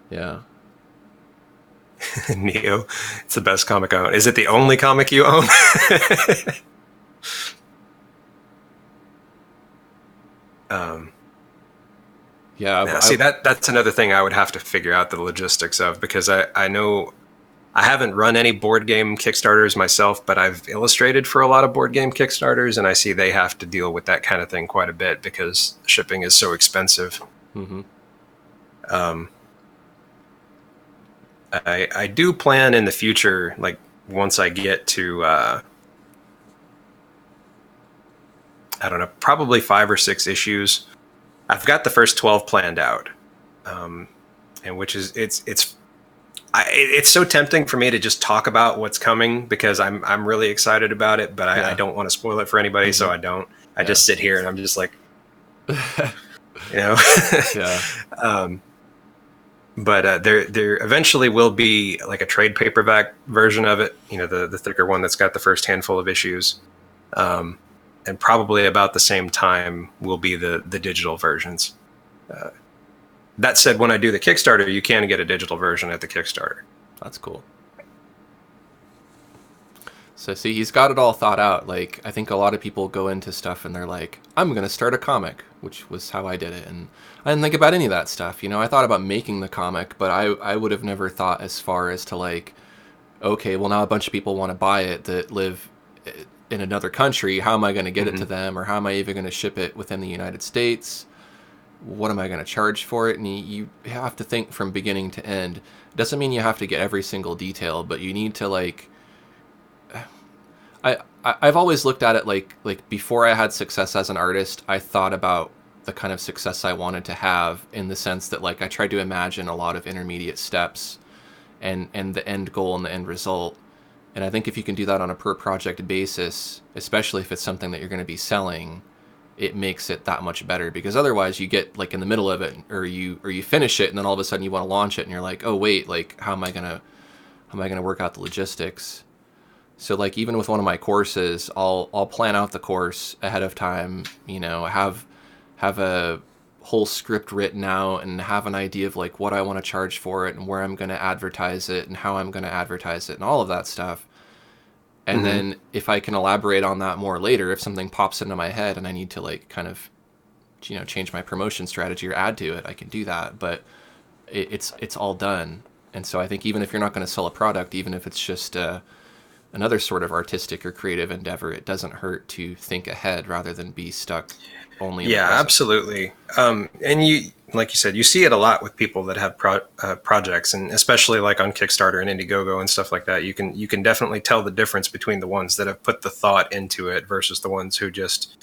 Yeah. Neo, it's the best comic I own. Is it the only comic you own? Yeah. See, that's another thing I would have to figure out the logistics of, because I know I haven't run any board game Kickstarters myself, but I've illustrated for a lot of board game Kickstarters, and I see they have to deal with that kind of thing quite a bit because shipping is so expensive. Mm-hmm. I do plan in the future, like once I get to, I don't know, probably 5 or 6 issues. I've got the first 12 planned out, and which is it's so tempting for me to just talk about what's coming because I'm really excited about it, but I Yeah. don't want to spoil it for anybody, so I don't. I Yeah. just sit here and I'm just like, you know. Yeah. But there eventually will be like a trade paperback version of it, the thicker one that's got the first handful of issues, and probably about the same time will be the digital versions. That said, when I do the Kickstarter, you can get a digital version at the Kickstarter. That's cool. So see, he's got it all thought out. Like, I think a lot of people go into stuff and they're like, I'm going to start a comic, which was how I did it. And I didn't think about any of that stuff. You know, I thought about making the comic, but I would have never thought as far as to like, okay, well now a bunch of people want to buy it that live in another country. How am I going to get it to them? Or how am I even going to ship it within the United States? What am I going to charge for it? And you have to think from beginning to end. It doesn't mean you have to get every single detail, but you need to like, I've always looked at it like before I had success as an artist, I thought about the kind of success I wanted to have in the sense that like I tried to imagine a lot of intermediate steps and the end goal and the end result. And I think if you can do that on a per project basis, especially if it's something that you're going to be selling, it makes it that much better, because otherwise you get like in the middle of it or you finish it and then all of a sudden you want to launch it and you're like, oh wait, like how am I going to work out the logistics? So like even with one of my courses, I'll plan out the course ahead of time, you know, have a whole script written out and have an idea of like what I want to charge for it and where I'm going to advertise it and how I'm going to advertise it and all of that stuff. And then if I can elaborate on that more later, if something pops into my head and I need to like kind of, you know, change my promotion strategy or add to it, I can do that. But it's all done. And so I think even if you're not going to sell a product, even if it's just another sort of artistic or creative endeavor, it doesn't hurt to think ahead rather than be stuck only in the present. Absolutely. And you, like you said, you see it a lot with people that have projects, and especially like on Kickstarter and Indiegogo and stuff like that. You can definitely tell the difference between the ones that have put the thought into it versus the ones who just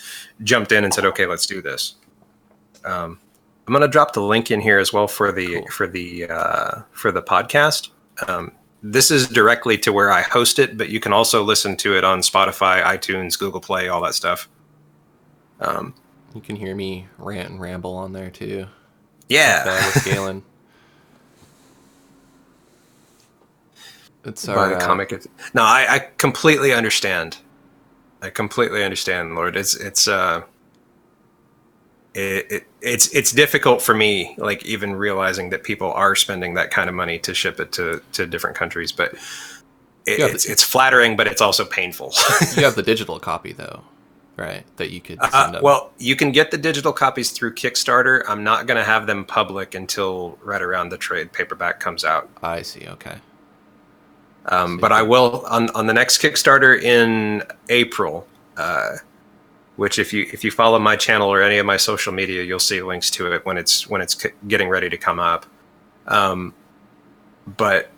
jumped in and said, "Okay, let's do this." I'm going to drop the link in here as well for the Cool. for the podcast. This is directly to where I host it, but you can also listen to it on Spotify, iTunes, Google Play, all that stuff. You can hear me rant and ramble on there too. Yeah. With Galen. It's By our the comic. No, I completely understand. I completely understand, Lord. It's difficult for me, like even realizing that people are spending that kind of money to ship it to different countries, but it's flattering, but it's also painful. You have the digital copy though, right? That you could send them. Well, you can get the digital copies through Kickstarter. I'm not going to have them public until right around the trade paperback comes out. I see. Okay. But I will on the next Kickstarter in April. Which if you follow my channel or any of my social media, you'll see links to it when it's getting ready to come up. But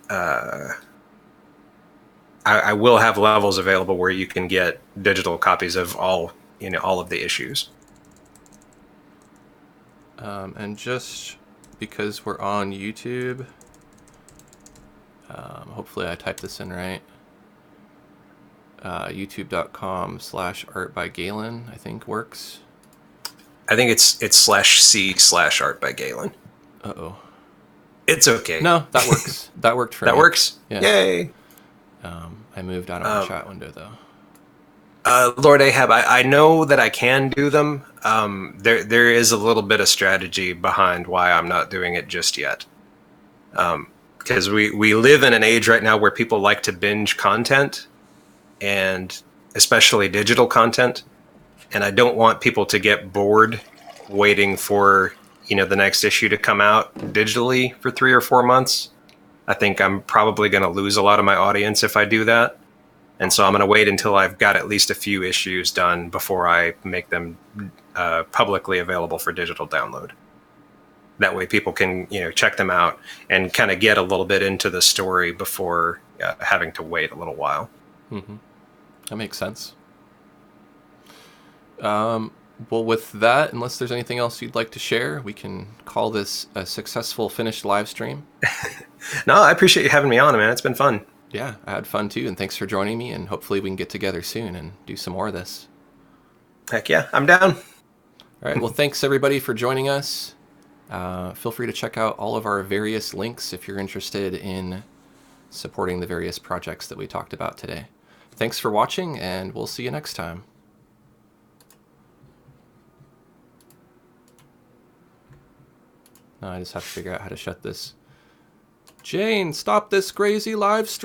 I will have levels available where you can get digital copies of all of the issues. And just because we're on YouTube, hopefully I typed this in right. YouTube.com/art by Galen, I think works. I think it's /C/art by Galen. Uh-oh. It's okay. No, that works. That worked for me. That works? Yeah. Yay. I moved out of the chat window though. Lord Ahab, I know that I can do them. There is a little bit of strategy behind why I'm not doing it just yet. Because we live in an age right now where people like to binge content, and especially digital content. And I don't want people to get bored waiting for, the next issue to come out digitally for 3 or 4 months. I think I'm probably going to lose a lot of my audience if I do that. And so I'm going to wait until I've got at least a few issues done before I make them publicly available for digital download. That way people can, check them out and kind of get a little bit into the story before having to wait a little while. Mm-hmm. That makes sense. Well, with that, unless there's anything else you'd like to share, we can call this a successful finished live stream. No, I appreciate you having me on, man. It's been fun. Yeah, I had fun too, and thanks for joining me, and hopefully we can get together soon and do some more of this. Heck yeah, I'm down. All right, well, thanks everybody for joining us. Feel free to check out all of our various links if you're interested in supporting the various projects that we talked about today. Thanks for watching, and we'll see you next time. Now I just have to figure out how to shut this. Jane, stop this crazy live stream.